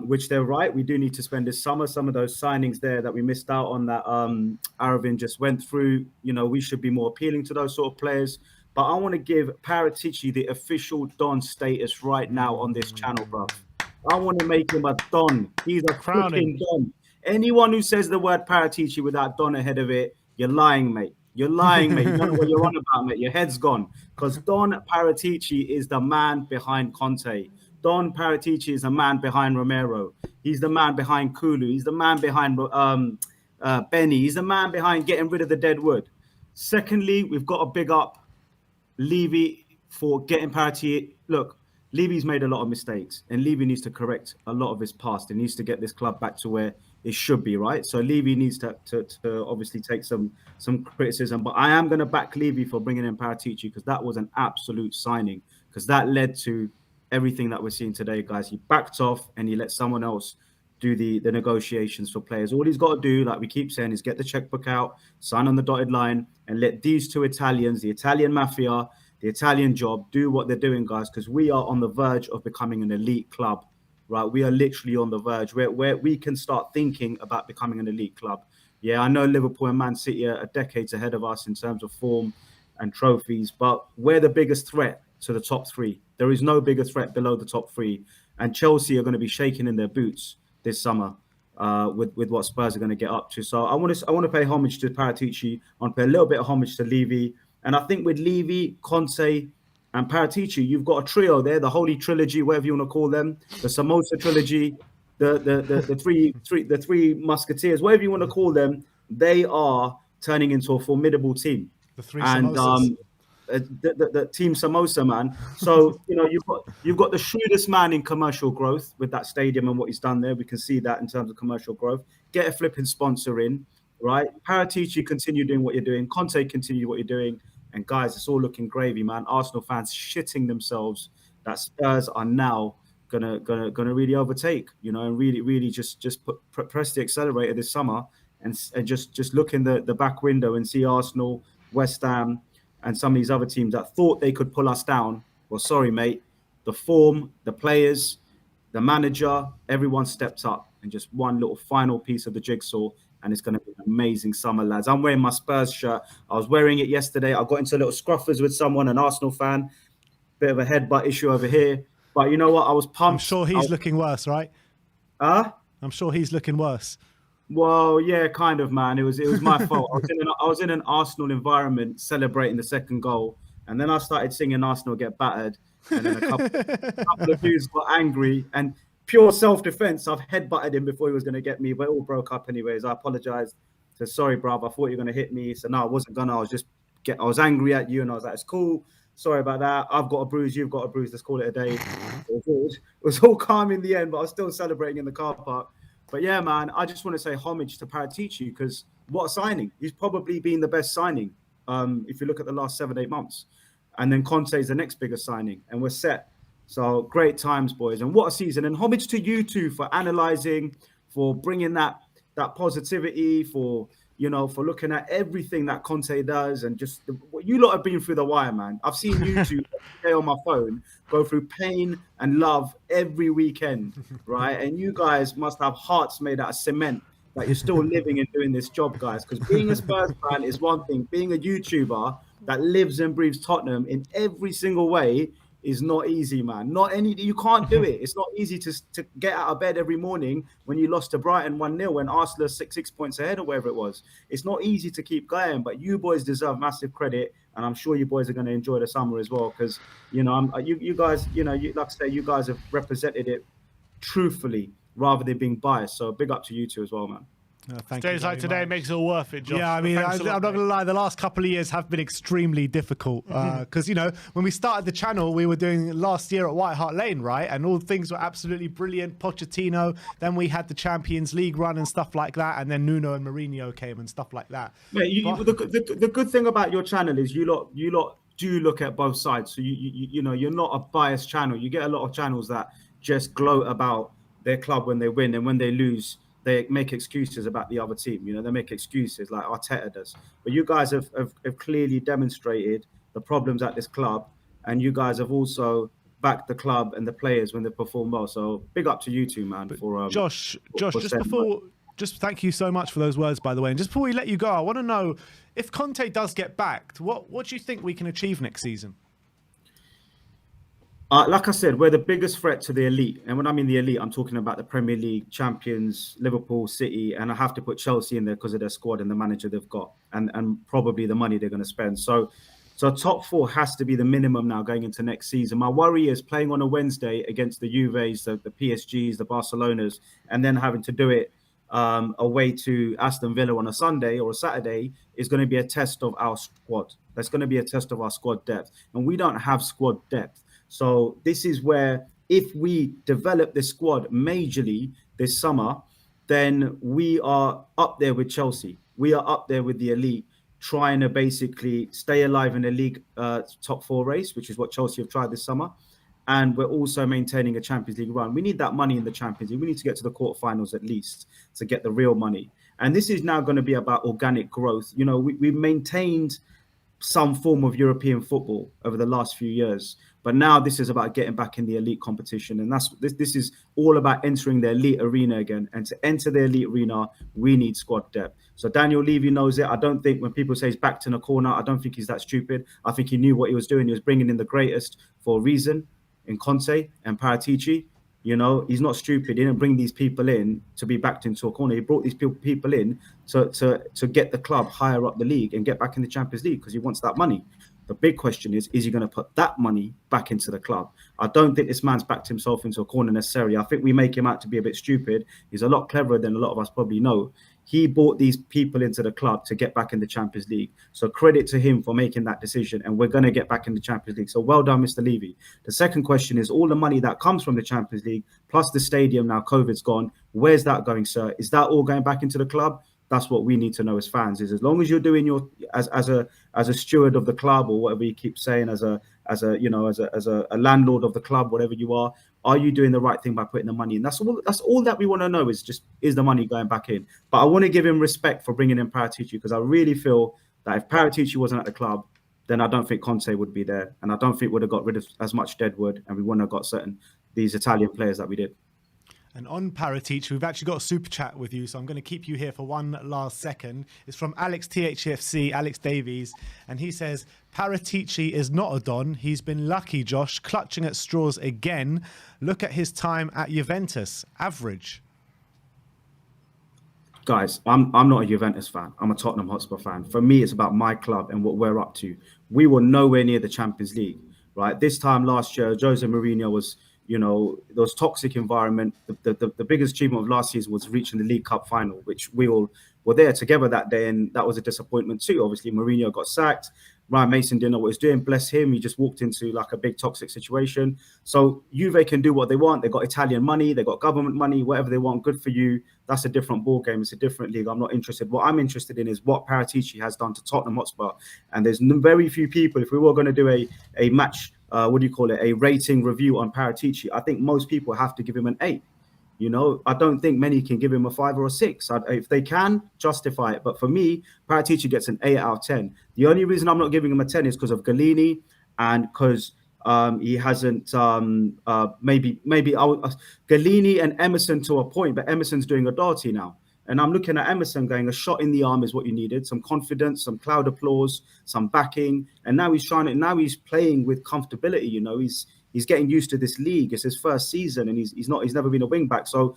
which they're right. We do need to spend this summer. Some of those signings there that we missed out on that Aravind just went through, you know, we should be more appealing to those sort of players. But I want to give Paratici the official Don status right now on this channel, bro. I want to make him a Don. He's a freaking Don. Anyone who says the word Paratici without Don ahead of it, you're lying, mate. You're lying, mate. You don't know what you're on about, mate. Your head's gone. Because Don Paratici is the man behind Conte. Don Paratici is the man behind Romero. He's the man behind Kulu. He's the man behind Benny. He's the man behind getting rid of the dead wood. Secondly, we've got to big up Levy for getting Paratici. Look, Levy's made a lot of mistakes, and Levy needs to correct a lot of his past. He needs to get this club back to where it should be, right? So Levy needs to obviously take some criticism. But I am going to back Levy for bringing in Paratici because that was an absolute signing, because that led to everything that we're seeing today, guys. He backed off and he let someone else do the negotiations for players. All he's got to do, like we keep saying, is get the checkbook out, sign on the dotted line, and let these two Italians, the Italian mafia, the Italian job, do what they're doing, guys, because we are on the verge of becoming an elite club, right? We are literally on the verge where we can start thinking about becoming an elite club. Yeah, I know Liverpool and Man City are decades ahead of us in terms of form and trophies, but we're the biggest threat to the top three. There is no bigger threat below the top three. And Chelsea are going to be shaking in their boots this summer with what Spurs are going to get up to. So I want to pay homage to Paratici. I want to pay a little bit of homage to Levy. And I think with Levy, Conte, and Paratici, you've got a trio there, the Holy Trilogy, whatever you want to call them, the Samosa Trilogy, the three Musketeers, whatever you want to call them. They are turning into a formidable team. The three Samosas. The team Samosa, man. So you know you've got the shrewdest man in commercial growth with that stadium and what he's done there. We can see that in terms of commercial growth. Get a flipping sponsor in, right? Paratici, continue doing what you're doing. Conte, continue what you're doing. And guys, it's all looking gravy, man. Arsenal fans shitting themselves that Spurs are now gonna really overtake, you know, and really just press the accelerator this summer and just look in the back window and see Arsenal, West Ham, and some of these other teams that thought they could pull us down. Well, sorry, mate. The form, the players, the manager, everyone stepped up and just one little final piece of the jigsaw. And it's going to be an amazing summer, lads. I'm wearing my Spurs shirt. I was wearing it yesterday. I got into a little scruffers with someone, an Arsenal fan. Bit of a headbutt issue over here. But you know what? I was pumped. I'm sure he's looking worse, right? Huh? I'm sure he's looking worse. Well, yeah, kind of, man. It was my fault. I was in an Arsenal environment celebrating the second goal. And then I started singing Arsenal get battered. And then a couple of dudes got angry. And pure self-defense, I've headbutted him before he was going to get me, but it all broke up anyways. I apologized. Said, sorry, bruv, I thought you were going to hit me. So no, I wasn't going to. I was angry at you, and I was like, it's cool. Sorry about that. I've got a bruise. You've got a bruise. Let's call it a day. It was all calm in the end, but I was still celebrating in the car park. But yeah, man, I just want to say homage to Paratici because what a signing. He's probably been the best signing if you look at the last 7-8 months. And then Conte is the next biggest signing, and we're set. So great times, boys. And what a season. And homage to you two for analysing, for bringing that positivity, for looking at everything that Conte does, and just you lot have been through the wire, man. I've seen you two every day on my phone go through pain and love every weekend, right? And you guys must have hearts made out of cement that you're still living and doing this job, guys. Because being a Spurs fan is one thing. Being a YouTuber that lives and breathes Tottenham in every single way is not easy, man. You can't do it. It's not easy to get out of bed every morning when you lost to Brighton 1-0 when Arsenal are 6 points ahead or whatever it was. It's not easy to keep going, but you boys deserve massive credit, and I'm sure you boys are going to enjoy the summer as well, because you guys, like I say, you guys have represented it truthfully rather than being biased. So big up to you two as well, man. Thank you Days like today makes it all worth it, Josh. Yeah, I mean, I'm not going to lie, the last couple of years have been extremely difficult because, when we started the channel, we were doing last year at White Hart Lane, right? And all things were absolutely brilliant. Pochettino, then we had the Champions League run and stuff like that. And then Nuno and Mourinho came and stuff like that. Yeah, the good thing about your channel is you lot do look at both sides. So, you're not a biased channel. You get a lot of channels that just gloat about their club when they win, and when they lose, they make excuses about the other team. They make excuses like Arteta does. But you guys have clearly demonstrated the problems at this club, and you guys have also backed the club and the players when they perform well. So big up to you two, man. Josh, just thank you so much for those words, by the way. And just before we let you go, I want to know if Conte does get backed, what do you think we can achieve next season? Like I said, we're the biggest threat to the elite. And when I mean the elite, I'm talking about the Premier League champions, Liverpool, City, and I have to put Chelsea in there because of their squad and the manager they've got, and probably the money they're going to spend. So top four has to be the minimum now going into next season. My worry is playing on a Wednesday against the Juves, the PSGs, the Barcelonas, and then having to do it away to Aston Villa on a Sunday or a Saturday is going to be a test of our squad. That's going to be a test of our squad depth. And we don't have squad depth. So this is where, if we develop the squad majorly this summer, then we are up there with Chelsea. We are up there with the elite, trying to basically stay alive in the league top four race, which is what Chelsea have tried this summer. And we're also maintaining a Champions League run. We need that money in the Champions League. We need to get to the quarterfinals at least to get the real money. And this is now going to be about organic growth. We've maintained some form of European football over the last few years. But now this is about getting back in the elite competition. And this is all about entering the elite arena again. And to enter the elite arena, we need squad depth. So Daniel Levy knows it. I don't think when people say he's backed in a corner, I don't think he's that stupid. I think he knew what he was doing. He was bringing in the greatest for a reason in Conte and Paratici. He's not stupid. He didn't bring these people in to be backed into a corner. He brought these people in to get the club higher up the league and get back in the Champions League because he wants that money. The big question is he going to put that money back into the club? I don't think this man's backed himself into a corner necessarily. I think we make him out to be a bit stupid. He's a lot cleverer than a lot of us probably know. He brought these people into the club to get back in the Champions League. So credit to him for making that decision. And we're going to get back in the Champions League. So well done, Mr. Levy. The second question is all the money that comes from the Champions League, plus the stadium, now COVID's gone. Where's that going, sir? Is that all going back into the club? That's what we need to know as fans. Is as long as you're doing your as a steward of the club, or whatever you keep saying, as a landlord of the club, whatever you are you doing the right thing by putting the money in? That's all that we want to know is the money going back in. But I want to give him respect for bringing in Paratici, because I really feel that if Paratici wasn't at the club, then I don't think Conte would be there, and I don't think we'd have got rid of as much deadwood, and we wouldn't have got these Italian players that we did. And on Paratici, we've actually got a super chat with you, so I'm going to keep you here for one last second. It's from Alex THFC, Alex Davies, and he says, Paratici is not a Don. He's been lucky, Josh, clutching at straws again. Look at his time at Juventus. Average. Guys, I'm not a Juventus fan. I'm a Tottenham Hotspur fan. For me, it's about my club and what we're up to. We were nowhere near the Champions League, right? This time last year, Jose Mourinho was... those toxic environment. The biggest achievement of last season was reaching the League Cup final, which we all were there together that day, and that was a disappointment too. Obviously, Mourinho got sacked. Ryan Mason didn't know what he was doing. Bless him. He just walked into like a big toxic situation. So Juve can do what they want. They got Italian money. They got government money, whatever they want. Good for you. That's a different ball game. It's a different league. I'm not interested. What I'm interested in is what Paratici has done to Tottenham Hotspur. And there's very few people, if we were going to do a match, a rating review on Paratici, I think most people have to give him an 8. You know, I don't think many can give him a 5 or a 6. If they can, justify it. But for me, Paratici gets an 8 out of 10. The only reason I'm not giving him a 10 is because of Galini and because he hasn't Galini and Emerson to a point, but Emerson's doing a dirty now. And I'm looking at Emerson going, a shot in the arm is what you needed, some confidence, some cloud applause, some backing. And now he's trying it. Now he's playing with comfortability. You know, he's getting used to this league. It's his first season, and he's never been a wing back. So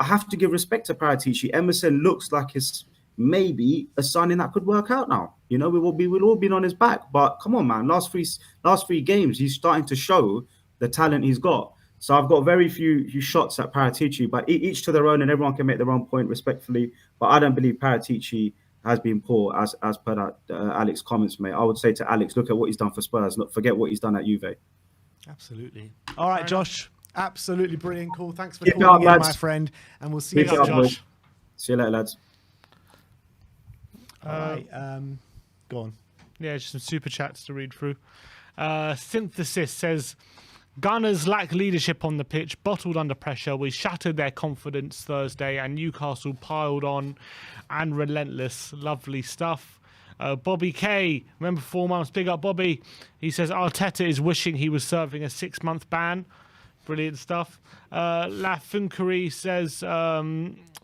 I have to give respect to Paratici. Emerson looks like his maybe a signing that could work out now. You know, we'll all be on his back. But come on, man, last three games, he's starting to show the talent he's got. So I've got very few shots at Paratici, but each to their own, and everyone can make their own point respectfully. But I don't believe Paratici has been poor as per that Alex comments, mate. I would say to Alex, look at what he's done for Spurs. Look, forget what he's done at Juve. Absolutely. All right, Josh. Absolutely brilliant call. Thanks for Keep calling it up, in, lads. my friend. And we'll see you Keep it up, soon. boys. See you later, lads. All right. Go on. Yeah, just some super chats to read through. Synthesis says, Gunners lack leadership on the pitch, bottled under pressure. We shattered their confidence Thursday, and Newcastle piled on and relentless. Lovely stuff. Bobby K, remember 4 months, big up Bobby. He says Arteta is wishing he was serving a 6-month ban. Brilliant stuff. La Funkery says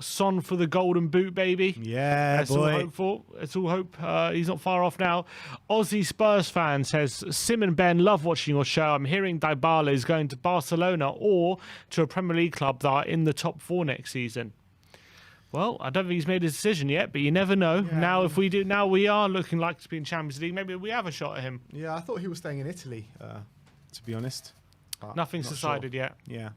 Son for the golden boot, baby. Yeah, That's boy. all hope for. It's all hope. He's not far off now. Aussie Spurs fan says, Sim and Ben, love watching your show. I'm hearing Dybala is going to Barcelona or to a Premier League club that are in the top 4 next season. Well, I don't think he's made a decision yet, but you never know. Yeah. Now, if we do, now we are looking like to be in Champions League. Maybe we have a shot at him. Yeah, I thought he was staying in Italy, to be honest. But Nothing's not decided sure. yet. Yeah.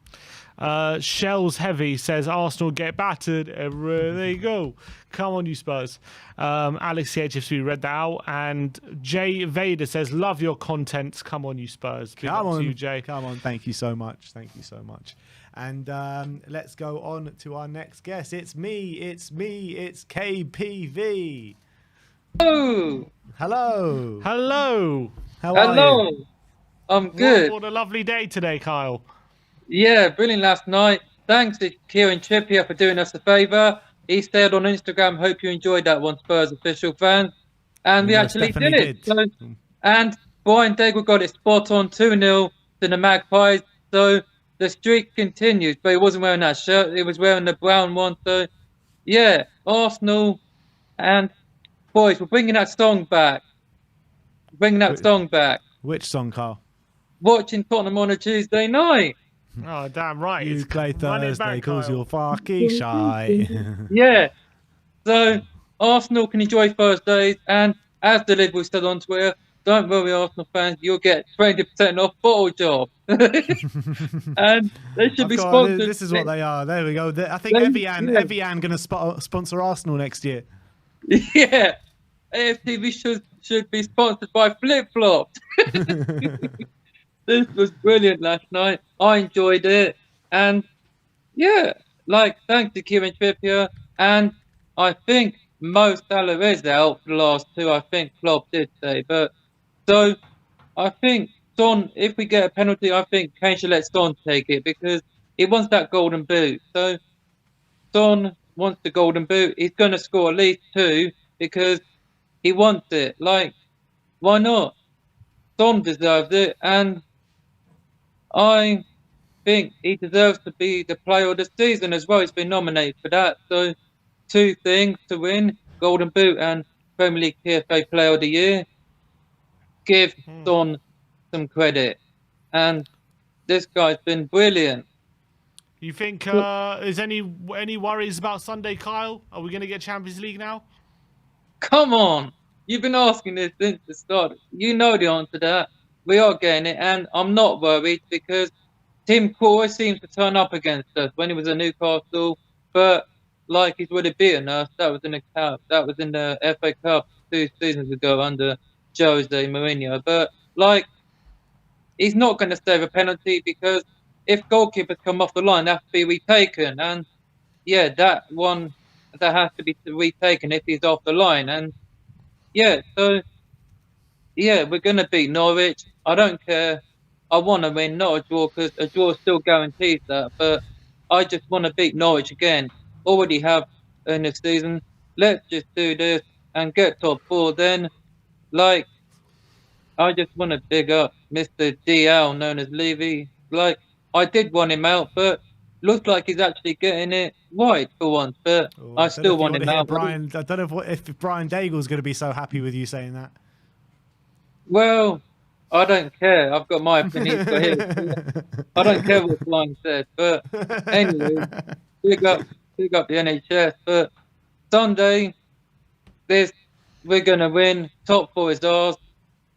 Shells Heavy says Arsenal get battered. There you go. Come on, you Spurs. Alex CHFC read that out. And Jay Vader says, love your content. Come on, you Spurs. Big up to you, Jay. Come on. Thank you so much. Thank you so much. And let's go on to our next guest. It's me. It's KPV. Hello. Hello. Hello. How are Hello. you? I'm good. What a lovely day today, Kyle. Yeah, brilliant last night. Thanks to Kieran Trippier for doing us a favour. He said on Instagram, hope you enjoyed that one, Spurs official fans. And we Most actually did definitely it. did. So, and Brian Daigle got it spot on 2-0 to the Magpies. So the streak continues, but he wasn't wearing that shirt. He was wearing the brown one. So, yeah, Arsenal and boys, we're bringing that song back. Which song, Carl? Watching Tottenham on a Tuesday night. Oh, damn right. You It's play run it Thursday back, because Kyle. you're fucking shy. Yeah. So Arsenal can enjoy Thursdays, and as the Liberals said on Twitter, don't worry, Arsenal fans, you'll get 20% off bottle job. And they should be sponsored. This is what they are. There we go. I think Evian going to sponsor Arsenal next year. Yeah. AFTV should be sponsored by Flip Flop. This was brilliant last night. I enjoyed it. And yeah, thanks to Kieran Trippier. And I think Mo Salah is out for the last 2. I think Klopp did say. But so I think Son, if we get a penalty, I think Kane should let Son take it because he wants that golden boot. So Son wants the golden boot. He's going to score at least 2 because he wants it. Why not? Son deserves it, and I think he deserves to be the player of the season as well. He's been nominated for that. So 2 things to win, Golden Boot and Premier League PFA Player of the Year. Give Son some credit. And this guy's been brilliant. You think is any worries about Sunday, Kyle? Are we going to get Champions League now? Come on. You've been asking this since the start. You know the answer to that. We are getting it, and I'm not worried because Tim COYS seems to turn up against us when he was at Newcastle, but he's already beaten us. That was in the Cup. That was in the FA Cup 2 seasons ago under Jose Mourinho. But like, he's not going to save a penalty because if goalkeepers come off the line, they have to be retaken. And yeah, that has to be retaken if he's off the line. And yeah, so yeah, we're going to beat Norwich. I don't care. I want to win, not a draw, because a draw still guarantees that. But I just want to beat Norwich again. Already have in the season. Let's just do this and get top 4. Then, like, I just want to big up Mr. DL, known as Levy. Like, I did want him out, but looks like he's actually getting it right for once. But I still want him out. Brian, I don't know if Brian Daigle's going to be so happy with you saying that. Well, I don't care. I've got my opinion for him. I don't care what Brian said. But anyway, big up the NHS. But Sunday, we're going to win. Top 4 is ours.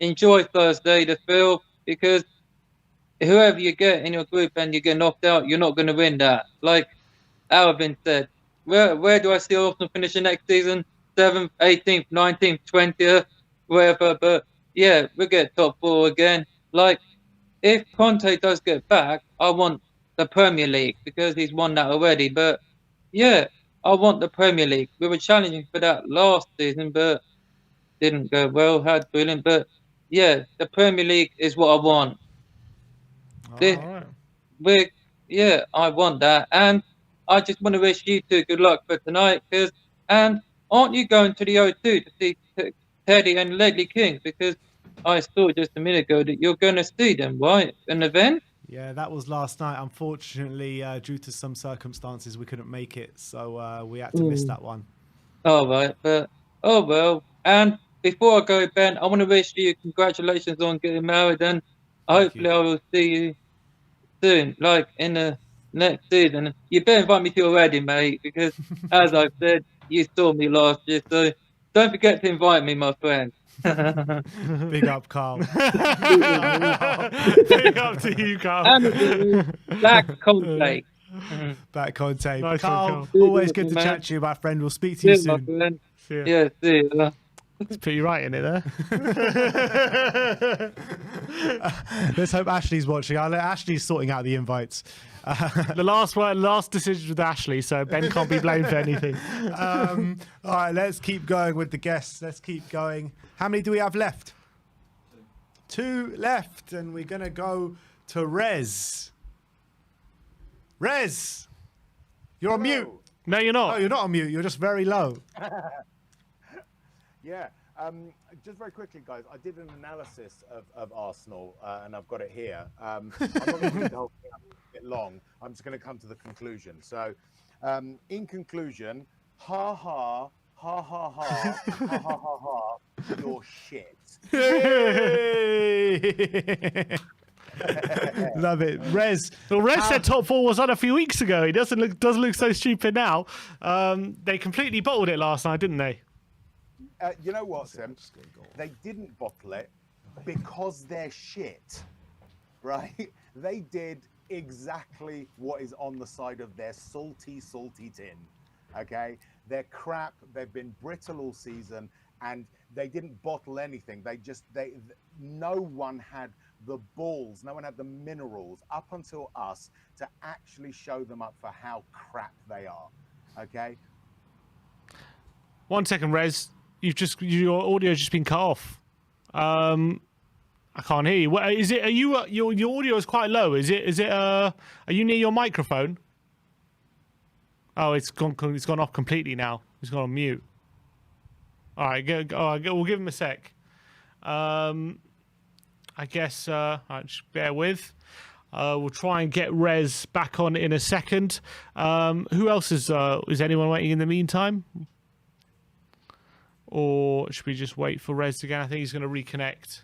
Enjoy Thursday, the feel, because whoever you get in your group and you get knocked out, you're not going to win that. Like Alvin said, where do I see Arsenal finishing next season? 7th, 18th, 19th, 20th, wherever. But yeah, we'll get top 4 again. Like, if Conte does get back, I want the Premier League because he's won that already. But yeah, I want the Premier League. We were challenging for that last season, but didn't go well. Had brilliant, but yeah, the Premier League is what I want. I want that, and I just want to wish you two good luck for tonight. And aren't you going to the O2 to see Teddy and Ledley King? Because I saw just a minute ago that you're going to see them, right? An event? Yeah, that was last night. Unfortunately, due to some circumstances, we couldn't make it, so we had to miss that one. All right, but oh well. And before I go, Ben, I want to wish you congratulations on getting married, and hopefully I will see you soon, like in the next season. You better invite me to your wedding, mate, because as I said, you saw me last year, so don't forget to invite me, my friend. Big up, Carl. Big up to you, Carl. And Black Conte. Back Conte. Nice Carl, one, always good to chat to you, my friend. We'll speak to you See you, my soon. friend. See ya. Yeah, see you. Let's put you right in it there. Let's hope Ashley's watching. I'll let Ashley's sorting out the invites. The last decision with Ashley, so Ben can't be blamed for anything. All right, let's keep going with the guests. Let's keep going. How many do we have left? 2 left, and we're going to go to Rez. Rez, you're on mute. No, you're not. Oh, you're not on mute. You're just very low. Yeah, just very quickly, guys. I did an analysis of Arsenal, and I've got it here. I'm not going to read the whole thing. It's a bit long. I'm just going to come to the conclusion. So, in conclusion, ha ha ha ha ha ha ha ha ha. You're shit. Love it, Rez. Well, Rez said top 4 was on a few weeks ago. He doesn't look so stupid now. They completely bottled it last night, didn't they? You know what, Sim? They didn't bottle it because they're shit, right? They did exactly what is on the side of their salty, salty tin, okay? They're crap. They've been brittle all season, and they didn't bottle anything. No one had the balls, no one had the minerals up until us to actually show them up for how crap they are, okay? 1 second, Rez. Your audio's just been cut off. I can't hear you. What is it? Are you your audio is quite low? Is it are you near your microphone? Oh, it's gone off completely now. It's gone on mute. All right, we'll give him a sec. I guess all right, just bear with. We'll try and get Rez back on in a second. Who else is anyone waiting in the meantime? Or should we just wait for Rez again? I think he's going to reconnect.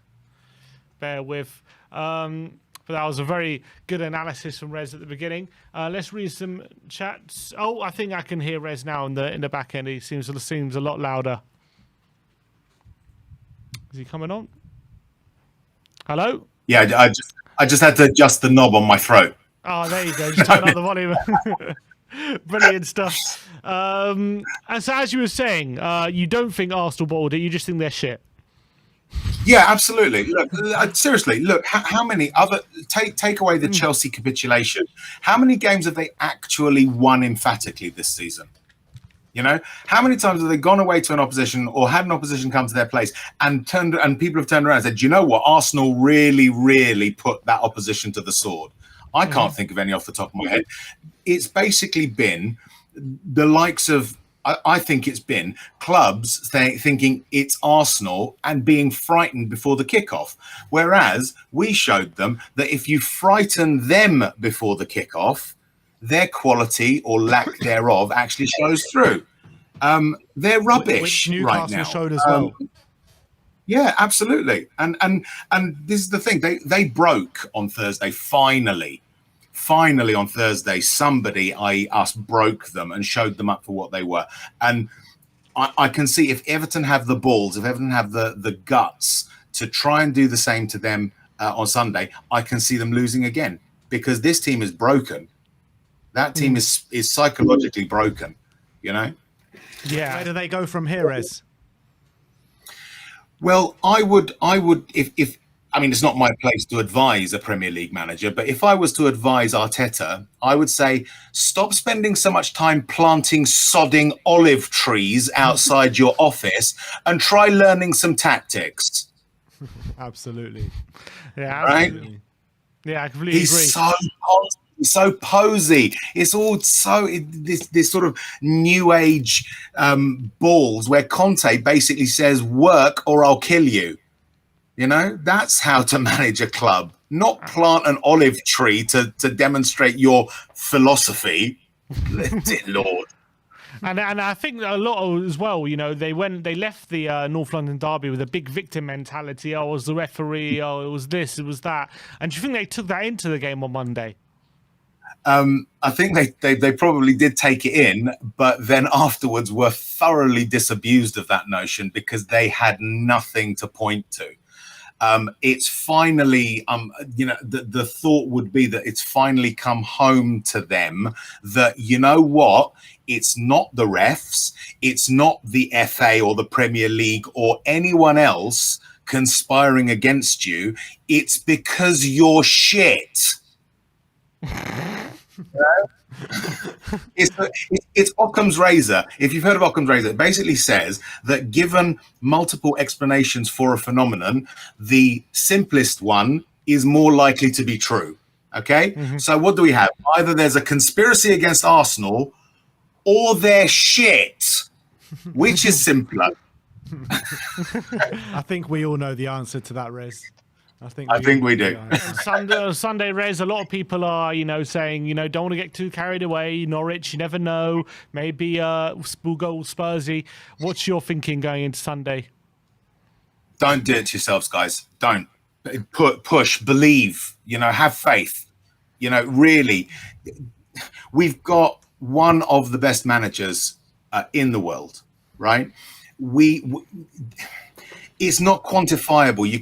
Bear with. But that was a very good analysis from Rez at the beginning. Let's read some chats. Oh, I think I can hear Rez now in the back end. He seems a lot louder. Is he coming on? Hello? Yeah, I just had to adjust the knob on my throat. Oh, there you go. Just turn up the volume. Brilliant stuff. And so, as you were saying, you don't think Arsenal bottled it. You just think they're shit. Yeah, absolutely. Look, seriously, look. How many other take away the Chelsea capitulation? How many games have they actually won emphatically this season? You know, how many times have they gone away to an opposition or had an opposition come to their place and people have turned around and said, "Do you know what? Arsenal really put that opposition to the sword." I can't think of any off the top of my head. It's basically been the likes of. I think it's been clubs thinking it's Arsenal and being frightened before the kickoff. Whereas we showed them that if you frighten them before the kickoff, their quality or lack thereof actually shows through. They're rubbish Which right Newcastle now. showed as well. Yeah, absolutely. And this is the thing. They broke on Thursday, finally on Thursday, somebody, i.e. us, broke them and showed them up for what they were. And I can see if Everton have the balls, if Everton have the guts to try and do the same to them on Sunday, I can see them losing again because this team is broken. That team is psychologically broken, you know? Yeah. Where do they go from here, Ez? Well, I would, if I mean, it's not my place to advise a Premier League manager, but if I was to advise Arteta, I would say stop spending so much time planting sodding olive trees outside your office and try learning some tactics. Absolutely. Yeah, Right? absolutely. Yeah, I completely agree. He's so posy. It's all this sort of new age balls where Conte basically says, "Work or I'll kill you." You know, that's how to manage a club, not plant an olive tree to demonstrate your philosophy. Dear Lord. And I think a lot as well, you know, they left the North London derby with a big victim mentality. Oh, it was the referee. Oh, it was this, it was that. And do you think they took that into the game on Monday? I think they probably did take it in, but then afterwards were thoroughly disabused of that notion because they had nothing to point to. It's finally, you know, the thought would be that it's finally come home to them that, you know what, it's not the refs, it's not the FA or the Premier League or anyone else conspiring against you. It's because you're shit. It's Occam's razor. If you've heard of Occam's razor, it basically says that given multiple explanations for a phenomenon, the simplest one is more likely to be true. Okay, so what do we have? Either there's a conspiracy against Arsenal or they're shit. Which is simpler? I think we all know the answer to that, Rez. I think we do. Sunday, Rez, a lot of people are, you know, saying, you know, don't want to get too carried away. Norwich, you never know. Maybe we'll go Spursy. What's your thinking going into Sunday? Don't do it to yourselves, guys. Don't. Push, believe, you know, have faith. You know, really, we've got one of the best managers in the world, right? It's not quantifiable. You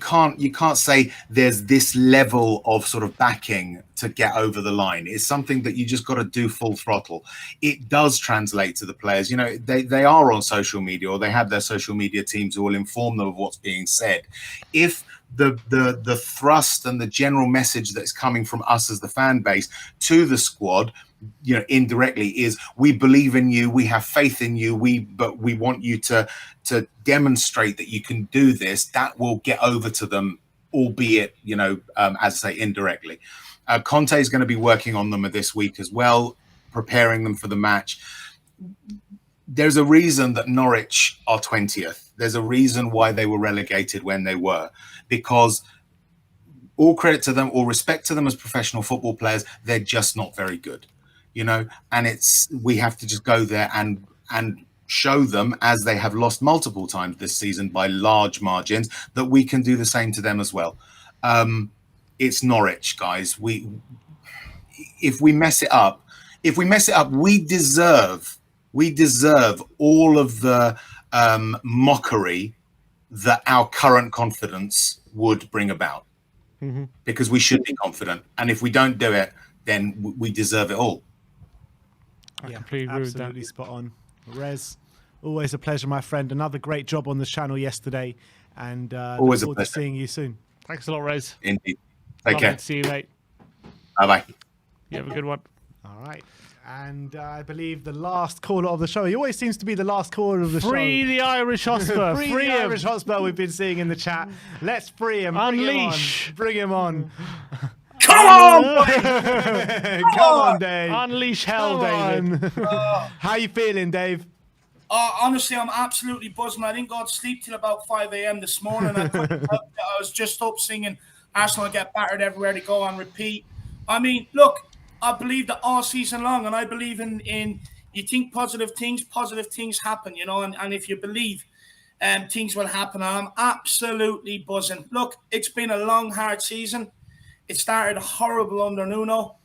can't say there's this level of sort of backing to get over the line. It's something that you just got to do full throttle. It does translate to the players. You know, they are on social media or they have their social media teams who will inform them of what's being said. If the thrust and the general message that's coming from us as the fan base to the squad, you know, indirectly is we believe in you, we have faith in you, but we want you to demonstrate that you can do this, that will get over to them, albeit, you know, as I say, indirectly. Conte is going to be working on them this week as well, preparing them for the match. There's a reason that Norwich are 20th. There's a reason why they were relegated when they were, because all credit to them, all respect to them as professional football players, they're just not very good, you know, and we have to just go there and show them, as they have lost multiple times this season by large margins, that we can do the same to them as well. It's Norwich, guys. If we mess it up, we deserve all of the mockery that our current confidence would bring about, because we should be confident, and if we don't do it, then we deserve it all. I completely agree with that. Absolutely spot on. Rez, always a pleasure, my friend. Another great job on the channel yesterday. and Always a look forward to pleasure. seeing you soon. Thanks a lot, Rez. Indeed. Take Lovely care. to see you, mate. Bye bye. You have a good one. All right. And I believe the last caller of the show. He always seems to be the last caller of the Free show. the Irish Hotspur. Free Free the him. Irish Hotspur we've been seeing in the chat. Let's free him. Unleash. Bring him on. Come on, Come on, Dave. Unleash hell, Come David. on. How you feeling, Dave? honestly, I'm absolutely buzzing. I didn't go to sleep till about 5 a.m. this morning. I couldn't help it. I was just up singing Arsenal get battered everywhere they go on repeat. I mean, look, I believe that all season long, and I believe in you think positive things happen, you know, and if you believe things will happen, I'm absolutely buzzing. Look, it's been a long, hard season. It started horrible under Nuno.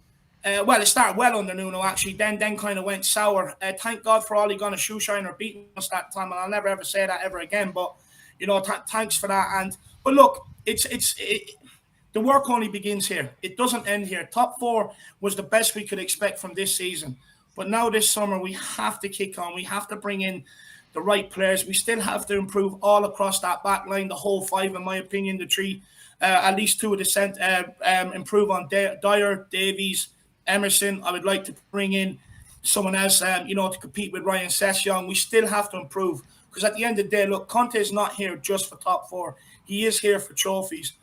Well, it started well under Nuno, actually, then kind of went sour. Thank God for all he gone to shoeshine or beating us that time, and I'll never ever say that ever again, but, you know, thanks for that. But look, the work only begins here. It doesn't end here. Top four was the best we could expect from this season. But now this summer, we have to kick on. We have to bring in the right players. We still have to improve all across that back line, the whole five, in my opinion, the three. At least two of the improve on Dyer, Davies, Emerson. I would like to bring in someone else, to compete with Ryan Sessegnon. We still have to improve. Because at the end of the day, look, Conte is not here just for top four. He is here for trophies.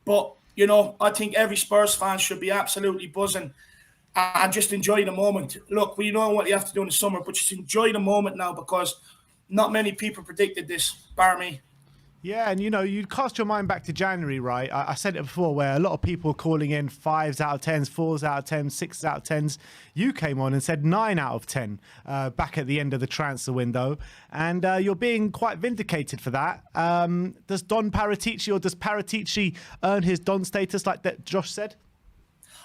But you know, I think every Spurs fan should be absolutely buzzing and just enjoy the moment. Look, we know what you have to do in the summer, but just enjoy the moment now because not many people predicted this, bar me. Yeah, and you know, you cast your mind back to January, right? I said it before, where a lot of people calling in 5s out of 10s, 4s out of 10s, 6s out of 10s. You came on and said 9 out of 10 back at the end of the transfer window, and you're being quite vindicated for that. Does Don Paratici, or does Paratici earn his Don status like that Josh said?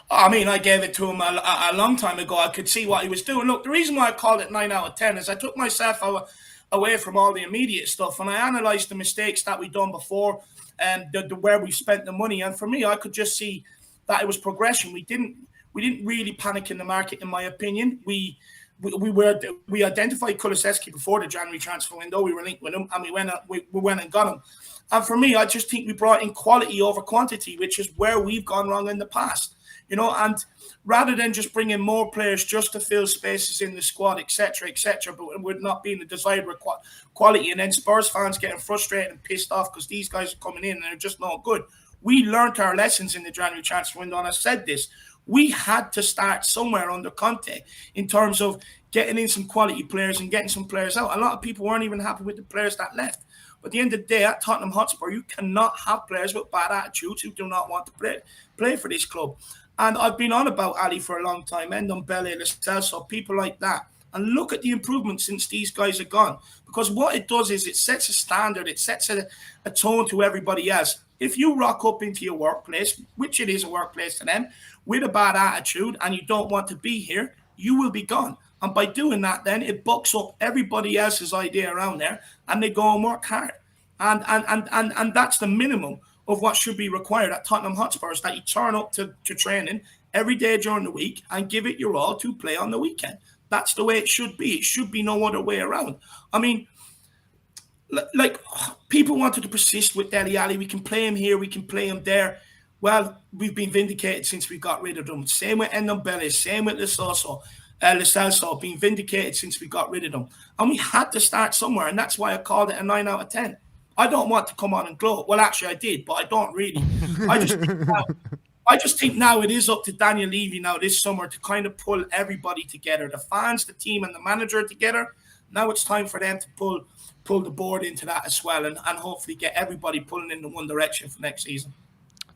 I mean, I gave it to him a long time ago. I could see what he was doing. Look, the reason why I called it 9 out of 10 is I took myself away from all the immediate stuff, and I analysed the mistakes that we'd done before and where we spent the money. And for me, I could just see that it was progression. We didn't really panic in the market, in my opinion. We identified Kulusevski before the January transfer window. We were linked with him, and we went and got him. And for me, I just think we brought in quality over quantity, which is where we've gone wrong in the past. You know, and rather than just bringing more players just to fill spaces in the squad, etc., but we're not being the desired quality, and then Spurs fans getting frustrated and pissed off because these guys are coming in and they're just not good. We learned our lessons in the January transfer window, and I said this. We had to start somewhere under Conte in terms of getting in some quality players and getting some players out. A lot of people weren't even happy with the players that left. But at the end of the day, at Tottenham Hotspur, you cannot have players with bad attitudes who do not want to play for this club. And I've been on about Ali for a long time, Ndombele, Lo Celso, people like that. And look at the improvement since these guys are gone. Because what it does is it sets a standard, it sets a tone to everybody else. If you rock up into your workplace, which it is a workplace to them, with a bad attitude and you don't want to be here, you will be gone. And by doing that, then it bucks up everybody else's idea around there and they go and work hard. And that's the minimum of what should be required at Tottenham Hotspur, is that you turn up to training every day during the week and give it your all to play on the weekend. That's the way it should be. It should be no other way around. I mean, like, people wanted to persist with Dele Alli. We can play him here, we can play him there. Well, we've been vindicated since we got rid of them. Same with Ndombele, same with Lo Celso, been vindicated since we got rid of them. And we had to start somewhere, and that's why I called it a 9 out of 10. I don't want to come on and gloat. Well, actually, I did, but I don't really. I just think now it is up to Daniel Levy now this summer to kind of pull everybody together, the fans, the team, and the manager together. Now it's time for them to pull the board into that as well, and hopefully get everybody pulling in the one direction for next season.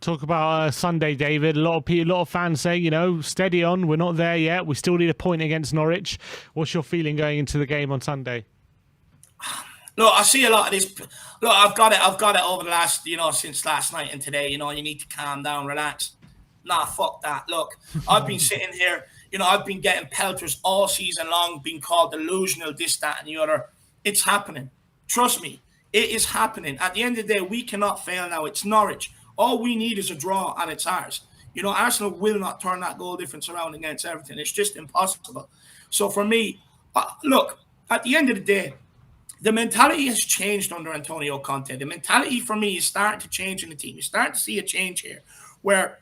Talk about Sunday, David. A lot of fans say, you know, steady on. We're not there yet. We still need a point against Norwich. What's your feeling going into the game on Sunday? Look, I see a lot of this. Look, I've got it over the last, since last night and today. You need to calm down, relax. Nah, fuck that. Look, I've been sitting here, I've been getting pelters all season long, being called delusional, this, that, and the other. It's happening. Trust me, it is happening. At the end of the day, we cannot fail now. It's Norwich. All we need is a draw, and it's ours. Arsenal will not turn that goal difference around against everything. It's just impossible. So for me, look, at the end of the day, the mentality has changed under Antonio Conte. The mentality for me is starting to change in the team. You're starting to see a change here where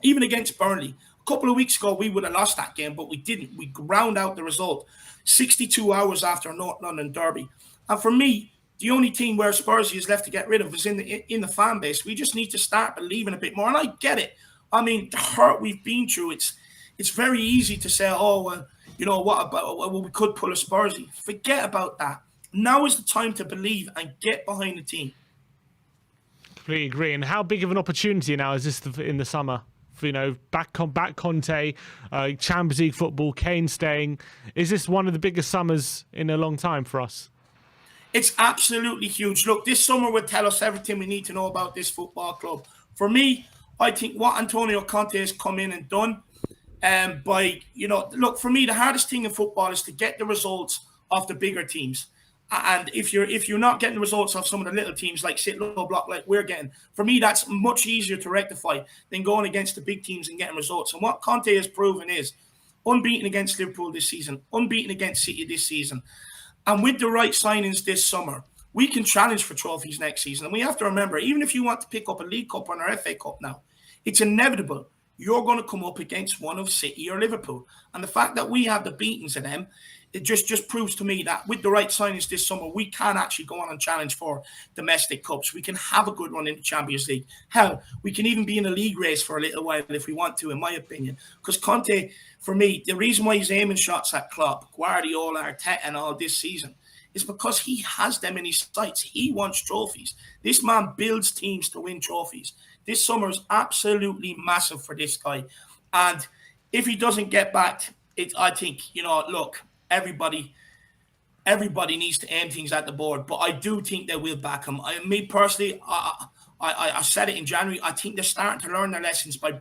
even against Burnley, a couple of weeks ago, we would have lost that game, but we didn't. We ground out the result 62 hours after North London derby. And for me, the only team where Spursy is left to get rid of is in the fan base. We just need to start believing a bit more. And I get it. I mean, the hurt we've been through, it's very easy to say, oh, well, you know, what about, well, we could pull a Spursy. Forget about that. Now is the time to believe and get behind the team. Completely agree. And how big of an opportunity now is this in the summer? For, you know, back Conte, Champions League football, Kane staying. Is this one of the biggest summers in a long time for us? It's absolutely huge. Look, this summer will tell us everything we need to know about this football club. For me, I think what Antonio Conte has come in and done, look, for me, the hardest thing in football is to get the results of the bigger teams. And if you're not getting the results of some of the little teams like Sitlow Block, like we're getting, for me, that's much easier to rectify than going against the big teams and getting results. And what Conte has proven is unbeaten against Liverpool this season, unbeaten against City this season. And with the right signings this summer, we can challenge for trophies next season. And we have to remember, even if you want to pick up a League Cup or an FA Cup now, it's inevitable. You're going to come up against one of City or Liverpool. And the fact that we have the beatings of them, it just proves to me that with the right signings this summer, we can actually go on and challenge for domestic cups. We can have a good run in the Champions League. Hell, we can even be in a league race for a little while if we want to, in my opinion. Because Conte, for me, the reason why he's aiming shots at Klopp, Guardiola, Arteta and all this season is because he has them in his sights. He wants trophies. This man builds teams to win trophies. This summer is absolutely massive for this guy. And if he doesn't get back, I think, look, everybody needs to aim things at the board. But I do think they will back him. Me personally, I said it in January. I think they're starting to learn their lessons by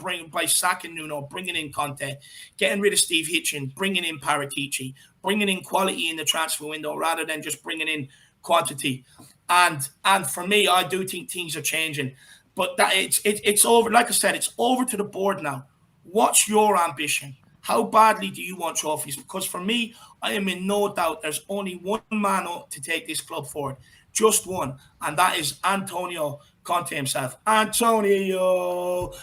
sacking Nuno, bringing in Conte, getting rid of Steve Hitchen, bringing in Paratici, bringing in quality in the transfer window rather than just bringing in quantity. And for me, I do think things are changing. But that it's over. Like I said, it's over to the board now. What's your ambition? How badly do you want trophies? Because for me, I am in no doubt there's only one man up to take this club forward. Just one. And that is Antonio Conte himself. Antonio.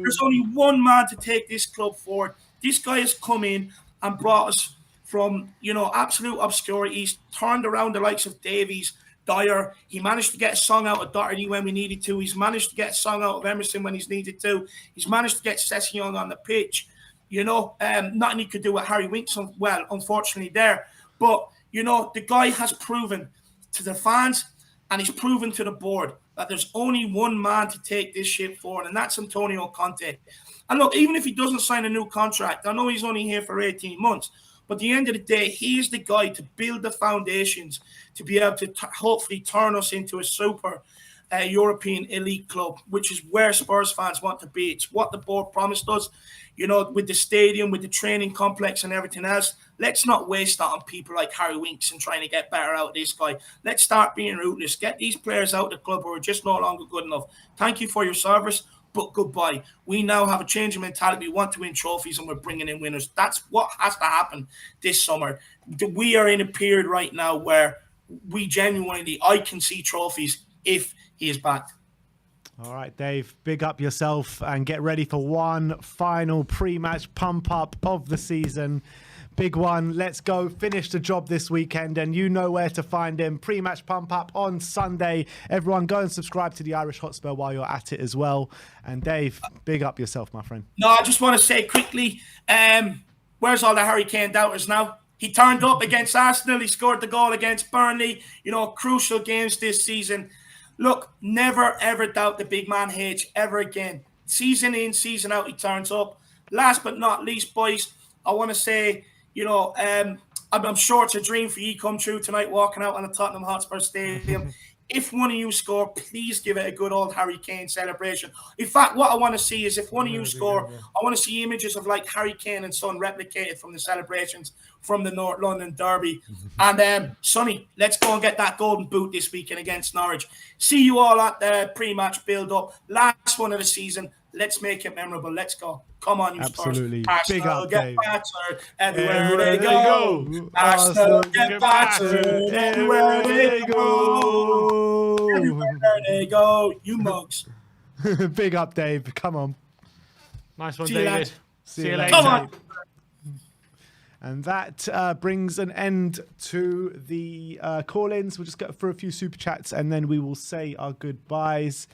There's only one man to take this club forward. This guy has come in and brought us from, absolute obscurity. He's turned around the likes of Davies, Dyer. He managed to get a song out of Doherty when we needed to. He's managed to get a song out of Emerson when he's needed to. He's managed to get Sessegnon on the pitch. Nothing he could do with Harry Winks, well, unfortunately there. But, the guy has proven to the fans and he's proven to the board that there's only one man to take this ship forward, and that's Antonio Conte. And look, even if he doesn't sign a new contract, I know he's only here for 18 months, but at the end of the day, he is the guy to build the foundations to be able to hopefully turn us into a super European elite club, which is where Spurs fans want to be. It's what the board promised us, with the stadium, with the training complex and everything else. Let's not waste that on people like Harry Winks and trying to get better out of this guy. Let's start being ruthless. Get these players out of the club who are just no longer good enough. Thank you for your service, but goodbye. We now have a change of mentality. We want to win trophies and we're bringing in winners. That's what has to happen this summer. We are in a period right now where we genuinely, I can see trophies if he is back. All right, Dave, big up yourself and get ready for one final pre-match pump up of the season. Big one. Let's go finish the job this weekend, and you know where to find him. Pre-match pump up on Sunday. Everyone go and subscribe to the Irish Hotspur while you're at it as well. And Dave, big up yourself, my friend. No, I just want to say quickly, where's all the Harry Kane doubters now? He turned up against Arsenal. He scored the goal against Burnley. Crucial games this season. Look, never, ever doubt the big man H ever again. Season in, season out, he turns up. Last but not least, boys, I want to say, I'm sure it's a dream for you come true tonight, walking out on the Tottenham Hotspur Stadium. If one of you score, please give it a good old Harry Kane celebration. In fact, what I want to see is if one of you score, I want to see images of like Harry Kane and son replicated from the celebrations from the North London derby. And Sonny, let's go and get that golden boot this weekend against Norwich. See you all at the pre-match build-up. Last one of the season. Let's make it memorable. Let's go. Come on, you Absolutely. Spurs. Big Arsenal up, get Dave. battered everywhere they go. Arsenal Arsenal get battered everywhere they go. Everywhere they go. You mugs. Big up, Dave. Come on. Nice one, See you, David. lad. See you later. later. Come on. And that brings an end to the call-ins. We'll just go through a few super chats and then we will say our goodbyes.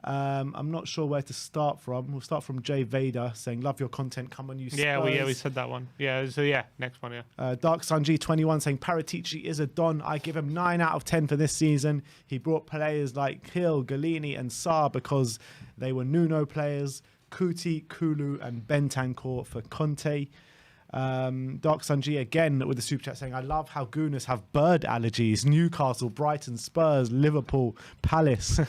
I'm not sure where to start from. We'll start from Jay Vader saying, "Love your content. Come on, you Spurs." Yeah, we said that one. Yeah, so yeah, next one, yeah. Dark Sun G21 saying, "Paratici is a don. I give him 9 out of 10 for this season. He brought players like Hill, Galini, and Sarr because they were Nuno players. Kuti, Kulu, and Bentancur for Conte." Dark Sun G again with the super chat saying, "I love how Gooners have bird allergies. Newcastle, Brighton, Spurs, Liverpool, Palace.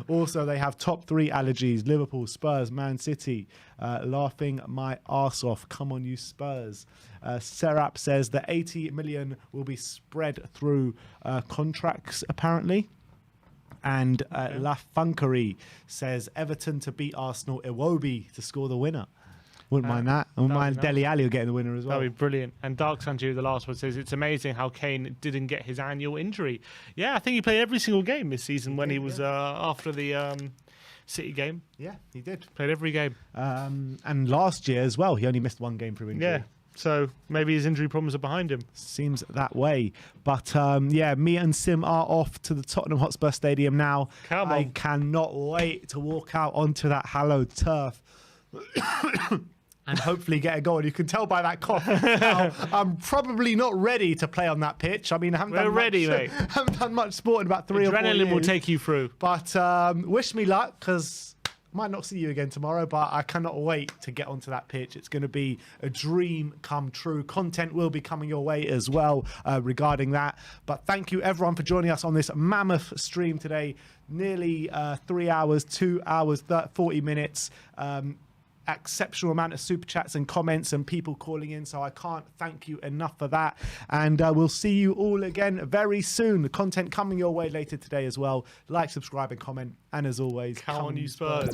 Also, they have top 3 allergies: Liverpool, Spurs, Man City. Laughing my arse off. Come on, you Spurs." Serap says the 80 million will be spread through contracts, apparently. And La Funkery says Everton to beat Arsenal, Iwobi to score the winner. Wouldn't mind that. I wouldn't mind Dele Alli getting the winner as well. That'd be brilliant. And Dark Sanju, the last one, says it's amazing how Kane didn't get his annual injury. Yeah, I think he played every single game this season when he was after the City game. Yeah, he did. Played every game. And last year as well, he only missed 1 game through injury. Yeah. So maybe his injury problems are behind him. Seems that way. But yeah, me and Sim are off to the Tottenham Hotspur Stadium now. Come on. I cannot wait to walk out onto that hallowed turf. And hopefully get a goal. And you can tell by that cough. Now, I'm probably not ready to play on that pitch. I mean, I haven't haven't done much sport in about 3 or 4 years. Adrenaline will take you through. But wish me luck, because I might not see you again tomorrow, but I cannot wait to get onto that pitch. It's going to be a dream come true. Content will be coming your way as well regarding that. But thank you, everyone, for joining us on this mammoth stream today. Nearly 3 hours, 2 hours, 40 minutes. Exceptional amount of super chats and comments and people calling in, so I can't thank you enough for that. And we'll see you all again very soon. The content coming your way later today as well. Like, subscribe, and comment. And as always, come on, you Spurs.